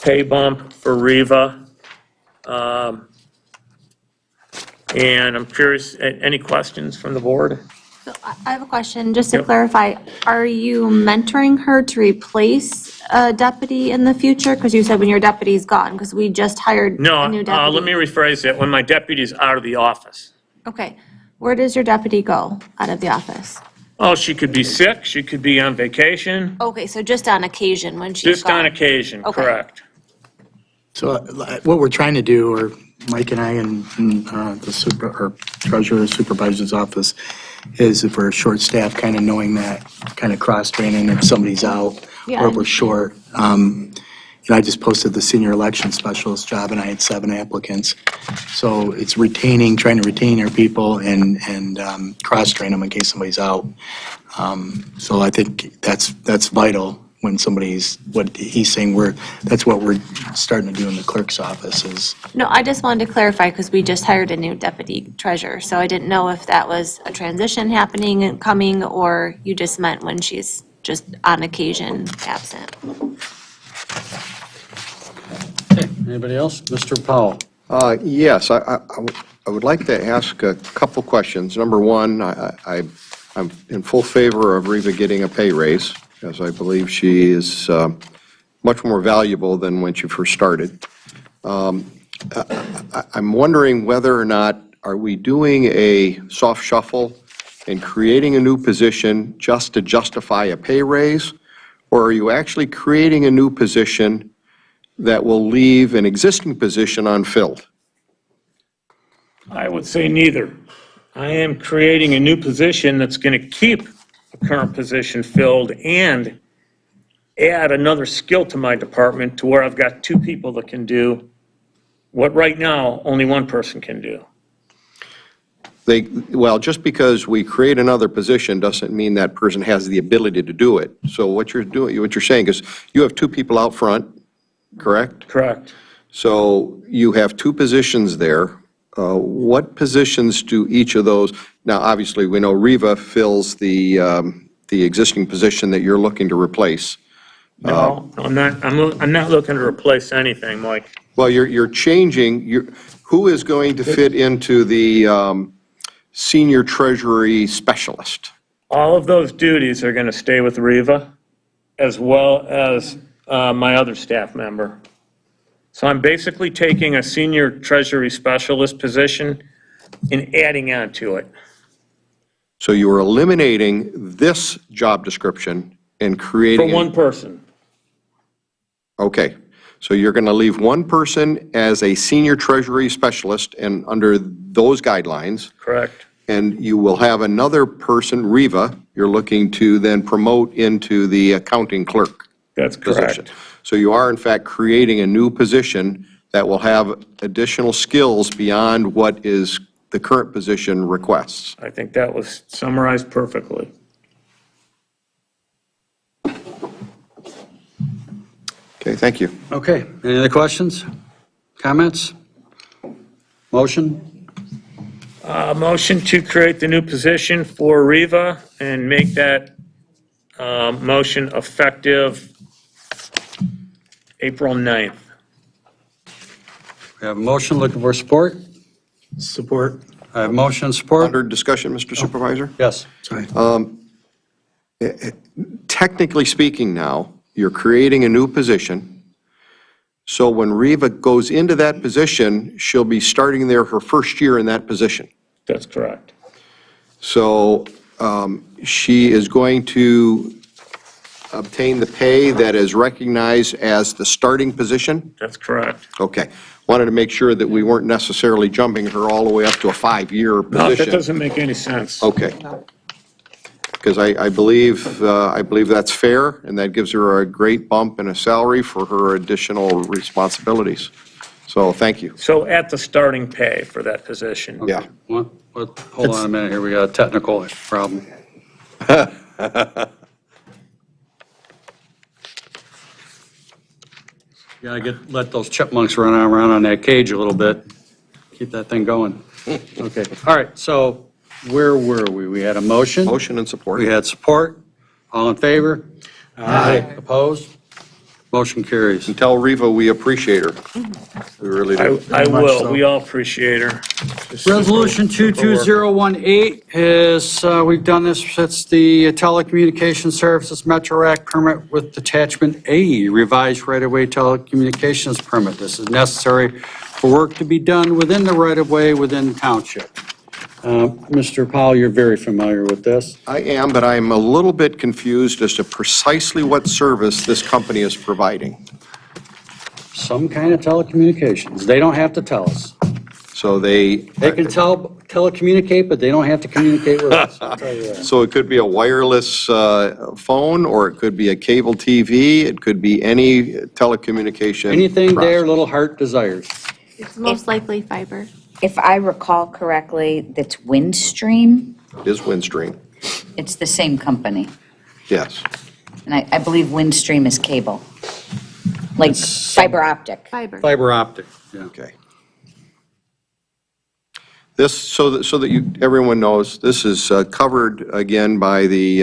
pay bump for Riva. And I'm curious, any questions from the board? So I have a question, just to clarify, are you mentoring her to replace a deputy in the future? Because you said when your deputy's gone, because we just hired No, a new deputy. let me rephrase that. When my deputy's out of the office. Okay, where does your deputy go out of the office? Oh, she could be sick, she could be on vacation, Okay, so just on occasion when she's just on gone. occasion, Okay. correct. So what we're trying to do, or Mike and I and the or treasurer supervisor's office, is if we're short staffed, kind of knowing that, kind of cross-training if somebody's out Yeah, or I if we're short. I just posted the senior election specialist job and I had 7 applicants. So it's retaining, trying to retain our people and cross-train them in case somebody's out. So I think that's vital when somebody's, what he's saying, that's what we're starting to do in the clerk's office is. No, I just wanted to clarify because we just hired a new deputy treasurer. So I didn't know if that was a transition happening and coming, or you just meant when she's just on occasion absent. Anybody else? Mr. Powell? Yes, I would like to ask a couple questions. Number one, I'm in full favor of Reva getting a pay raise, as I believe she is much more valuable than when she first started. I'm wondering whether or not, are we doing a soft shuffle and creating a new position just to justify a pay raise? Or are you actually creating a new position that will leave an existing position unfilled? I would say neither. I am creating a new position that's going to keep a current position filled and add another skill to my department to where I've got 2 people that can do what right now only 1 person can do. Well, just because we create another position doesn't mean that person has the ability to do it. So what you're saying is you have 2 people out front, correct? Correct. So you have 2 positions there. What positions do each of those, now obviously we know Reva fills the existing position that you're looking to replace. No, I'm not looking to replace anything, Mike. Well, you're changing, who is going to fit into the senior treasury specialist? All of those duties are going to stay with Reva, as well as my other staff member. So I'm basically taking a senior treasury specialist position and adding on to it. So you are eliminating this job description and creating. For 1 person. Okay, so you're going to leave 1 person as a senior treasury specialist and under those guidelines. Correct. And you will have another person, Reva, you're looking to then promote into the accounting clerk. That's position. correct. So you are in fact creating a new position that will have additional skills beyond what is the current position requests. I think that was summarized perfectly. Okay, thank you. Okay, any other questions, comments? Motion? Motion to create the new position for Reva and make that motion effective April 9th. We have a motion, looking for support? Support. I have motion and support? Under discussion, Mr. Supervisor? Yes. Sorry. Technically speaking now, you're creating a new position. So when Reva goes into that position, she'll be starting there her first year in that position. That's correct. So she is going to obtain the pay that is recognized as the starting position? That's correct. Okay. Wanted to make sure that we weren't necessarily jumping her all the way up to a 5-year position. No, that doesn't make any sense. Okay. Because I believe that's fair, and that gives her a great bump in a salary for her additional responsibilities. So, thank you. So at the starting pay for that position. Yeah. Hold on a minute here, we got a technical problem. You gotta let those chipmunks run around on that cage a little bit, keep that thing going. Okay, all right, so where were we? We had a motion? Motion and support. We had support. All in favor? Aye. Opposed? Motion carries. And tell Reva we appreciate her. We really do. I will. We all appreciate her. Resolution 22018 is, we've done this, it's the Telecommunications Services Metro Act permit with attachment A, revised right-of-way telecommunications permit. This is necessary for work to be done within the right-of-way within the township. Mr. Powell, you're very familiar with this. I am, but I'm a little bit confused as to precisely what service this company is providing. Some kind of telecommunications. They don't have to tell us. So they can telecommunicate, but they don't have to communicate with us. I'll tell you that. So it could be a wireless phone, or it could be a cable TV, it could be any telecommunication. Anything their little heart desires. It's most likely fiber. If I recall correctly, that's Windstream. It is Windstream, It's the same company. yes. And I believe Windstream is cable, like fiber optic. Fiber optic, yeah. Okay. This, so that you, everyone knows, this is covered again by the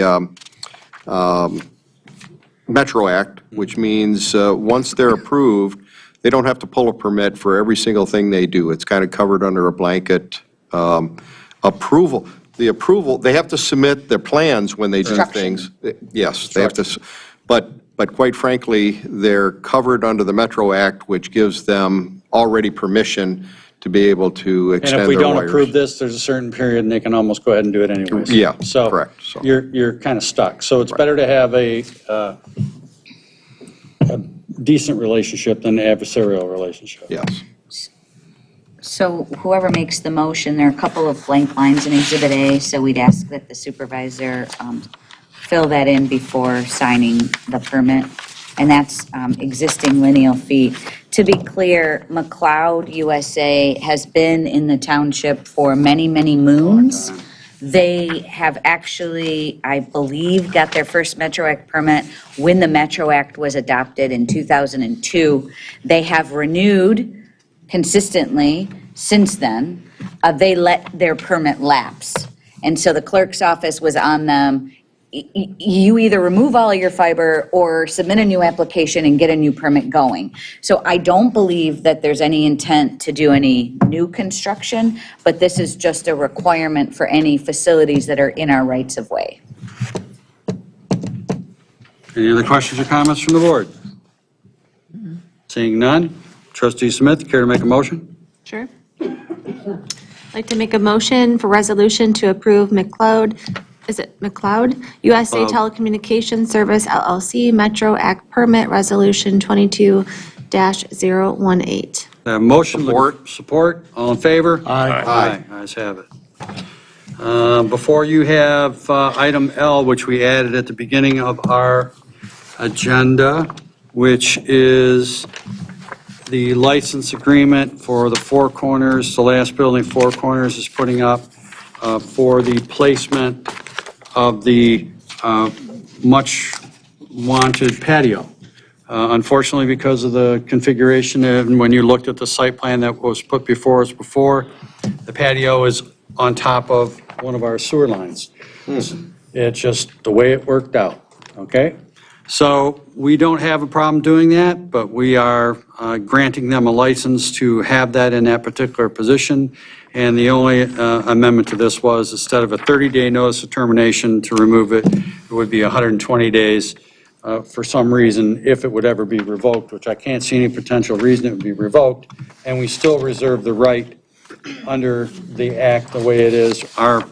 Metro Act, which means once they're approved, they don't have to pull a permit for every single thing they do. It's kind of covered under a blanket approval. The approval, they have to submit their plans when they do things. Yes, they have to, but quite frankly, they're covered under the Metro Act, which gives them already permission to be able to And extend if their we wires. don't approve this, there's a certain period and they can almost go ahead and do it anyways. Yeah, So correct. you're kind of stuck. So it's better to have a decent relationship than an adversarial relationship. Yes. So whoever makes the motion, there are a couple of blank lines in Exhibit A, so we'd ask that the supervisor fill that in before signing the permit. And that's existing lineal feet. To be clear, McLeod USA has been in the township for many, many moons. They have actually, I believe, got their first Metro Act permit when the Metro Act was adopted in 2002. They have renewed consistently since then. They let their permit lapse. And so the clerk's office was on them. You either remove all of your fiber or submit a new application and get a new permit going. So I don't believe that there's any intent to do any new construction, but this is just a requirement for any facilities that are in our rights of way. Any other questions or comments from the board? Seeing none, Trustee Smith, care to make a motion? Sure. I'd like to make a motion for resolution to approve McLeod, is it McLeod? USA Telecommunications Service LLC Metro Act Permit Resolution 22-018. Motion, support, all in favor? Aye. Ayes have it. Before you have item L, which we added at the beginning of our agenda, which is the license agreement for the Four Corners, the last building Four Corners is putting up for the placement of the much-wanted patio. Unfortunately, because of the configuration, and when you looked at the site plan that was put before us before, the patio is on top of one of our sewer lines. It's just the way it worked out, okay? So we don't have a problem doing that, but we are granting them a license to have that in that particular position. And the only amendment to this was, instead of a 30-day notice of termination to remove it, it would be 120 days for some reason, if it would ever be revoked, which I can't see any potential reason it would be revoked. And we still reserve the right under the act, the way it is, our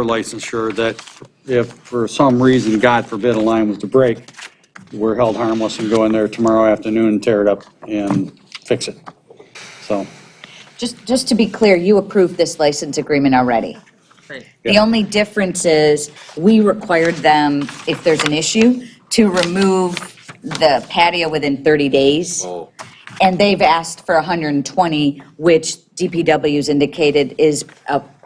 licensure, that if for some reason, God forbid, a line was to break, we're held harmless and go in there tomorrow afternoon and tear it up and fix it. So. Just to be clear, you approved this license agreement already. The only difference is we required them, if there's an issue, to remove the patio within 30 days. And they've asked for 120, which DPW's indicated is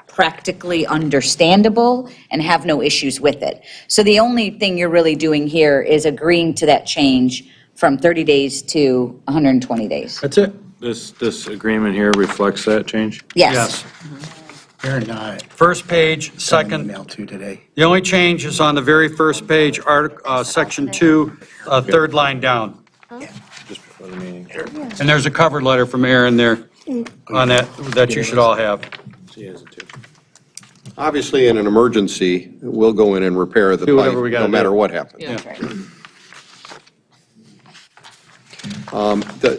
practically understandable and have no issues with it. So the only thing you're really doing here is agreeing to that change from 30 days to 120 days. That's it. This agreement here reflects that change? Yes. First page, second. Email to today. The only change is on the very first page, section 2, third line down. Just before the meeting. And there's a cover letter from Aaron there on that you should all have. She has it too. Obviously, in an emergency, we'll go in and repair the Do pipe, whatever we gotta no matter do. what happens. Yeah, that's right.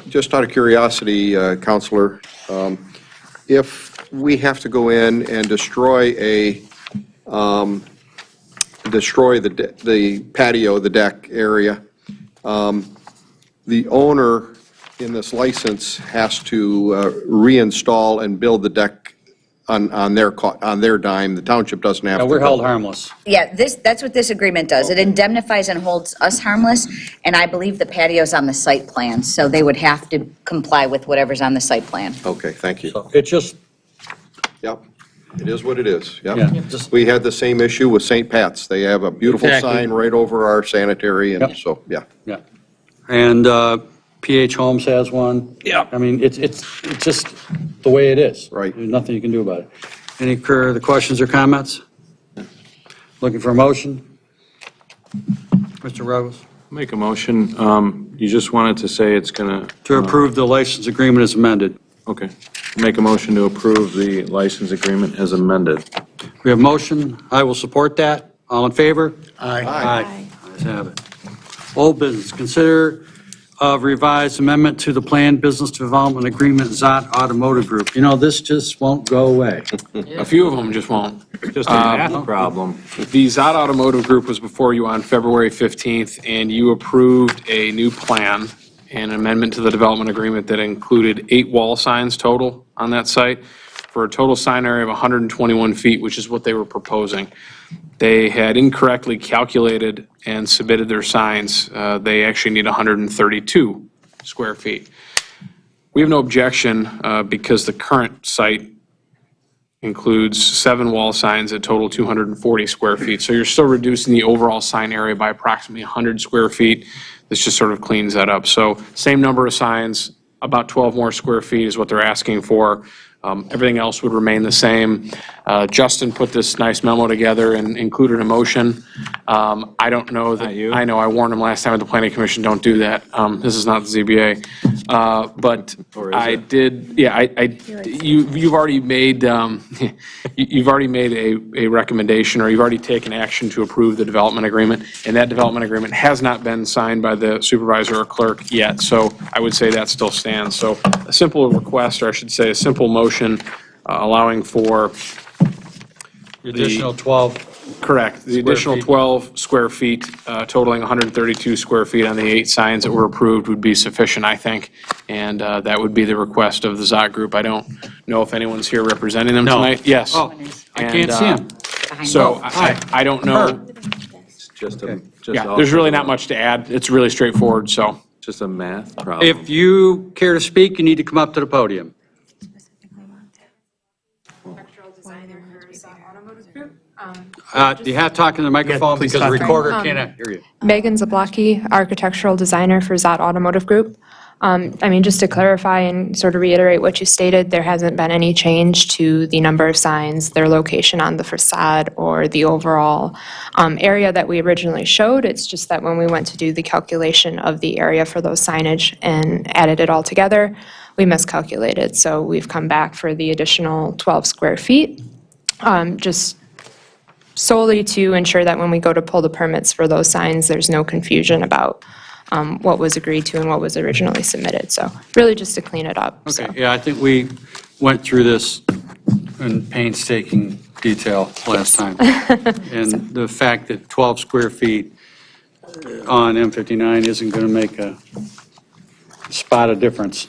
Just out of curiosity, Counselor, if we have to go in and destroy the patio, the deck area, the owner in this license has to reinstall and build the deck on their dime. The township doesn't have Yeah, to. we're held build it. harmless. Yeah, that's what this agreement does. It indemnifies and holds us harmless, and I believe the patio's on the site plan, so they would have to comply with whatever's on the site plan. Okay, thank you. So it's just, Yep, it is what it is, Yeah, yep. just- We had the same issue with St. Pat's. They have a beautiful Exactly. sign right over our sanitary, and Yep. so, yeah. yeah. And PH Homes has one. Yeah. I mean, it's just the way it is. Right. There's nothing you can do about it. Any further questions or comments? Looking for a motion? Mr. Ruggles? Make a motion. You just wanted to say it's gonna. To approve the license agreement as amended. Okay. Make a motion to approve the license agreement as amended. We have motion. I will support that. All in favor? Aye. Aye. Ayes have it. Old business, consider of revised amendment to the planned business development agreement, Zott Automotive Group. You know, this just won't go away. A few of them just won't. Just a math problem. The Zott Automotive Group was before you on February 15th, and you approved a new plan and an amendment to the development agreement that included 8 wall signs total on that site for a total sign area of 121 feet, which is what they were proposing. They had incorrectly calculated and submitted their signs. They actually need 132 square feet. We have no objection because the current site includes 7 wall signs that total 240 square feet. So you're still reducing the overall sign area by approximately 100 square feet. This just sort of cleans that up. So same number of signs, about 12 more square feet is what they're asking for. Everything else would remain the same. Justin put this nice memo together and included a motion. I don't know that, I know, I warned him last time at the planning commission, don't do that. This is not the ZBA. But I did, yeah, you've already made, you've already made a recommendation, or you've already taken action to approve the development agreement, and that development agreement has not been signed by the supervisor or clerk yet, so I would say that still stands. So a simple request, or I should say a simple motion, allowing for The additional 12. correct, the additional 12 square feet, totaling 132 square feet on the 8 signs that were approved would be sufficient, I think. And that would be the request of the Zott Group. I don't know if anyone's here representing them No. tonight. Yes. Oh, I can't see him. So I don't know. It's just a, Yeah, there's really not much to add. It's really straightforward, so. Just a math problem. If you care to speak, you need to come up to the podium. You have to talk in the microphone because the recorder cannot hear you. Megan Zablocki, architectural designer for Zott Automotive Group. I mean, just to clarify and sort of reiterate what you stated, there hasn't been any change to the number of signs, their location on the facade, or the overall area that we originally showed. It's just that when we went to do the calculation of the area for those signage and added it all together, we miscalculated. So we've come back for the additional 12 square feet, just solely to ensure that when we go to pull the permits for those signs, there's no confusion about what was agreed to and what was originally submitted. So really just to clean it up. Okay, yeah, I think we went through this in painstaking detail last time. And the fact that 12 square feet on M59 isn't going to make a spot of difference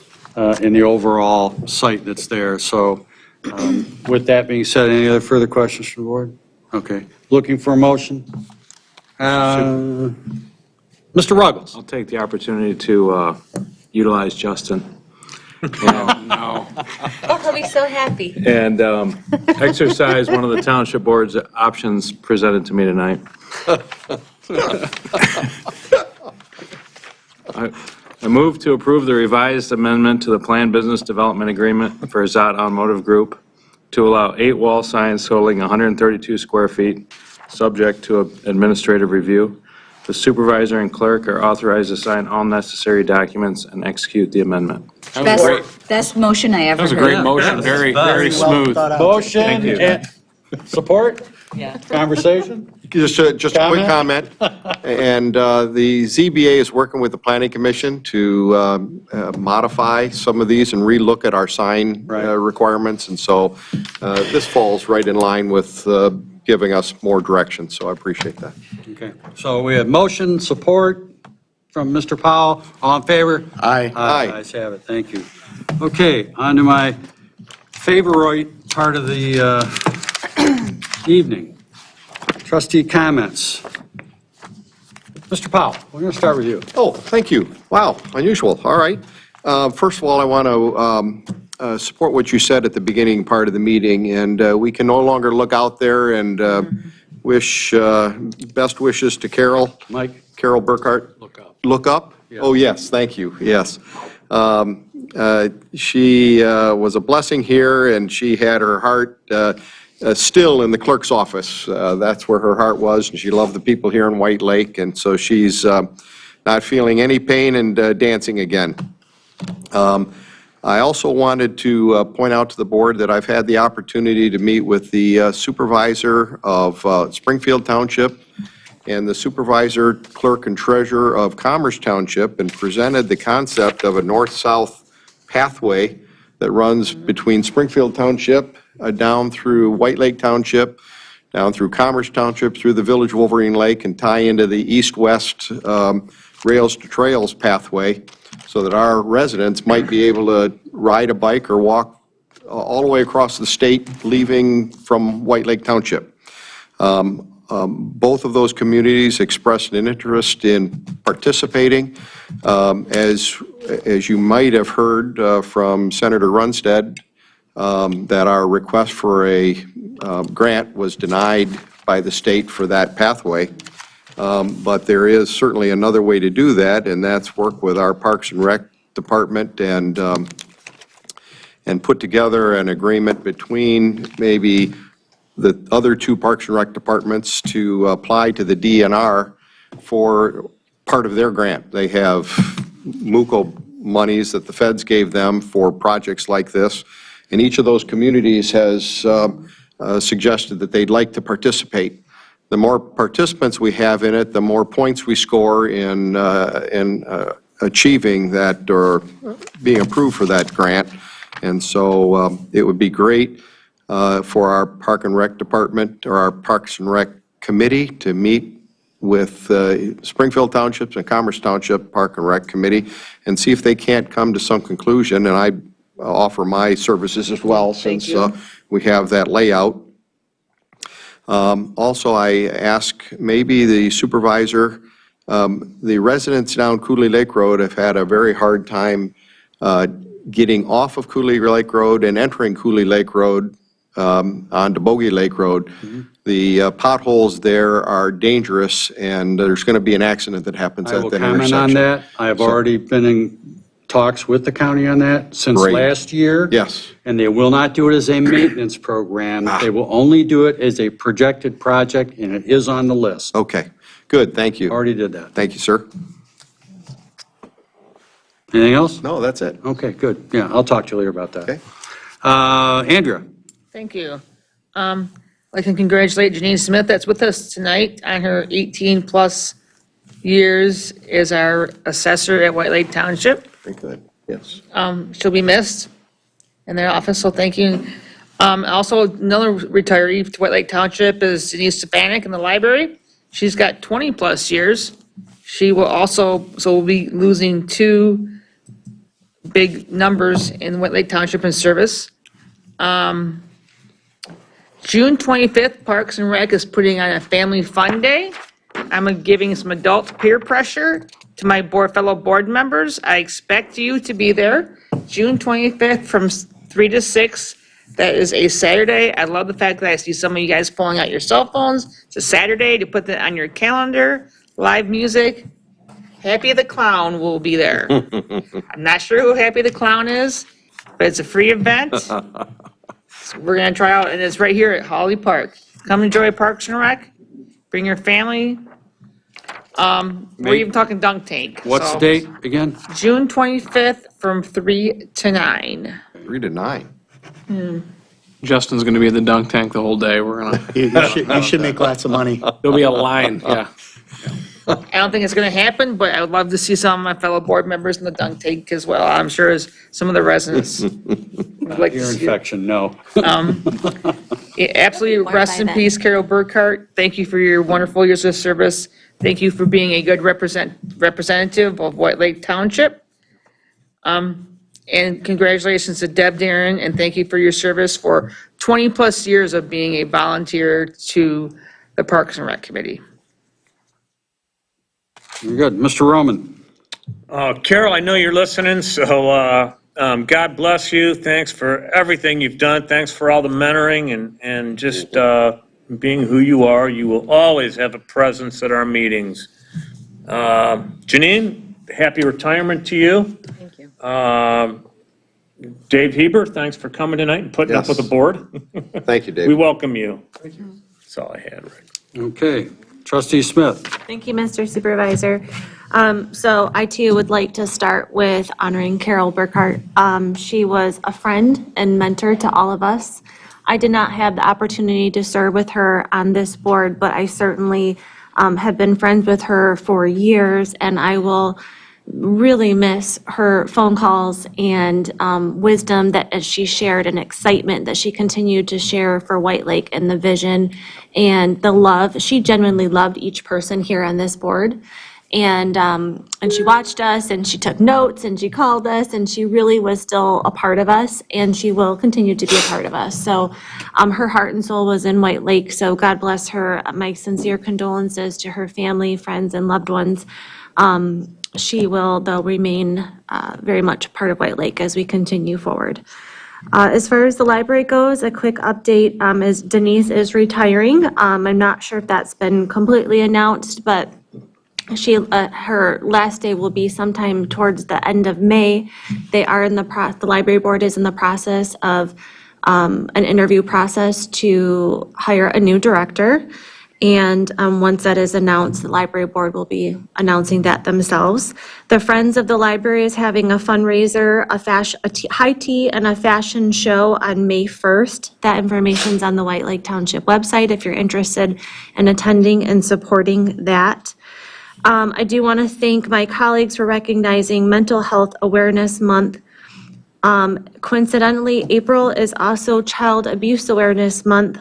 in the overall site that's there. So with that being said, any other further questions from the board? Okay, looking for a motion? Mr. Ruggles? I'll take the opportunity to utilize Justin. No. Oh, he'll be so happy. And exercise one of the township board's options presented to me tonight. I move to approve the revised amendment to the planned business development agreement for Zott Automotive Group to allow 8 wall signs totaling 132 square feet, subject to administrative review, The supervisor and clerk are authorized to sign all necessary documents and execute the amendment. Best motion I ever That was a heard. great motion, very, very smooth. Motion Thank you. and support? Yeah. Conversation? Just a quick comment. And the ZBA is working with the planning commission to modify some of these and relook at our sign requirements. And so this falls right in line with giving us more direction, so I appreciate that. Okay, so we have motion, support from Mr. Powell. All in favor? Aye. Aye. Ayes have it, thank you. Okay, on to my favorite part of the evening. Trustee comments. Mr. Powell, we're going to start with you. Oh, thank you. Wow, unusual. All right. First of all, I want to support what you said at the beginning part of the meeting, and we can no longer look out there and wish best wishes to Carol. Mike? Carol Burkhart. Look up. Look up? Oh, yes, thank you, yes. She was a blessing here, and she had her heart still in the clerk's office. That's where her heart was, and she loved the people here in White Lake, and so she's not feeling any pain and dancing again. I also wanted to point out to the board that I've had the opportunity to meet with the supervisor of Springfield Township and the supervisor, clerk, and treasurer of Commerce Township, and presented the concept of a north-south pathway that runs between Springfield Township down through White Lake Township, down through Commerce Township, through the village of Wolverine Lake, and tie into the east-west Rails to Trails pathway, so that our residents might be able to ride a bike or walk all the way across the state, leaving from White Lake Township. Both of those communities expressed an interest in participating. As you might have heard from Senator Runstead, that our request for a grant was denied by the state for that pathway. But there is certainly another way to do that, and that's work with our Parks and Rec Department and put together an agreement between maybe the other two Parks and Rec departments to apply to the DNR for part of their grant. They have MUCO monies that the feds gave them for projects like this, and each of those communities has suggested that they'd like to participate. The more participants we have in it, the more points we score in achieving that or being approved for that grant. And so it would be great for our Park and Rec Department or our Parks and Rec Committee to meet with Springfield Townships and Commerce Township Park and Rec Committee and see if they can't come to some conclusion. And I offer my services as well, since we have that layout. Also, I ask maybe the supervisor, the residents down Cooley Lake Road have had a very hard time getting off of Cooley Lake Road and entering Cooley Lake Road onto Bogey Lake Road. The potholes there are dangerous, and there's going to be an accident that happens I at will that comment intersection. on that. I have already been in talks with the county on that since Great. last year. Yes. And they will not do it as a maintenance program. They will only do it as a projected project, and it is on the list. Okay, good, thank you. Already did that. Thank you, sir. Anything else? No, that's it. Okay, good. Yeah, I'll talk to you later about that. Okay. Andrea? Thank you. I can congratulate Janine Smith that's with us tonight on her 18-plus years as our assessor at White Lake Township. Very good, yes. She'll be missed in their office, so thank you. Also, another retiree to White Lake Township is Denise Stefanik in the library. She's got 20-plus years. She will also, so we'll be losing two big numbers in White Lake Township in service. June 25th, Parks and Rec is putting on a family fun day. I'm giving some adult peer pressure to my fellow board members. I expect you to be there June 25th from 3 to 6. That is a Saturday. I love the fact that I see some of you guys pulling out your cell phones. It's a Saturday to put that on your calendar. Live music. Happy the Clown will be there. I'm not sure who Happy the Clown is, but it's a free event. So we're going to try out, and it's right here at Holly Park. Come enjoy Parks and Rec. Bring your family. We're even talking dunk tank. What's the so date again? June 25th from 3 to 9. 3 to 9. Justin's gonna be at the dunk tank the whole day. We're gonna, You should make lots of money. there'll be a line, yeah. I don't think it's going to happen, but I would love to see some of my fellow board members in the dunk tank as well. I'm sure as some of the residents would like to Ear see it. infection, no. Yeah, absolutely. Rest in peace, Carol Burkhart. Thank you for your wonderful years of service. Thank you for being a good representative of White Lake Township. And congratulations to Deb Darren, and thank you for your service for 20-plus years of being a volunteer to the Parks and Rec Committee. Very good. Mr. Roman? Carol, I know you're listening, so God bless you. Thanks for everything you've done. Thanks for all the mentoring and just being who you are. You will always have a presence at our meetings. Janine, happy retirement to you. Thank you. Dave Heber, thanks for coming tonight and putting up with the board. Thank you, Dave. We welcome you. That's all I had, Rick. Okay. Trustee Smith? Thank you, Mr. Supervisor. So I too would like to start with honoring Carol Burkhart. She was a friend and mentor to all of us. I did not have the opportunity to serve with her on this board, but I certainly have been friends with her for years, and I will really miss her phone calls and wisdom that she shared and excitement that she continued to share for White Lake and the vision and the love. She genuinely loved each person here on this board. And she watched us and she took notes and she called us and she really was still a part of us and she will continue to be a part of us. So her heart and soul was in White Lake. So God bless her. My sincere condolences to her family, friends, and loved ones. She will, though, remain very much a part of White Lake as we continue forward. As far as the library goes, a quick update is Denise is retiring. I'm not sure if that's been completely announced, but her last day will be sometime towards the end of May. They are the library board is in the process of an interview process to hire a new director. And once that is announced, the library board will be announcing that themselves. The Friends of the Library is having a fundraiser, a high tea and a fashion show on May 1st. That information's on the White Lake Township website if you're interested in attending and supporting that. I do want to thank my colleagues for recognizing Mental Health Awareness Month. Coincidentally, April is also Child Abuse Awareness Month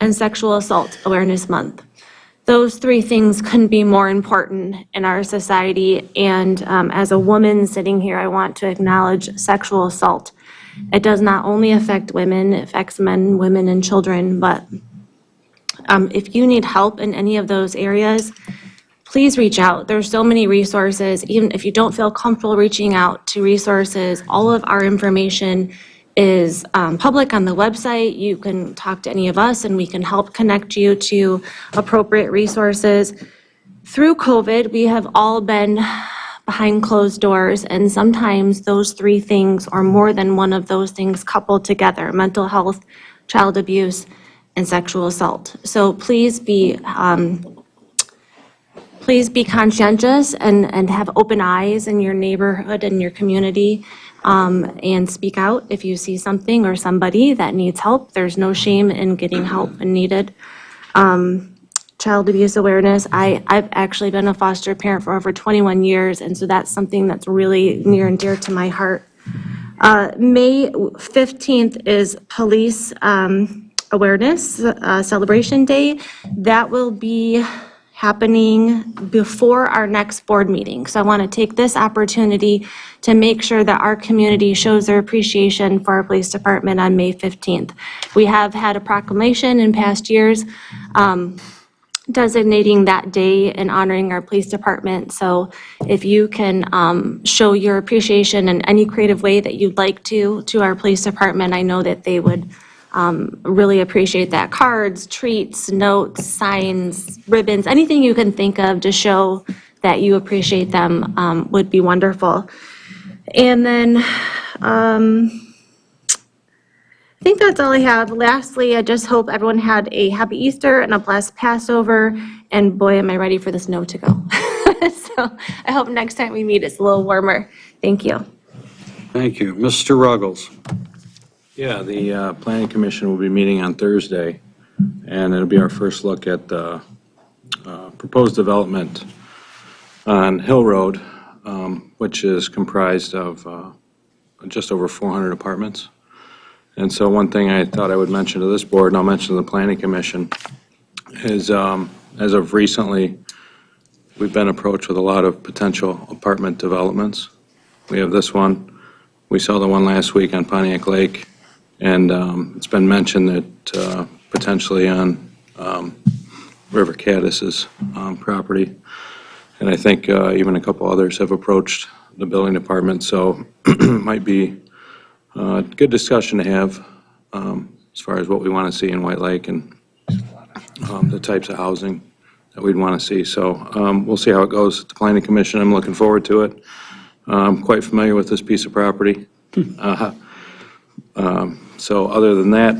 and Sexual Assault Awareness Month. Those three things couldn't be more important in our society. And as a woman sitting here, I want to acknowledge sexual assault. It does not only affect women, it affects men, women, and children. But if you need help in any of those areas, please reach out. There's so many resources. Even if you don't feel comfortable reaching out to resources, all of our information is public on the website. You can talk to any of us and we can help connect you to appropriate resources. Through COVID, we have all been behind closed doors, and sometimes those three things or more than one of those things coupled together: mental health, child abuse, and sexual assault. So please be conscientious and have open eyes in your neighborhood and your community. And speak out if you see something or somebody that needs help. There's no shame in getting help when needed. Child abuse awareness. I've actually been a foster parent for over 21 years, and so that's something that's really near and dear to my heart. May 15th is Police Awareness Celebration Day. That will be happening before our next board meeting. So I want to take this opportunity to make sure that our community shows their appreciation for our police department on May 15th. We have had a proclamation in past years designating that day and honoring our police department. So if you can show your appreciation in any creative way that you'd like to our police department, I know that they would really appreciate that. Cards, treats, notes, signs, ribbons, anything you can think of to show that you appreciate them would be wonderful. And then I think that's all I have. Lastly, I just hope everyone had a happy Easter and a blessed Passover. And boy, am I ready for the snow to go. So I hope next time we meet, it's a little warmer. Thank you. Thank you. Mr. Ruggles? Yeah, the Planning Commission will be meeting on Thursday, and it'll be our first look at the proposed development on Hill Road, which is comprised of just over 400 apartments. And so one thing I thought I would mention to this board, and I'll mention to the Planning Commission, is as of recently, we've been approached with a lot of potential apartment developments. We have this one. We saw the one last week on Pontiac Lake, and it's been mentioned that potentially on River Caddis's property. And I think even a couple others have approached the building department, so might be a good discussion to have as far as what we want to see in White Lake and the types of housing that we'd want to see. So we'll see how it goes at the Planning Commission. I'm looking forward to it. I'm quite familiar with this piece of property. So other than that,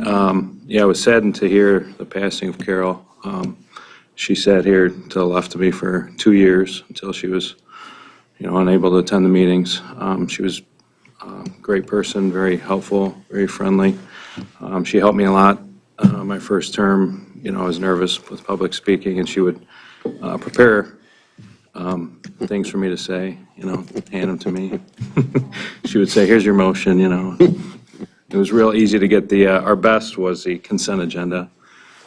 yeah, I was saddened to hear the passing of Carol. She sat here to the left of me for 2 years until she was, unable to attend the meetings. She was a great person, very helpful, very friendly. She helped me a lot. My first term, I was nervous with public speaking, and she would prepare things for me to say, hand them to me. She would say, here's your motion, It was real easy to get our best was the consent agenda.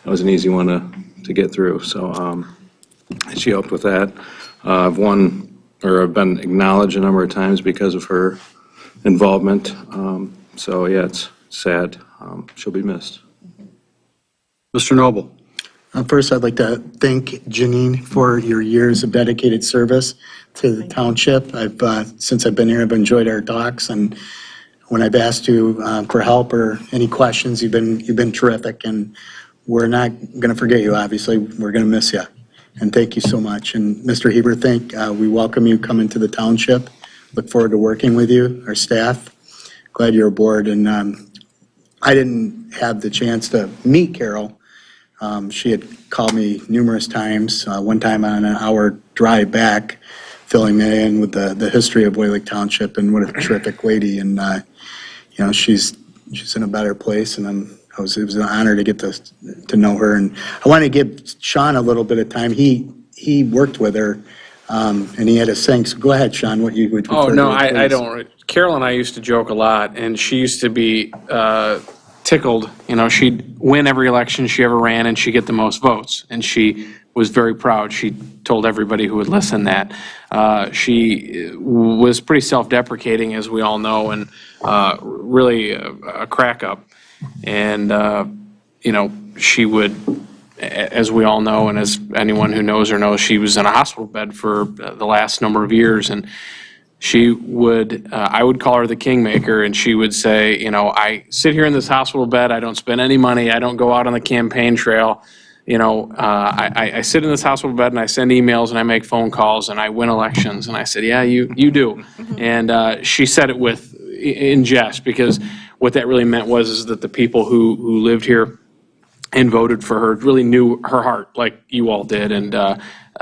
That was an easy one to get through, so she helped with that. I've been acknowledged a number of times because of her involvement, so yeah, it's sad. She'll be missed. Mr. Noble? First, I'd like to thank Janine for your years of dedicated service to the township. Since I've been here, I've enjoyed our talks, and when I've asked you for help or any questions, you've been terrific, and we're not going to forget you, obviously. We're going to miss you, and thank you so much. And Mr. Heber, we welcome you coming to the township. Look forward to working with you, our staff. Glad you're aboard, and I didn't have the chance to meet Carol. She had called me numerous times, one time on an hour drive back, filling me in with the history of White Lake Township, and what a terrific lady. And, she's in a better place, and it was an honor to get to know her. And I want to give Sean a little bit of time. He worked with her, and he had his thanks. Go ahead, Sean, what you would refer Oh, no, to it, I please. don't. Carol and I used to joke a lot, and she used to be tickled. She'd win every election she ever ran, and she'd get the most votes. And she was very proud. She told everybody who would listen that. She was pretty self-deprecating, as we all know, and really a crack-up. And, she would, as we all know, and as anyone who knows her knows, she was in a hospital bed for the last number of years. And she would, I would call her the kingmaker, and she would say, I sit here in this hospital bed, I don't spend any money, I don't go out on the campaign trail, I sit in this hospital bed and I send emails and I make phone calls and I win elections. And I said, yeah, you do. And she said it in jest, because what that really meant was that the people who lived here and voted for her really knew her heart, like you all did, and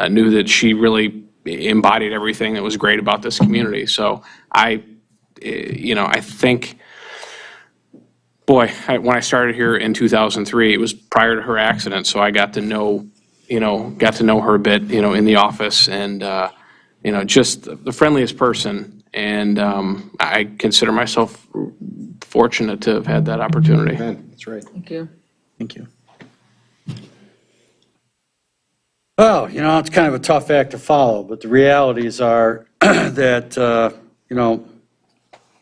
knew that she really embodied everything that was great about this community. So I think, when I started here in 2003, it was prior to her accident, so I got to know her a bit, in the office, and, just the friendliest person. And I consider myself fortunate to have had that opportunity. That's right. Thank you. Thank you. Well, it's kind of a tough act to follow, but the realities are that,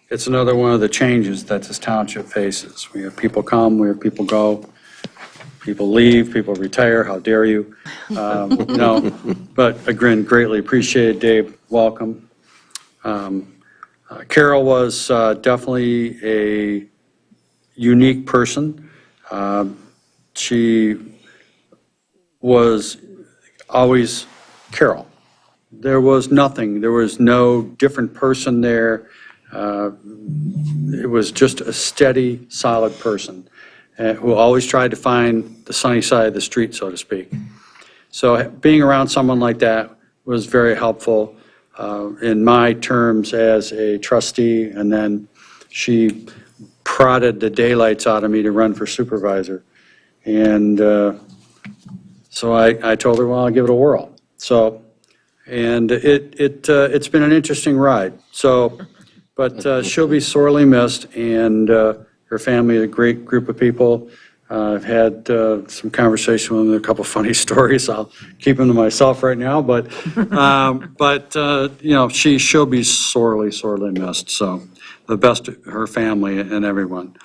it's another one of the changes that this township faces. We have people come, we have people go, people leave, people retire, how dare you? But again, greatly appreciated, Dave, welcome. Carol was definitely a unique person. She was always Carol. There was nothing, there was no different person there. It was just a steady, solid person who always tried to find the sunny side of the street, so to speak. So being around someone like that was very helpful in my terms as a trustee, and then she prodded the daylights out of me to run for supervisor. And so I told her, well, I'll give it a whirl. So, and it's been an interesting ride. So, but she'll be sorely missed, and her family, a great group of people. I've had some conversation with them, a couple funny stories. I'll keep them to myself right now, but you know, she'll be sorely missed. So, the best to her family and everyone.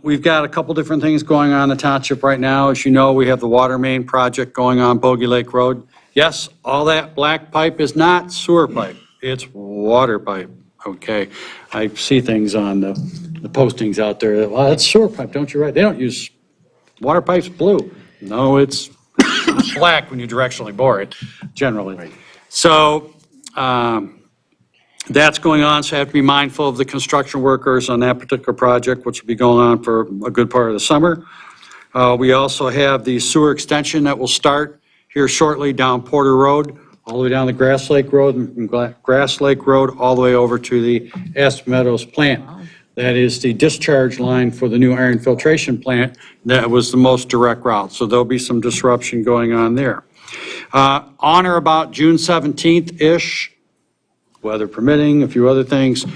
We've got a couple different things going on in the township right now. As you know, we have the water main project going on Bogey Lake Road. Yes, all that black pipe is not sewer pipe. It's water pipe, okay? I see things on the postings out there that, well, that's sewer pipe, don't you, right? They don't use, water pipe's blue. No, it's black when you directionally bore it, generally. So, that's going on, so I have to be mindful of the construction workers on that particular project, which will be going on for a good part of the summer. We also have the sewer extension that will start here shortly down Porter Road, all the way down the Grass Lake Road, and from Grass Lake Road all the way over to the Aspen Meadows plant. That is the discharge line for the new iron filtration plant. That was the most direct route, so there'll be some disruption going on there. On or about June 17th-ish, weather permitting, a few other things,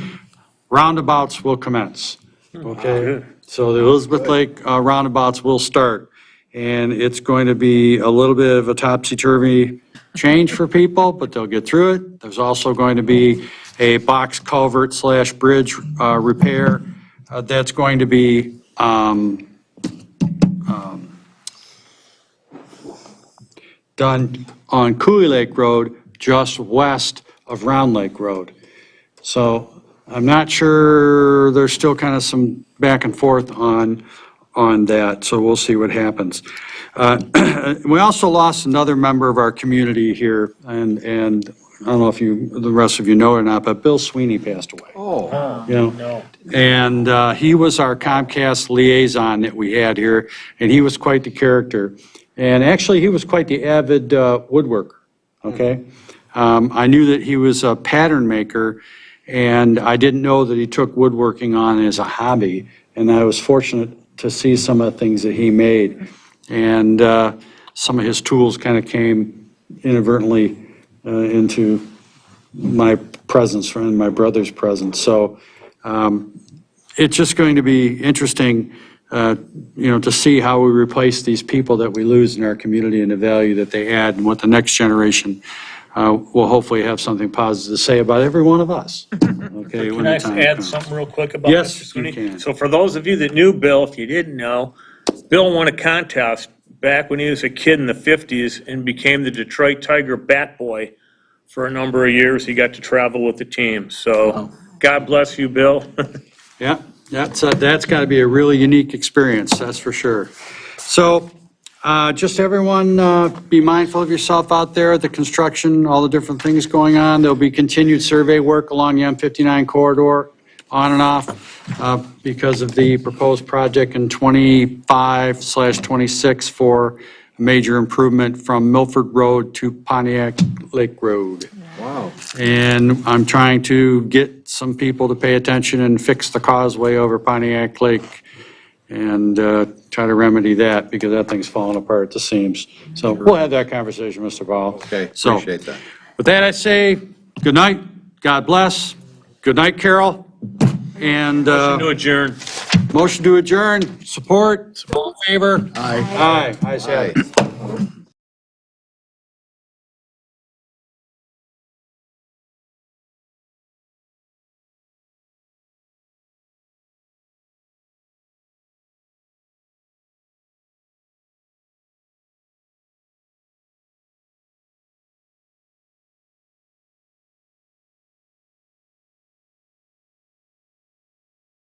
roundabouts will commence, okay? So the Elizabeth Lake roundabouts will start, and it's going to be a little bit of a topsy-turvy change for people, but they'll get through it. There's also going to be a box culvert / bridge repair that's going to be done on Cooley Lake Road, just west of Round Lake Road. So I'm not sure, there's still kind of some back and forth on that, so we'll see what happens. We also lost another member of our community here, and I don't know if the rest of you know or not, but Bill Sweeney passed away. Oh. You know, and he was our Comcast liaison that we had here, and he was quite the character. And actually, he was quite the avid woodworker, okay? I knew that he was a pattern maker, and I didn't know that he took woodworking on as a hobby, and I was fortunate to see some of the things that he made. And some of his tools kind of came inadvertently into my presence and my brother's presence. So it's just going to be interesting, you know, to see how we replace these people that we lose in our community and the value that they add, and what the next generation will hopefully have something positive to say about every one of us. Okay, Can I add something real quick about Yes, Mr. Sweeney? you can. So for those of you that knew Bill, if you didn't know, Bill won a contest back when he was a kid in the 50s and became the Detroit Tiger bat boy for a number of years. He got to travel with the team. So God bless you, Bill. Yeah, that's got to be a really unique experience, that's for sure. So just everyone be mindful of yourself out there, the construction, all the different things going on. There'll be continued survey work along the M59 corridor, on and off, because of the proposed project in 25/26 for a major improvement from Milford Road to Pontiac Lake Road. Wow. And I'm trying to get some people to pay attention and fix the causeway over Pontiac Lake and try to remedy that, because that thing's falling apart at the seams. So we'll have that conversation, Mr. Ball. Okay, So, appreciate that. with that, I say good night, God bless, good night, Carol, and Motion to adjourn. motion to adjourn, support, all in favor? Aye. Aye, ayes have it.